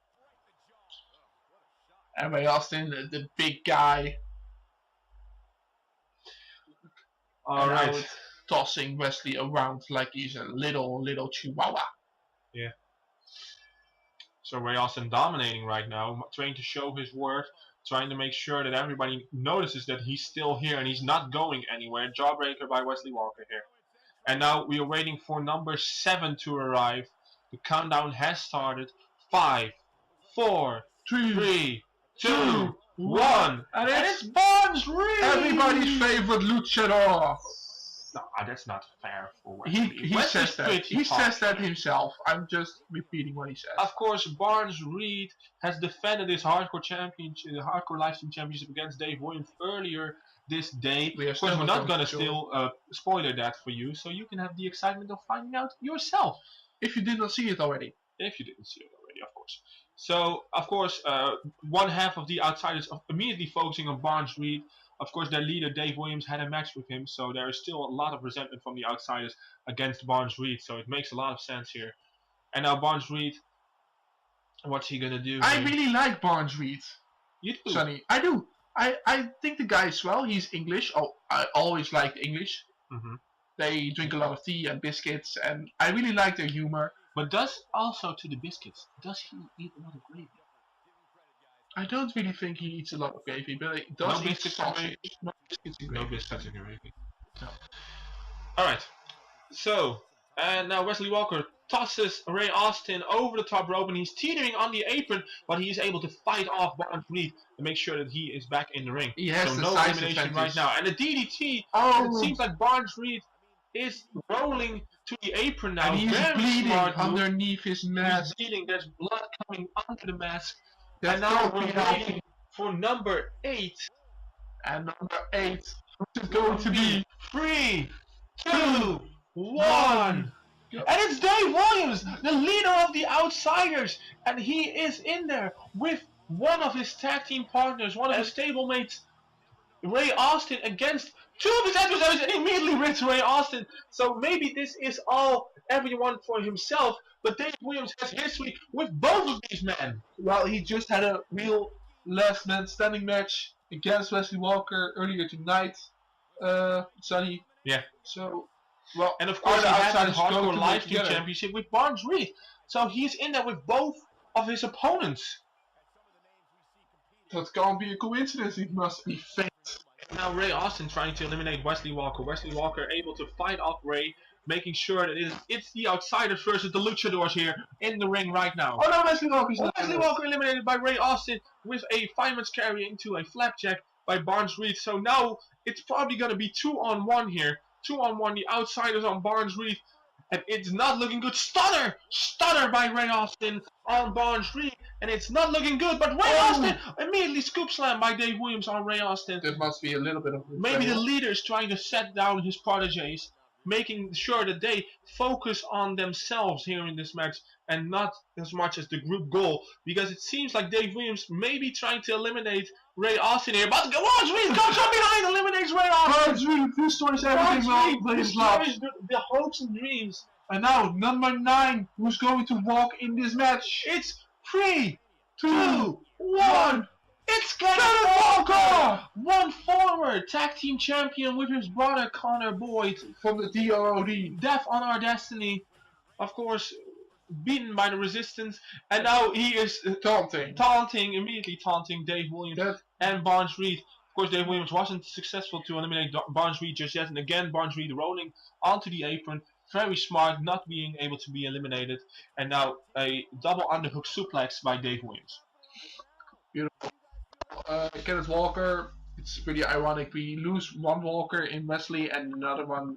And Ray Austin, the big guy. All right. Out tossing Wesley around like he's a little chihuahua. Yeah. So Ray Austin dominating right now, trying to show his worth, trying to make sure that everybody notices that he's still here and he's not going anywhere. Jawbreaker by Wesley Walker here. And now we are waiting for number 7 to arrive. The countdown has started. 5, 4, 3, 2, 1. And it's Barnes Reed! Everybody's favorite luchador. No, that's not fair for Wesley. He Wesley's says that. pretty He tough. says that himself. I'm just repeating what he says. Of course, Barnes Reed has defended his hardcore championship, the hardcore livestream championship against Dave Williams earlier this day. We are Of course, still we're not not going to sure. still spoiler that for you, so you can have the excitement of finding out yourself. If you did not see it already. If you didn't see it already, of course. So, of course, one half of the Outsiders are immediately focusing on Barnes Reed. Of course, their leader, Dave Williams, had a match with him, so there is still a lot of resentment from the Outsiders against Barnes Reed, so it makes a lot of sense here. And now Barnes Reed, what's he going to do? I really like Barnes Reed, You do. Sonny. I do. I think the guy is well. He's English. Oh, I always liked English. Mhm. They drink a lot of tea and biscuits, and I really like their humor. But does also to the biscuits, does he eat a lot of gravy? I don't really think he eats a lot of gravy, but he does No eat biscuits and sausage. No biscuits and No gravy. biscuits and gravy. No. Alright. So, and now Wesley Walker tosses Ray Austin over the top rope and he's teetering on the apron, but he is able to fight off Barnes Reed to make sure that he is back in the ring. He has so the no size elimination advantage. right now. And the DDT, Oh, and it seems like Barnes Reed is rolling to the apron now. and he's Very bleeding smart move. underneath his He's mask. bleeding, there's blood coming under the mask. That's and now not we're really waiting for number 8. And number 8 is going to be 3, 2, 1. And it's Dave Williams, the leader of the Outsiders, and he is in there with one of his tag team partners, one of his stablemates, Ray Austin, against two of his adversaries and immediately rips Ray Austin. So maybe this is all everyone for himself, but Dave Williams has history with both of these men. Well, he just had a real last man standing match against Wesley Walker earlier tonight, Sonny. Yeah. So, well, And of course, he all the had that outsiders go hardcore to live work stream together. championship with Barnes Reed. So he's in there with both of his opponents. That can't be a coincidence. It must be fate. Now Ray Austin trying to eliminate Wesley Walker. Wesley Walker able to fight off Ray, making sure that it's the outsiders versus the luchadors here in the ring right now. Oh no, Wesley Walker's not. Wesley Walker eliminated by Ray Austin with a fireman's carry into a flapjack by Barnes Reed. So now it's probably going to be 2-on-1 here. 2-on-1, the outsiders on Barnes Reed. And it's not looking good. Stunner! Stunner by Ray Austin on Barnes Reed. And it's not looking good. But Ray Austin immediately scoop slam by Dave Williams on Ray Austin. There must be a little bit of Maybe the leader is trying to set down his proteges, making sure that they focus on themselves here in this match and not as much as the group goal. Because it seems like Dave Williams may be trying to eliminate Ray Austin here. But Barnes Reed comes from behind, eliminates Ray Austin. Barnes Reed destroys everything Barnes well. Reed destroys the hopes and dreams. And now, number 9, who's going to walk in this match? It's 3, 2, 1. It's Kenneth Walker! Walker! One former tag team champion with his brother Connor Boyd. From the DOD. Death on Our Destiny. Of course, beaten by the Resistance. And now he is immediately taunting Dave Williams and Barnes Reed. Of course, Dave Williams wasn't successful to eliminate Barnes Reed just yet. And again, Barnes Reed rolling onto the apron. Very smart, not being able to be eliminated. And now a double underhook suplex by Dave Williams. Beautiful. Kenneth Walker, it's pretty ironic. We lose one Walker in Wesley and another one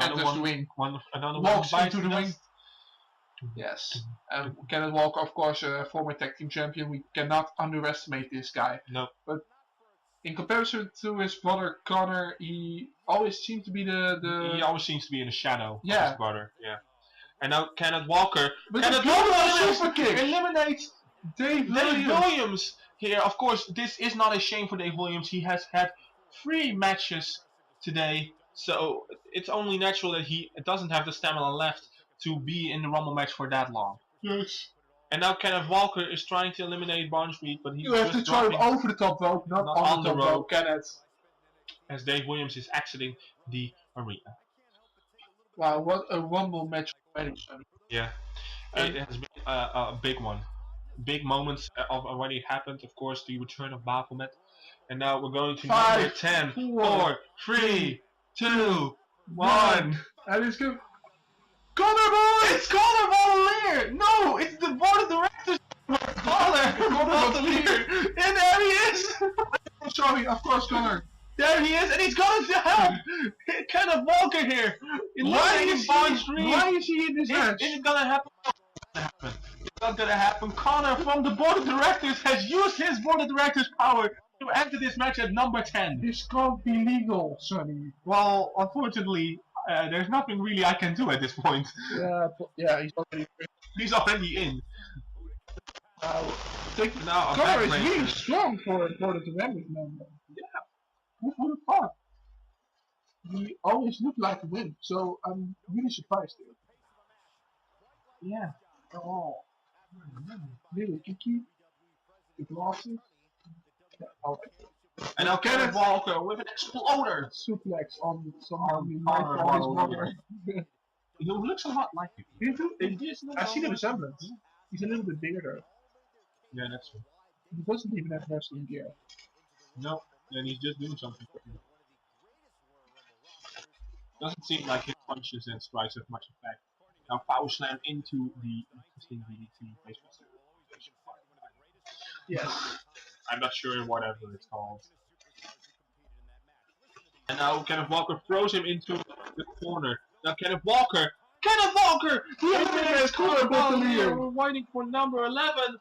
enters the ring. Another Walks one into the ring. Yes. Kenneth Walker, of course, a former tag team champion. We cannot underestimate this guy. No. But in comparison to his brother Connor, he always seems to be He always seems to be in the shadow of Yeah. his brother. Yeah. And now Kenneth Walker. But Kenneth the Walker super kick eliminates Dave Dave Williams. Williams here. Of course, this is not a shame for Dave Williams. He has had 3 matches today, so it's only natural that he doesn't have the stamina left to be in the Rumble match for that long. Yes. And now Kenneth Walker is trying to eliminate Barnes Reed, but he's You have to just throw him dropping over the top rope, not Not on on the the top rope. rope, Kenneth. as Dave Williams is exiting the arena. Wow, what a Rumble match already, son. Yeah, it has been a big one. Big moments have already happened. Of course, the return of Baphomet, and now we're going to number 5, 10, 4, 4, 3, 2, 1. And it's good. Connor Boyd! It's Connor Bolier! No, it's the board of directors. Connor Bolier, and there he is. Sorry, of course, Connor. There he is, and he's going to help. Kenneth Walker here. Why Eliminating is he in this match? Is it gonna happen? It's not gonna happen. Connor from the board of directors has used his board of directors power to enter this match at number 10. This can't be legal, Sonny. Well, unfortunately, there's nothing really I can do at this point. Yeah, he's already He's already in. Connor is really strong for the directors member. Yeah. Who would have thought? He always looked like a win, so I'm really surprised here. Yeah. Oh, really Kiki, the glasses. Yeah, I like it. And now Kenneth Walker with an exploder. Suplex on somehow we Connor might call his Bolier. brother. He looks a lot like him. I see the resemblance. He's a little bit bigger though. Yeah, that's true. He doesn't even have wrestling gear. No, and he's just doing something for him. Doesn't seem like his punches and strikes have much effect. Now power slam into the existing DDT baseball organization. Yes. I'm not sure whatever it's called. And now Kenneth Walker throws him into the corner. Now Kenneth Walker! The eliminates Connor Bolier! We're waiting for number 11.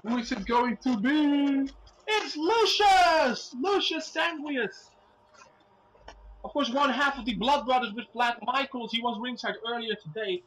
Who is it going to be? It's Lucius! Lucius Sanguius! Of course, one half of the Blood Brothers with Vlad Michaels. He was ringside earlier today.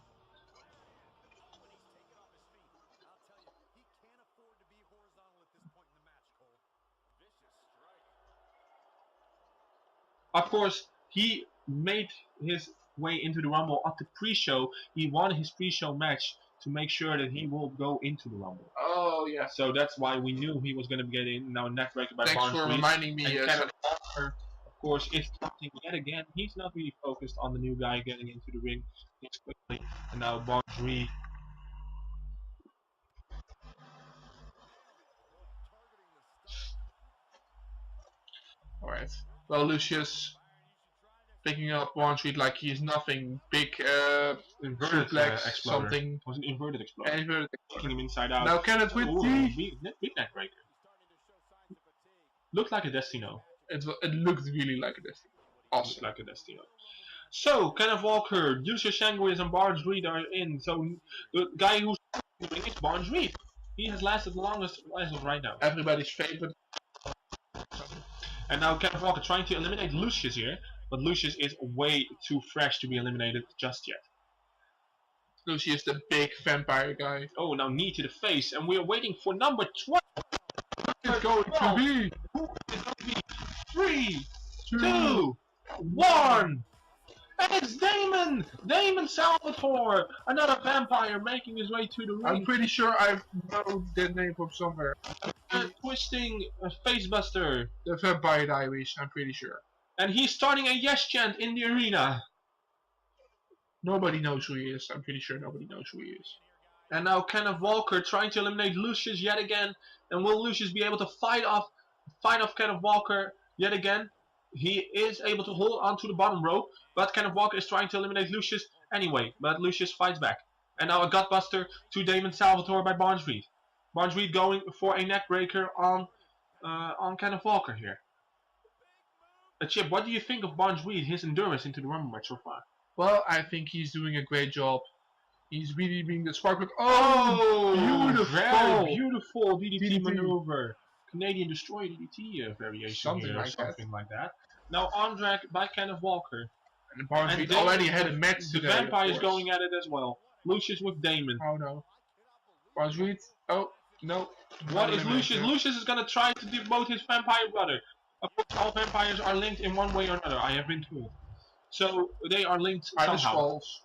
Of course, he made his way into the Rumble at the pre-show. He won his pre-show match to make sure that he will go into the Rumble. Oh yeah. So that's why we knew he was going to get in. Now neckbreaker by Thanks Barnes for Reed. reminding me. And Kenneth Walker, of course, is starting yet again. He's not really focused on the new guy getting into the ring. He's quickly. And now Barnes Reed. Alright. Well, Lucius picking up Barnes Reed like he's nothing. Big Inverted suplex, exploder. something. It was an inverted exploder. Inverted. Taking him inside out. Now Kenneth with Ooh, the... big neckbreaker. Looked like a Destino. It looked really like a Destiny. Awesome. Looked like a Destino. So, Kenneth Walker, Lucius Shanguis and Barnes Reed are in. So, the guy who's doing is Barnes Reed. He has lasted the longest as of right now. Everybody's favorite. And now Kenneth Walker trying to eliminate Lucius here. But Lucius is way too fresh to be eliminated just yet. Lucius, the big vampire guy. Oh, now knee to the face. And we are waiting for number 12. It's going to be... Who is going to be 3, 2, 1. And it's Damon! Damon Salvatore! Another vampire making his way to the ring. I'm pretty sure I know that name from somewhere. Twisting a facebuster. The Vampire Diaries, I'm pretty sure. And he's starting a yes chant in the arena. Nobody knows who he is. I'm pretty sure nobody knows who he is. And now Kenneth Walker trying to eliminate Lucius yet again. And will Lucius be able to fight off Kenneth Walker yet again? He is able to hold on to the bottom rope, but Kenneth Walker is trying to eliminate Lucius anyway. But Lucius fights back. And now a gutbuster to Damon Salvatore by Barnes Reed. Barnes Reed going for a neckbreaker on Kenneth Walker here. Chip, what do you think of Barnes Reed, his endurance into the Rumble match so far? Well, I think he's doing a great job. He's really being the spark plug. Oh, beautiful! Very beautiful DDT maneuver. Canadian Destroyer DDT variation Something here, like something like that. Now on drag by Kenneth Walker. And Barnes Reed already had a match The today. Vampire is going at it as well. Lucius with Damon. Oh no. Barnes Reed. Oh no. What is Lucius? Lucius is gonna try to demote his vampire brother. Of course, all vampires are linked in one way or another. I have been told. So they are linked by somehow. the scrolls.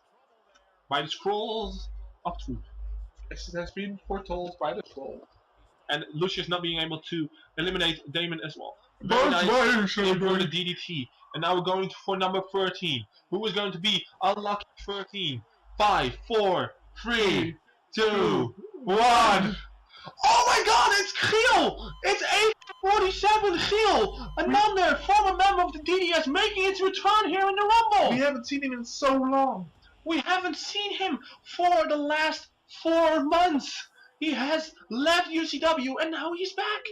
By the scrolls of truth. It has been foretold by the scroll. And Lucius not being able to eliminate Damon as well. Nice inverted DDT. And now we're going for number 13. Who is going to be unlucky 13? 5, 4, 3, 2, 1. Oh my god, it's Giel! It's AK-47 Giel! Another former member of the DDS making its return here in the Rumble! We haven't seen him in so long. We haven't seen him for the last 4 months. He has left UCW and now he's back.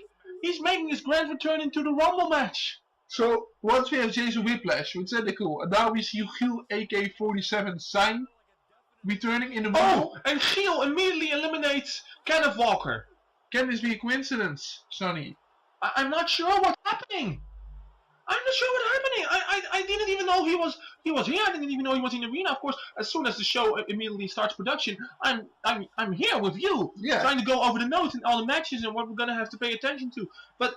He's making his grand return into the Rumble match. So, once we have Jason Whiplash, which is cool, and now we see Giel AK-47 sign returning in the Rumble. Oh, and Giel immediately eliminates Kenneth Walker. Can this be a coincidence, Sonny? I'm not sure what's happening. I'm not sure what's happening. I didn't even know he was here. I didn't even know he was in the arena. Of course, as soon as the show immediately starts production, I'm here with you, trying to go over the notes and all the matches and what we're gonna have to pay attention to. But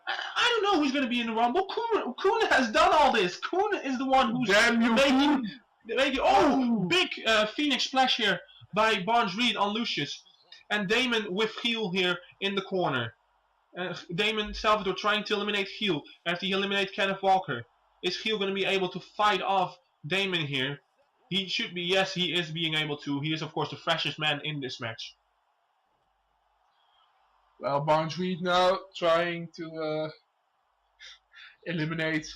I don't know who's gonna be in the Rumble. Kuhn has done all this. Kuhn is the one who's making big Phoenix splash here by Barnes Reed on Lucius, and Damon with Giel here in the corner. Damon Salvatore trying to eliminate Giel after he eliminates Kenneth Walker. Is Giel going to be able to fight off Damon here? He should be. Yes, he is being able to. He is, of course, the freshest man in this match. Well, Barnes Reed now trying to eliminate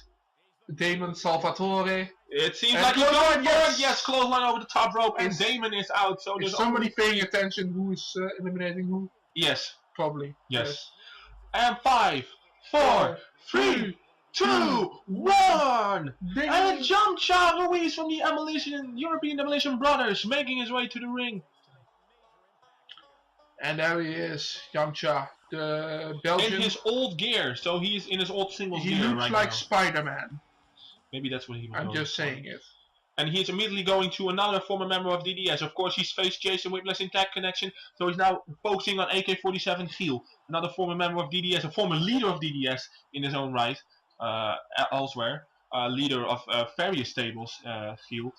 Damon Salvatore. It seems like he's going for it. Yes, clothesline over the top rope, and Damon is out. So is somebody paying attention who is eliminating who? Yes. Probably. Yes. And 5, 4, 3, 2, 1! And Yamcha Ruiz from the European Demolition Brothers making his way to the ring. And there he is, Yamcha, the Belgian. In his old gear, so he's in his old singles gear right now. He looks like Spider-Man. Maybe that's what he was. I'm just saying it. And he's immediately going to another former member of DDS. Of course, he's faced Jason Whiplash in Tag Connection, so he's now focusing on AK-47 Giel, another former member of DDS, a former leader of DDS in his own right, elsewhere. leader of various stables, Giel,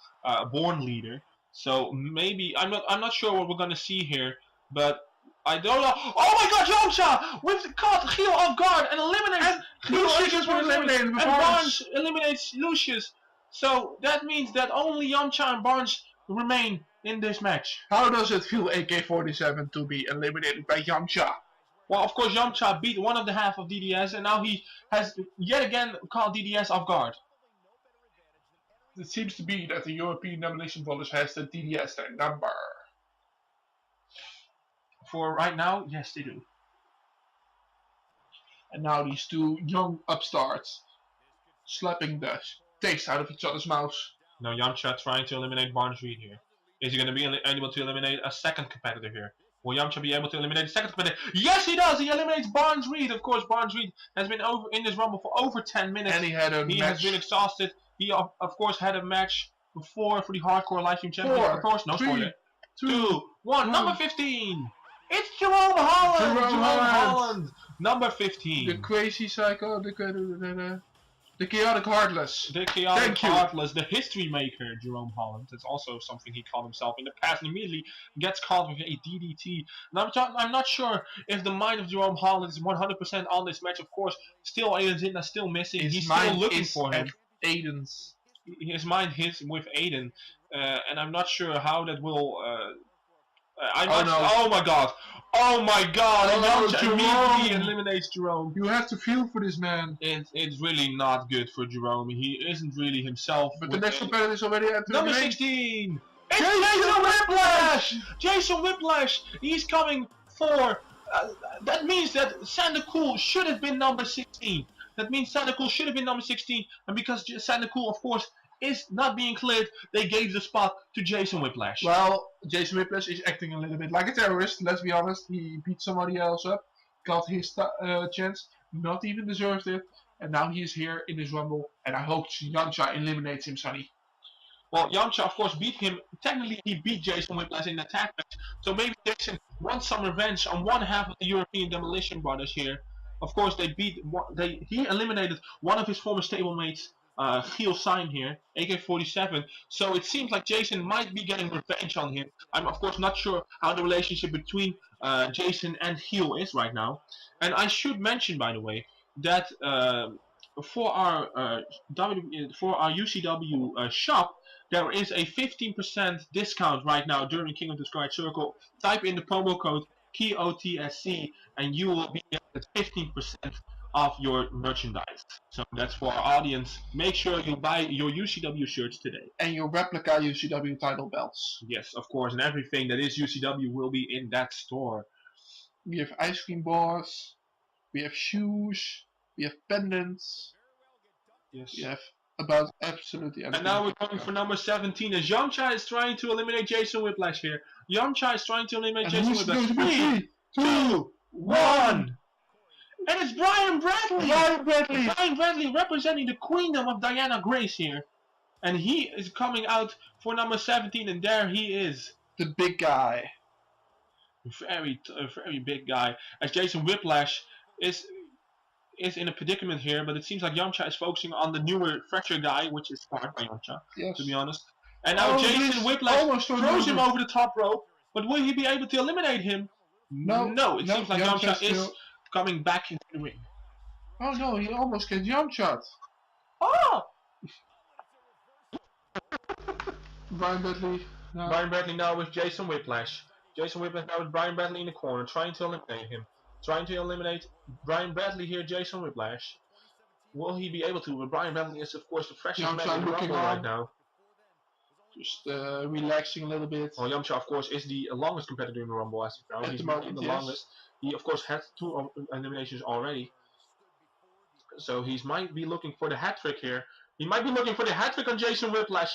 born leader. So maybe I'm not sure what we're gonna see here, but I don't know. Oh my God, Yamcha with caught Giel off guard and eliminates Lucius was eliminated. and Barnes eliminates Lucius. So that means that only Yamcha and Barnes remain in this match. How does it feel, AK-47, to be eliminated by Yamcha? Well, of course, Yamcha beat one of the half of DDS, and now he has yet again caught DDS off guard. It seems to be that the European Domination Brothers has the DDS their number. For right now, yes, they do. And now these two young upstarts slapping the taste out of each other's mouths. Now Yamcha trying to eliminate Barnes Reed here. Is he going to be able to eliminate a second competitor here? Will Yamcha be able to eliminate a second competitor? Yes, he does! He eliminates Barnes Reed. Of course, Barnes Reed has been over in this rumble for over 10 minutes. And he had a He match. has been exhausted. He, of course, had a match before for the Hardcore Live Stream Championship. Of course, no spoiler. 2, 1, number 15! It's Jerome Holland! Jerome Holland. Number 15. The crazy psycho, the chaotic heartless. The chaotic Thank you. heartless, the history maker, Jerome Holland. That's also something he called himself in the past, and immediately gets caught with a DDT. Now, I'm not sure if the mind of Jerome Holland is 100% on this match. Of course, still Aiden Zinda still missing. He's still looking for him. Aiden's. His mind is with Aiden, and I'm not sure how that will. Oh my God! Oh my God! Oh, Yamcha Jerome. immediately eliminates Jerome. You have to feel for this man. It's really not good for Jerome. He isn't really himself. But the next competitor is already at Number 16! It's Jason Whiplash! Jason Whiplash! He's coming for... that means that Santa Cool should have been number 16. That means Santa Cool should have been number 16. And because Santa Cool, of course, is not being cleared, they gave the spot to Jason Whiplash. Well, Jason Whiplash is acting a little bit like a terrorist, let's be honest. He beat somebody else up, got his chance, not even deserved it. And now he is here in this rumble. And I hope Yamcha eliminates him, Sonny. Well, Yamcha, of course, beat him. Technically, he beat Jason Whiplash in the tag match. So maybe Jason wants some revenge on one half of the European Demolition Brothers here. Of course, he eliminated one of his former stablemates, Giel Syme here, AK-47. So it seems like Jason might be getting revenge on him. I'm, of course, not sure how the relationship between Jason and Giel is right now. And I should mention, by the way, that for our UCW shop, there is a 15% discount right now during King of the Sky Circle. Type in the promo code KOTSC and you will be at 15% off your merchandise. So that's for our audience. Make sure you buy your UCW shirts today. And your replica UCW title belts. Yes, of course, and everything that is UCW will be in that store. We have ice cream bars, we have shoes, we have pendants, Yes. we have about absolutely everything. And now we're going for number 17 as Yamcha is trying to eliminate Jason Whiplash here. Yamcha is trying to eliminate And Jason who's Whiplash. going to be 3, 2, 1! And it's Brian Bradley! Brian Bradley representing the queendom of Diana Grace here. And he is coming out for number 17, and there he is. the big guy. Very big guy. As Jason Whiplash is in a predicament here, but it seems like Yamcha is focusing on the newer, fresher guy, which is smart by Yamcha, Yes. to be honest. And now Jason this Whiplash almost throws him over the top rope, but will he be able to eliminate him? No, it seems like Yamcha Yamcha is still- coming back into the ring. Oh no, he almost gets Yamcha. Oh! Brian Bradley. No. Brian Bradley now with Jason Whiplash. Jason Whiplash now with Brian Bradley in the corner, trying to eliminate him. Trying to eliminate Brian Bradley here, Jason Whiplash. Will he be able to? But Brian Bradley is, of course, the freshest Yamcha man in the looking Rumble right on. now. Just relaxing a little bit. Well, Yamcha, of course, is the longest competitor in the Rumble as of now. At He's the moment, the yes. longest. He, of course, had 2 eliminations already. So he might be looking for the hat trick here. He might be looking for the hat trick on Jason Whiplash.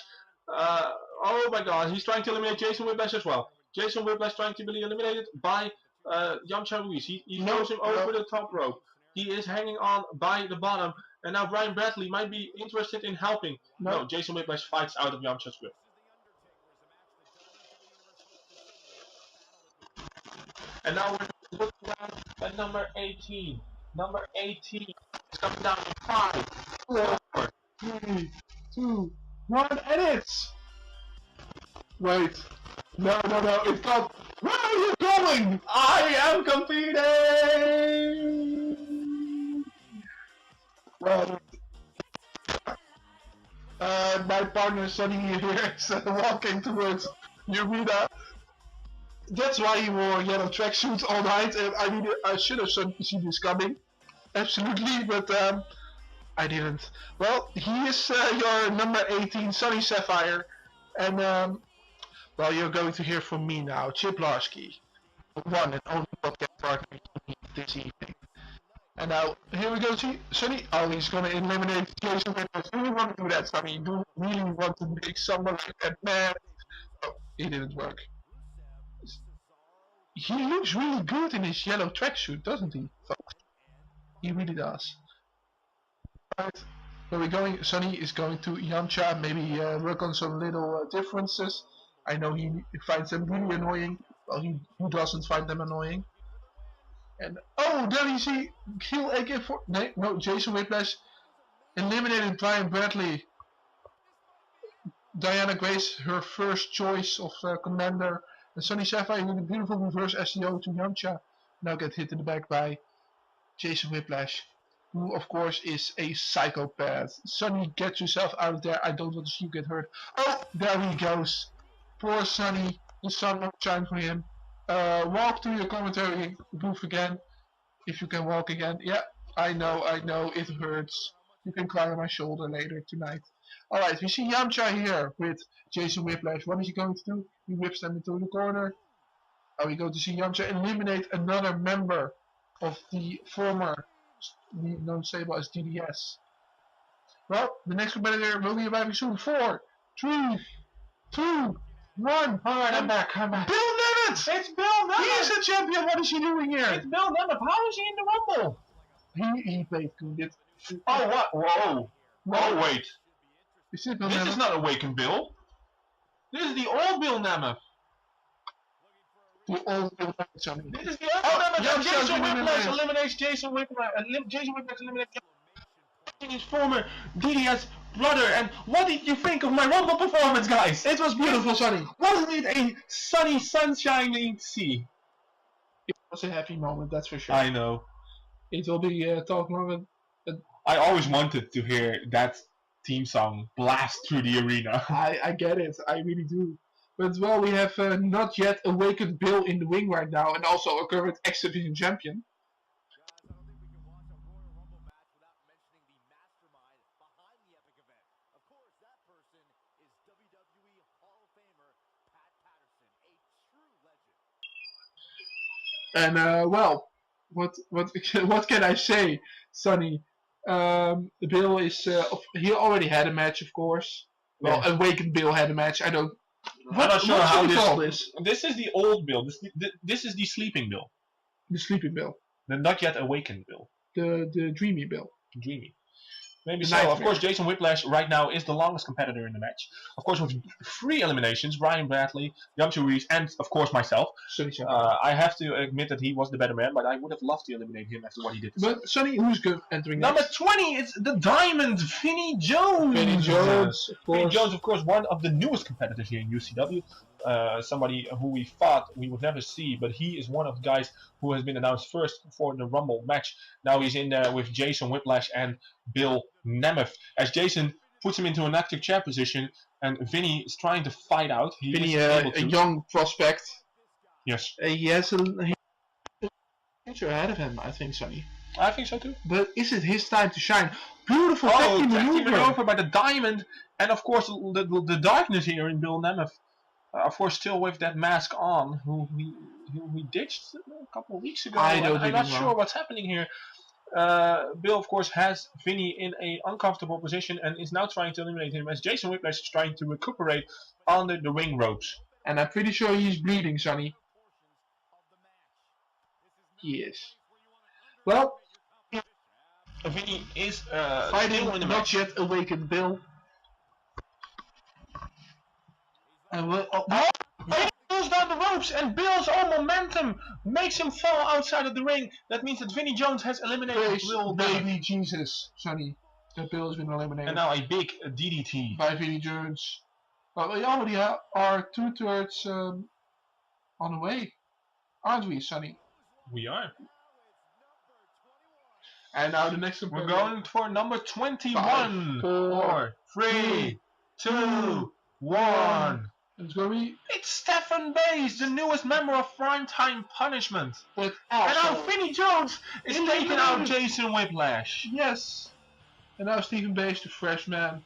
Oh my God, he's trying to eliminate Jason Whiplash as well. Jason Whiplash trying to be eliminated by Yamcha Ruiz. He throws him over the top rope. He is hanging on by the bottom. And now Brian Bradley might be interested in helping. No, Jason Whiplash fights out of Yamcha's grip. And now we're looking down at number 18. Number 18 is coming down in 5, 4, 3, 2, 1, and it's... Wait. No, it's not. Where are you going? I am competing! Well, my partner Sonny here is walking towards Yumida. That's why he wore yellow tracksuits all night, and I should have seen this coming. Absolutely, but I didn't. Well, he is your number 18, Sonny Sapphire, and well, you're going to hear from me now, Chip Larsky, one and only podcast partner this evening. And now, here we go, Sonny. Oh, he's gonna eliminate Jason Whitlock. Do you want to do that, Sonny? Do you really want to make someone like that mad? Oh, it didn't work. He looks really good in his yellow tracksuit, doesn't he, folks? He really does. Right, where we're going, Sonny is going to Yamcha, maybe work on some little differences. I know he finds them really annoying. Well, who doesn't find them annoying? And oh, there you see, kill AK4. No, Jason Whiplash eliminated Brian Bradley. Diana Grace, her first choice of commander. And Sonny Sapphire with a beautiful reverse SEO to Yamcha. Now get hit in the back by Jason Whiplash, who of course is a psychopath. Sonny, get yourself out of there. I don't want to see you get hurt. Oh, there he goes. Poor Sonny. The sun won't shine for him. Walk to your commentary booth again. If you can walk again. Yeah, I know, it hurts. You can cry on my shoulder later tonight. Alright, we see Yamcha here with Jason Whiplash. What is he going to do? He whips them into the corner. We go to see Yamcha eliminate another member of the former known stable as DDS. Well, the next competitor will be arriving soon. 4, 3, 2, 1. Alright, I'm back. Bill Nemeth! It's Bill Nemeth! He is the champion! What is he doing here? It's Bill Nemeth! How is he in the Rumble? He played good. Oh, what? Whoa! Oh, wait. Is it Bill This Nemeth? is not Awakened Bill. This is the old Bill Nemeth. The old Bill Nemeth, Sonny. This is the old Bill Nemeth. Yamcha Jason Whiplash eliminated. eliminates Jason Whiplash. Jason Whiplash eliminates his former DDS brother. And what did you think of my Rumble performance, guys? It was beautiful, Sonny. Wasn't it a sunny, sunshining sea? It was a happy moment, that's for sure. I know. It will be talk moment. I always wanted to hear that theme song blast through the arena. I get it, I really do. But well, we have not yet awakened Bill in the wing right now, and also a current X Division champion. And well, what can I say, Sonny? Bill is he already had a match, of course. Well, Yeah. Awakened Bill had a match. I don't. I'm not sure what how should we this. call this? This is the old Bill. This is the sleeping Bill. The Sleeping Bill, The not yet awakened Bill. the Dreamy Bill. Dreamy. Maybe The so. Of Nightmare. course, Jason Whiplash right now is the longest competitor in the match. Of course, with 3 eliminations, Brian Bradley, Yamcha Reese, and of course myself. Sonny, I have to admit that he was the better man, but I would have loved to eliminate him after what he did. to but Sonny, who's good entering Number next? 20 is the Diamond, Vinnie Jones. Vinnie Jones, of Vinnie course. Jones, of course, one of the newest competitors here in UCW. Somebody who we thought we would never see, but he is one of the guys who has been announced first for the Rumble match. Now he's in there with Jason Whiplash and Bill Nemeth. As Jason puts him into an active chair position, and Vinny is trying to fight out. He Vinny, is able a to. young prospect. Yes, He has a future ahead of him, I think, Sonny. I think so too. But is it his time to shine? Beautiful Oh, tag team tag team maneuver. maneuver by the Diamond, and of course the darkness here in Bill Nemeth. Of course, still with that mask on, who we ditched a couple of weeks ago. I don't I'm not even know. sure what's happening here. Bill, of course, has Vinny in an uncomfortable position and is now trying to eliminate him as Jason Whiplash is trying to recuperate under the ring ropes. And I'm pretty sure he's bleeding, Sonny. He is. Well, Vinny is fighting still in the not match. yet awakened Bill. And Vinny goes down the ropes, and Bill's own momentum makes him fall outside of the ring. That means that Vinnie Jones has eliminated praise Bill Nemeth. baby Jesus, Sonny. that Bill has been eliminated And now a big DDT. by Vinnie Jones. But we already are 2/3 on the way, aren't we, Sonny? We are. And now the next We're competitor. going for number 21. 5, 4, 3, 2, 1. It's going to be It's Stephen Bays, the newest member of Primetime Punishment. with And now also. Vinnie Jones is In the taking out middle. Jason Whiplash. Yes. And now Stephen Bays, the freshman.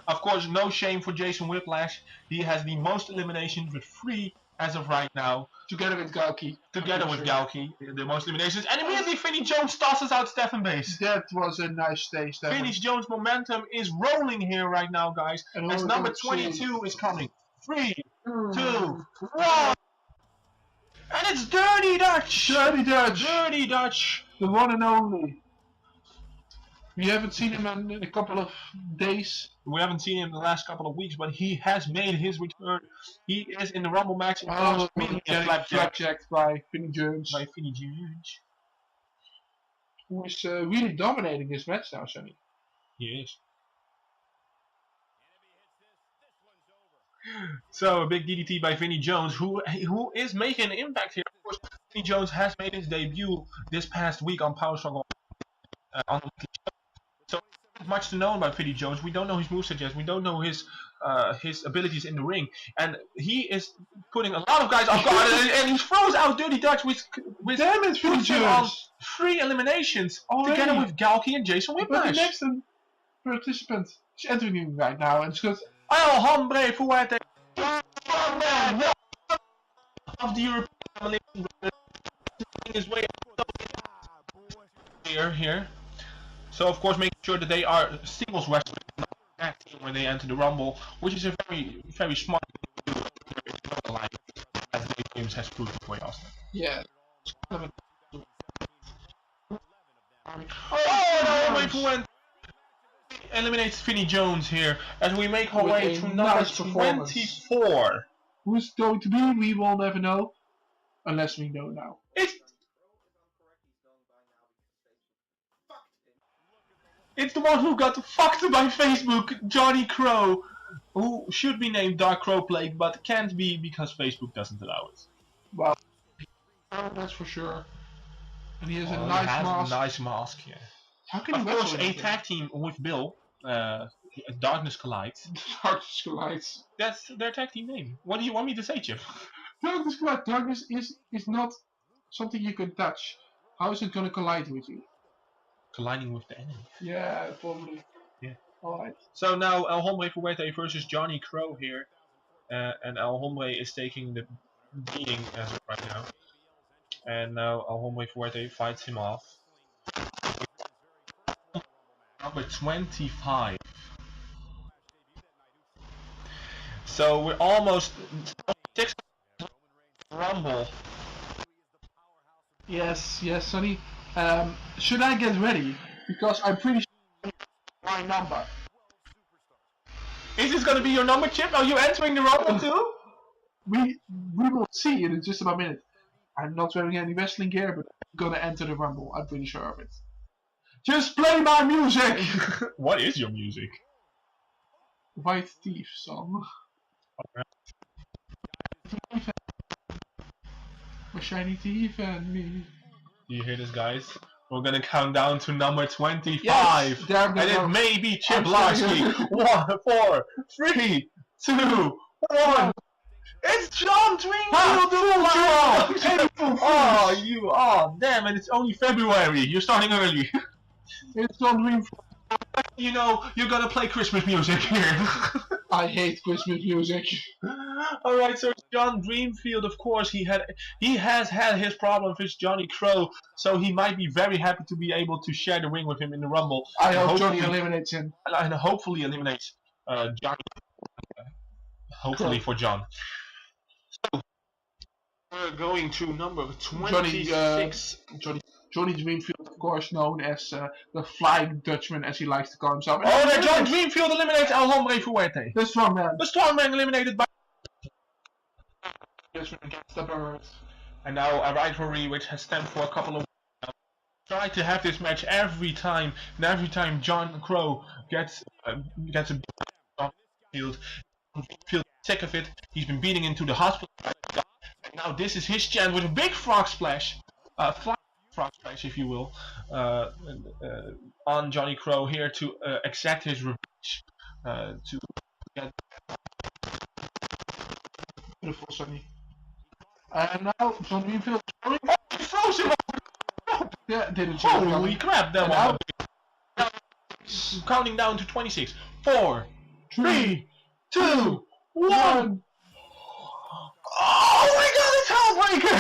Of course, no shame for Jason Whiplash. He has the most eliminations with 3 as of right now. Together with Galki. Together with Galki, the most eliminations. And immediately Vinnie Jones tosses out Stephen Bays. That was a nice stage. Vinnie Jones' momentum is rolling here right now, guys. And As we're number gonna 22 is coming. 3, 2, see. 1. And it's Dirty Dutch! Dirty Dutch. Dirty Dutch! The one and only. We haven't seen him in a couple of days. We haven't seen him in the last couple of weeks, but he has made his return. He is in the Rumble match. Oh, Meeting getting a flapjack flapjacked by Vinnie Jones, by Vinnie Jones. who is really dominating this match now, Sonny. He is. So a big DDT by Vinnie Jones, who is making an impact here. Of course, Vinnie Jones has made his debut this past week on Power Struggle. On the weekly show. So not much to know about Vinnie Jones. We don't know his moveset yet. We don't know his abilities in the ring, and he is putting a lot of guys off guard. and he throws out Dirty Dutch with Damn it, Vinnie puts him on Jones! 3 eliminations Already. together with Galki and Jason But the Whiplash. next participant is entering right now, and it's good. El Hombre Fuerte of the European his way here. So of course making sure that they are singles wrestlers, not tag team when they enter the Rumble, which is a very, very smart thing to do, as Dave James has proven quite often. Yeah. Oh, no, wait for when eliminates Vinnie Jones here as we make our With way a to number nice performance. 24. Who's it going to be? We will never know, unless we know now. It's the one who got fucked by Facebook, Johnny Crow, who should be named Dark Crow Plague, but can't be because Facebook doesn't allow it. Well, that's for sure. And he has a Oh, nice he has mask. a nice mask, yeah. How can Of he course, wrestle a tag team with Bill, Darkness Collides. Darkness Collides. That's their tag team name. What do you want me to say, Chip? Darkness Collides. Darkness is not something you can touch. How is it going to collide with you? Colliding with the enemy. Yeah, probably. Yeah. Alright. So now El Hombre Fuerte versus Johnny Crow here. And El Hombre is taking the beating as of right now. And now El Hombre Fuerte fights him off. Number 25. So we're almost 6 Rumble. Yes, Sonny. Should I get ready? Because I'm pretty sure my number. Is this gonna be your number, Chip? Are you entering the Rumble too? We will see in just about a minute. I'm not wearing any wrestling gear, but I'm gonna enter the Rumble. I'm pretty sure of it. Just play my music! What is your music? White Thief song. My shiny teeth and me. Do you hear this, guys? We're gonna count down to number 25. Yes, there we and go. it may be Chip I'm Larski. sorry. 1, 4, 3, 2, 1. It's John Dreamfield, the Oh, damn, and it's only February. You're starting early. It's John Dream. You know, you're gonna play Christmas music here. I hate Christmas music. Alright, so John Dreamfield, of course, he has had his problem with Johnny Crow, so he might be very happy to be able to share the ring with him in the Rumble. I hope Johnny hopefully- eliminates him. and hopefully eliminates Johnny. Hopefully for John. So we're going to number 26. Johnny Dreamfield, of course, known as the Flying Dutchman, as he likes to call himself. Oh, there John Dreamfield eliminates El Hombre Fuerte. The strong man. The Strongman eliminated by. Dutchman against the Bird. And now a rivalry which has stemmed for a couple of weeks now. try to have this match every time, and every time John Crow gets a field, feels sick of it. He's been beating into the hospital, and now this is his chance with a big frog splash, flying frog splash, if you will, on Johnny Crow here to exact his revenge. To get Beautiful, Sonny. And now John Greenfield. he throws him. Yeah, didn't see it Holy coming. crap! That And was counting down to 26. 4, 3, 2, 1. Oh my God! It's Hellbreaker!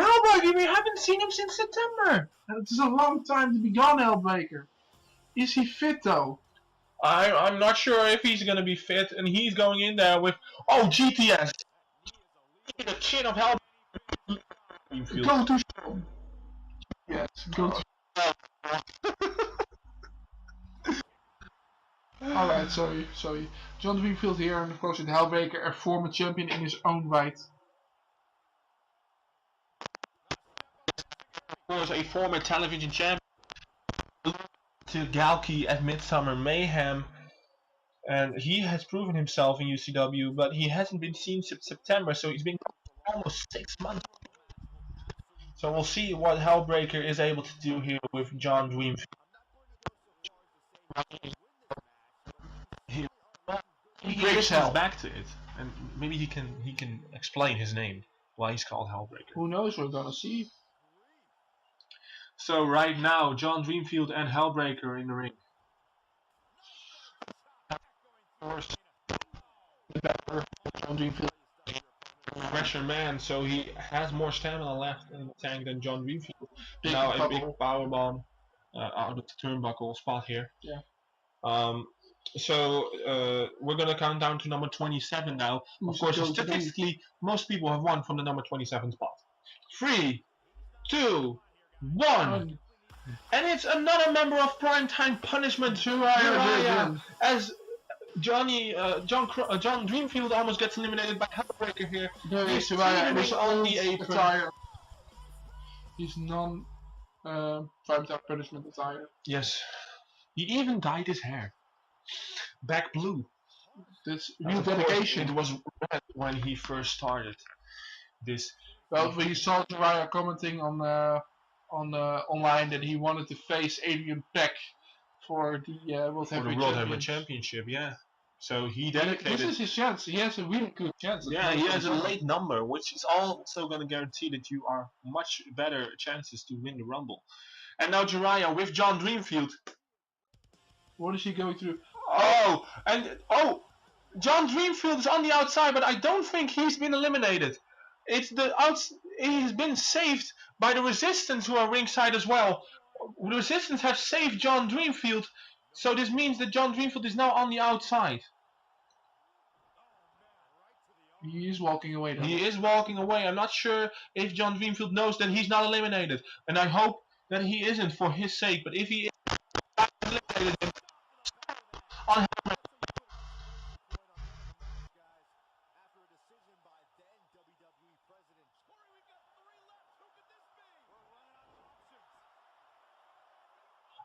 Hellbreaker! We haven't seen him since September. It's a long time to be gone, Hellbreaker. Is he fit though? I'm not sure if he's gonna be fit, and he's going in there with GTS. The chin of Hellbreaker. Go to show. Yes, go to. Alright, sorry. John Greenfield here, and of course with Hellbreaker, a former champion in his own right. Was a former television champion to Galki at Midsummer Mayhem, and he has proven himself in UCW, but he hasn't been seen since September, so he's been almost 6 months. So we'll see what Hellbreaker is able to do here with John Dreamfield. He breaks comes Hell. back to it, and maybe he can explain his name, why he's called Hellbreaker. Who knows? We're gonna see. So right now, John Dreamfield and Hellbreaker in the ring. Of course, the better John Greenfield. Fresher man, so he has more stamina left in the tank than John Dreamfield. Big Now a bubble. big power bomb out of the turnbuckle spot here. Yeah. So we're gonna count down to number 27 now. Who's Of course, going to be? statistically, most people have won from the number 27 spot. 3, 2, 1, and it's another member of Primetime Punishment. Uriah, as John Dreamfield almost gets eliminated by Hellbreaker here. There He's is Uriah, teetering his on own the apron. attire. His non-primetime punishment attire. Yes. He even dyed his hair back blue. This Of real course, dedication. It was red when he first started this. Well, we saw Uriah commenting on online that he wanted to face Adrian Peck for the World For the Heavyweight World Heavyweight Championship. Championship, yeah. So he This dedicated. is his chance. He has a really good chance. Yeah, he has a late number, which is also going to guarantee that you are much better chances to win the Rumble. And now Jiraiya with John Dreamfield. What is he going through? John Dreamfield is on the outside, but I don't think he's been eliminated. He's been saved by the Resistance, who are ringside as well. The Resistance have saved John Dreamfield, so this means that John Dreamfield is now on the outside. He is walking away. He is walking away. I'm not sure if John Dreamfield knows that he's not eliminated, and I hope that he isn't for his sake. But if he is eliminated, on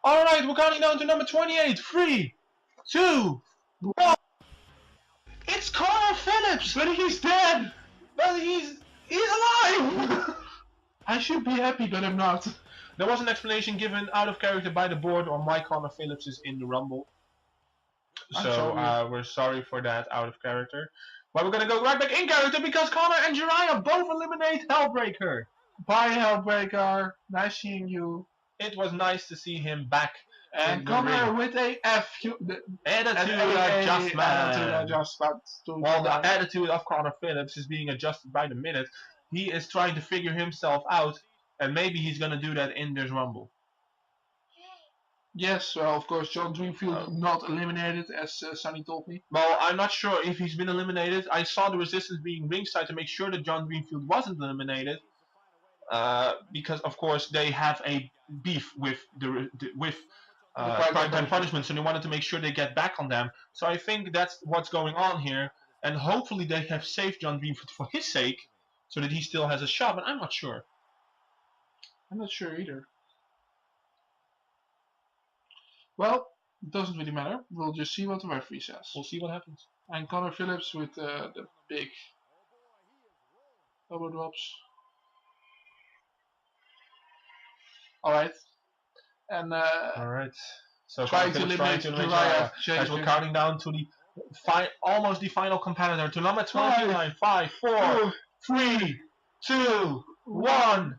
all right, we're counting down to number 28. 3, 2, 1. It's Connor Phillips, but he's dead. But he's alive. I should be happy, but I'm not. There was an explanation given out of character by the board on why Connor Phillips is in the Rumble. I'm So sorry. we're sorry for that, out of character. But we're gonna go right back in character because Connor and Jiraiya both eliminate Hellbreaker. Bye, Hellbreaker. Nice seeing you. It was nice to see him back. And in the Connor ring. with a Attitude adjustment. Well, the attitude of Connor Phillips is being adjusted by the minute. He is trying to figure himself out, and maybe he's gonna do that in this Rumble. Yes, well, of course, John Dreamfield not eliminated, as Sonny told me. Well, I'm not sure if he's been eliminated. I saw the Resistance being ringside to make sure that John Dreamfield wasn't eliminated, because of course they have a beef with Primetime Punishment, so they wanted to make sure they get back on them. So I think that's what's going on here, and hopefully they have saved John Dreamfield for his sake, so that he still has a shot. But I'm not sure. I'm not sure either. Well, it doesn't really matter. We'll just see what the referee says. We'll see what happens. And Connor Phillips with the big elbow drops. Alright. And Alright. So trying to eliminate Uriah. As we're counting down to the almost the final competitor, to number 29. 5, 4, 3, 2, 1.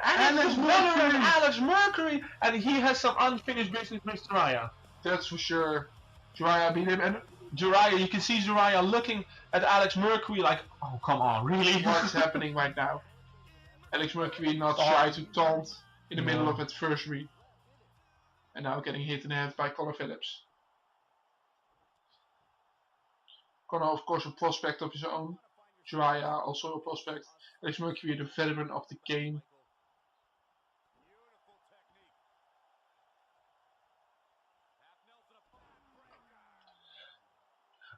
And it's Alex Mercury, and he has some unfinished business with Jiraiya. That's for sure. Jiraiya beat him, and Jiraiya, you can see Jiraiya looking at Alex Mercury like, oh come on, really? what's happening right now? Alex Mercury not shy to taunt in the middle of adversary. And now getting hit in the head by Connor Phillips. Connor, of course, a prospect of his own. Jiraiya, also a prospect. Alex Mercury, the veteran of the game.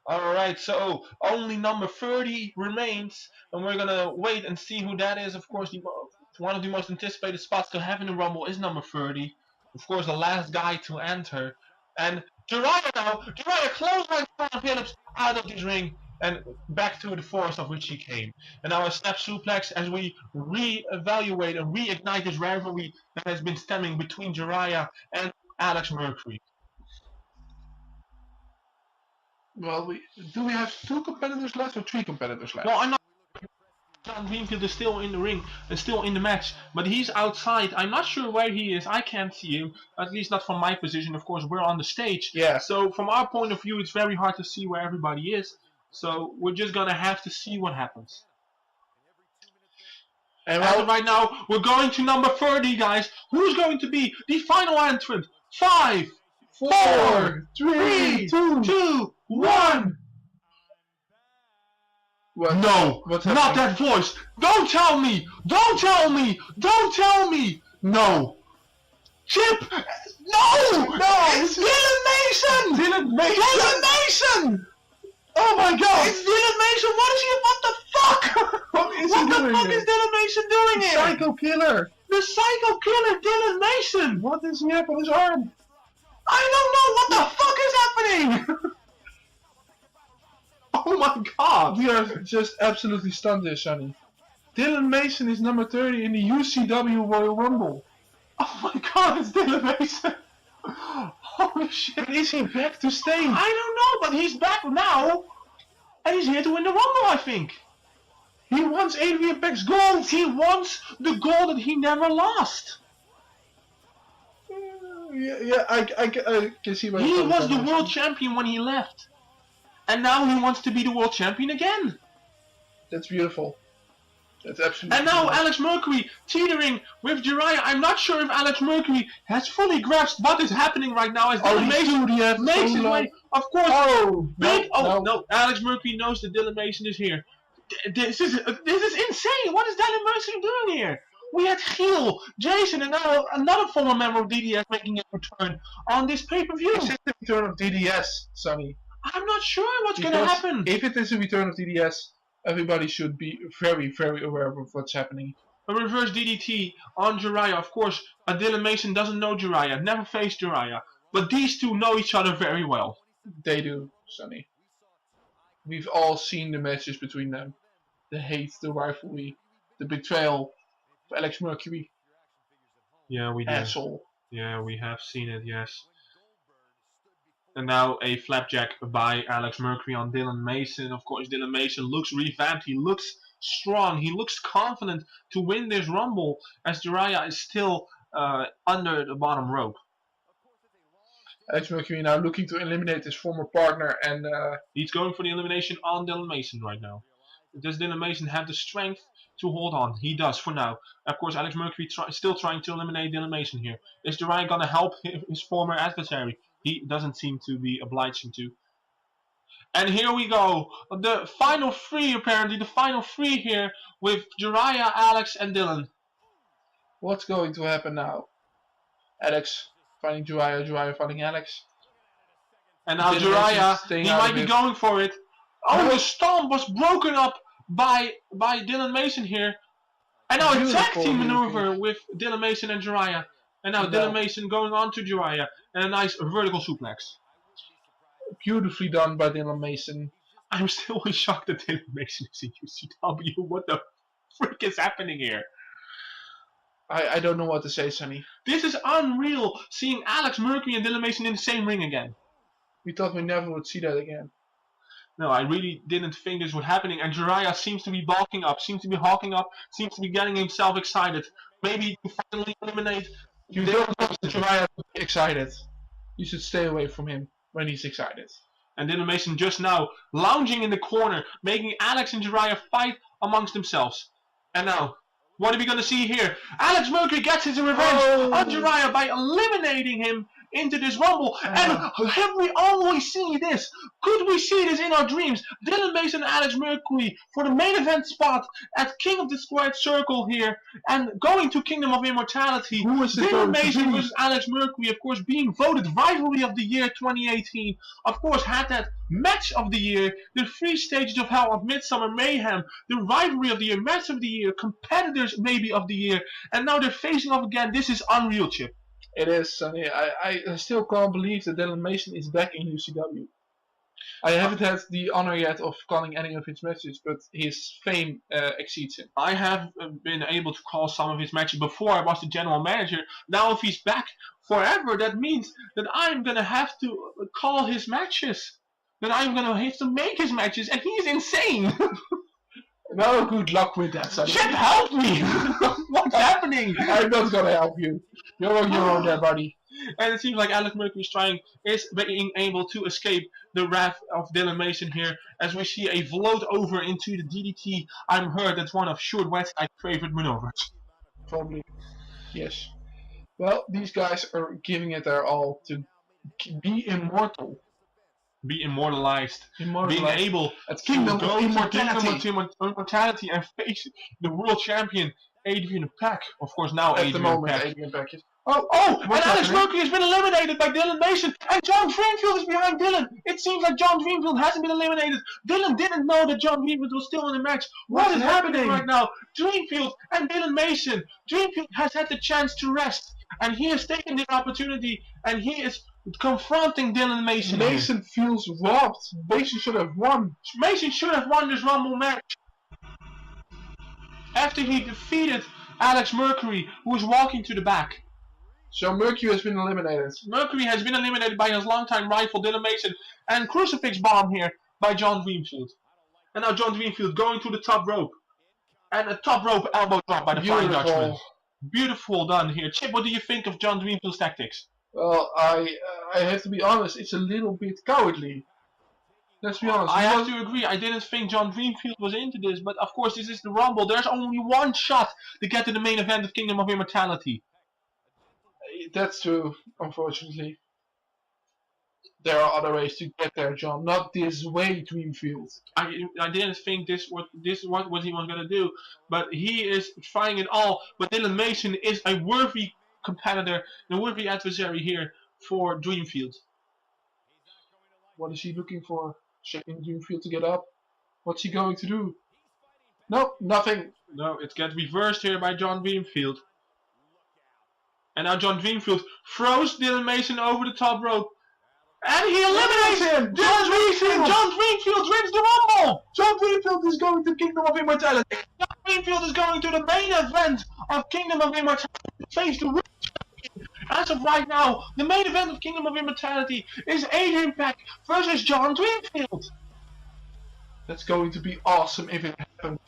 Alright, so only number 30 remains, and we're gonna wait and see who that is. Of course, one of the most anticipated spots to have in the Rumble is number 30. Of course, the last guy to enter. And Jiraiya now, Jiraiya clothesline Connor Phillips out of this ring and back to the force of which he came. And now a snap suplex as we re-evaluate and reignite this rivalry that has been stemming between Jiraiya and Alex Mercury. Well, do we have 2 competitors left or 3 competitors left? No, I'm not. John Greenfield is still in the ring and still in the match, but he's outside. I'm not sure where he is. I can't see him, at least not from my position. Of course, we're on the stage. Yeah. So from our point of view, it's very hard to see where everybody is. So we're just gonna have to see what happens. And right now, we're going to number 30, guys. Who's going to be the final entrant? 5, 4, 3, 2, 1. What? No, What's not happening? that voice. Don't tell me. Don't tell me. Don't tell me. No. Chip. No. It's Dylan Mason. Dylan Mason. Oh my God. It's Dylan Mason. What is he? What the fuck? What is what he the doing fuck here? is Dylan Mason doing here? Psycho Killer. The Psycho Killer, Dylan Mason. What does he have on his arm? I don't know what the fuck is happening. Oh my God. We are just absolutely stunned here, Sonny. Dylan Mason is number 30 in the UCW Royal Rumble. Oh my God, it's Dylan Mason. Holy shit. But is he back to stay? I don't know, but he's back now. And he's here to win the Rumble, I think. He wants AW Apex gold. He wants the gold that he never lost. Yeah, I can see why He was the world champion when he left. And now he wants to be the world champion again. That's beautiful. That's absolutely And now beautiful. Alex Mercury teetering with Jiraiya. I'm not sure if Alex Mercury has fully grasped what is happening right now as Dylan Mason makes his way. Of course. Oh, Big. no. No. Alex Mercury knows that Dylan Mason is here. This is insane. What is Dylan Mason doing here? We had Heel, Jason, and now another former member of DDS making a return on this pay-per-view. Is it the return of DDS, Sonny? I'm not sure what's going to Because happen. if it is a return of DDS, everybody should be very, very aware of what's happening. A reverse DDT on Jiraiya. Of course, Dylan Mason doesn't know Jiraiya, never faced Jiraiya. But these two know each other very well. They do, Sonny. We've all seen the matches between them. The hate, the rivalry, the betrayal of Alex Mercury. Yeah, we did. Asshole. Yeah, we have seen it, yes. And now a flapjack by Alex Mercury on Dylan Mason. Of course, Dylan Mason looks revamped. He looks strong. He looks confident to win this Rumble as Jiraiya is still under the bottom rope. Alex Mercury now looking to eliminate his former partner, and He's going for the elimination on Dylan Mason right now. Does Dylan Mason have the strength to hold on? He does for now. Of course, Alex Mercury still trying to eliminate Dylan Mason here. Is Jiraiya going to help his former adversary? He doesn't seem to be obliged to. And here we go. The final three, apparently. The final three here with Jiraiya, Alex, and Dylan. what's going to happen now? Alex fighting Jiraiya, Jiraiya fighting Alex. And now Dylan Mason Jiraiya, staying he out might of be it. going for it. Oh, the stomp was broken up by Dylan Mason here. And now a tag Beautiful team movie. maneuver with Dylan Mason and Jiraiya. And now No. Dylan Mason going on to Jiraiya and a nice vertical suplex. Beautifully done by Dylan Mason. I'm still in shock that Dylan Mason is in UCW. What the frick is happening here? I don't know what to say, Sonny. This is unreal, seeing Alex Mercury and Dylan Mason in the same ring again. We thought we never would see that again. No, I really didn't think this was happening, and Jiraiya seems to be bulking up, seems to be hawking up, seems to be getting himself excited. Maybe to finally eliminate... You don't want Jiraiya to be excited. You should stay away from him when he's excited. And Dylan Mason just now lounging in the corner, making Alex and Jiraiya fight amongst themselves. And now, what are we going to see here? Alex Mercury gets his revenge on Jiraiya by eliminating him into this Rumble. And have we always seen this? Could we see this in our dreams? Dylan Mason and Alex Mercury for the main event spot at King of the Squared Circle here. And going to Kingdom of Immortality. Who is this Dylan going to Mason be? versus Alex Mercury, of course, being voted Rivalry of the Year 2018. Of course, had that Match of the Year, the 3 Stages of Hell of Midsummer Mayhem, the Rivalry of the Year, Match of the Year, Competitors maybe of the Year. And now they're facing off again. This is unreal, Chip. It is, Sonny. I still can't believe that Dylan Mason is back in UCW. I haven't had the honor yet of calling any of his matches, but his fame exceeds him. I have been able to call some of his matches before I was the general manager. Now if he's back forever, that means that I'm going to have to call his matches. That I'm going to have to make his matches, and he's insane. No, good luck with that, Sonny. Chip, help me! What's happening? I'm not gonna help you. You're on your own there, buddy. And it seems like Alex Mercury is being able to escape the wrath of Dylan Mason here, as we see a float over into the DDT. I'm heard that's one of Short Westside's favorite maneuvers. Probably. Yes. Well, these guys are giving it their all to be immortal. Be immortalized. Being able at to Kingdom go of to Immortality. Kingdom of Immortality and face the world champion Adrian Pack. Of course, now At the Adrian moment, Pack. Adrian Pack is. Oh! And What's Alex happening? Mercury has been eliminated by Dylan Mason, and John Dreamfield is behind Dylan. It seems like John Dreamfield hasn't been eliminated. Dylan didn't know that John Dreamfield was still in the match. What is happening right now? Dreamfield and Dylan Mason. Dreamfield has had the chance to rest, and he has taken this opportunity, and he is confronting Dylan Mason. Mason feels robbed. Mason should have won. Mason should have won this Rumble match. After he defeated Alex Mercury, who was walking to the back. So Mercury has been eliminated. Mercury has been eliminated by his longtime rival Dylan Mason, and Crucifix Bomb here by John Dreamfield. And now John Dreamfield going to the top rope. And a top rope elbow drop by the Flying Dutchman. Beautiful done here. Chip, what do you think of John Dreamfield's tactics? Well, I have to be honest, it's a little bit cowardly. Let's be honest. I have to agree, I didn't think John Dreamfield was into this, but of course this is the Rumble. There's only one shot to get to the main event of Kingdom of Immortality. That's true, unfortunately. There are other ways to get there, John. Not this way, Dreamfield. I didn't think this what he was gonna do, but he is trying it all. But Dylan Mason is a worthy competitor, a worthy adversary here for Dreamfield. What is he looking for? Checking Dreamfield to get up? What's he going to do? Nope, nothing. No, it gets reversed here by John Dreamfield. And now John Dreamfield throws Dylan Mason over the top rope. And he eliminates him! John Dreamfield wins the Rumble! John Dreamfield is going to Kingdom of Immortality. John Dreamfield is going to the main event of Kingdom of Immortality to face the world champion. As of right now, the main event of Kingdom of Immortality is Adrian Pack versus John Dreamfield. That's going to be awesome if it happens,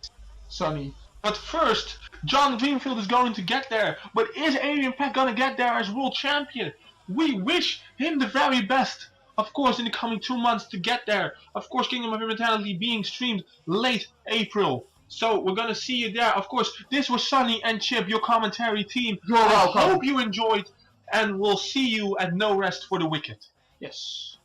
Sonny. But first, John Dreamfield is going to get there. But is Adrian Pack going to get there as world champion? We wish him the very best, of course, in the coming 2 months to get there. Of course, Kingdom of Immortality being streamed late April. So we're going to see you there. Of course, this was Sonny and Chip, your commentary team. You're welcome. I hope you enjoyed, and we'll see you at No Rest for the Wicked. Yes.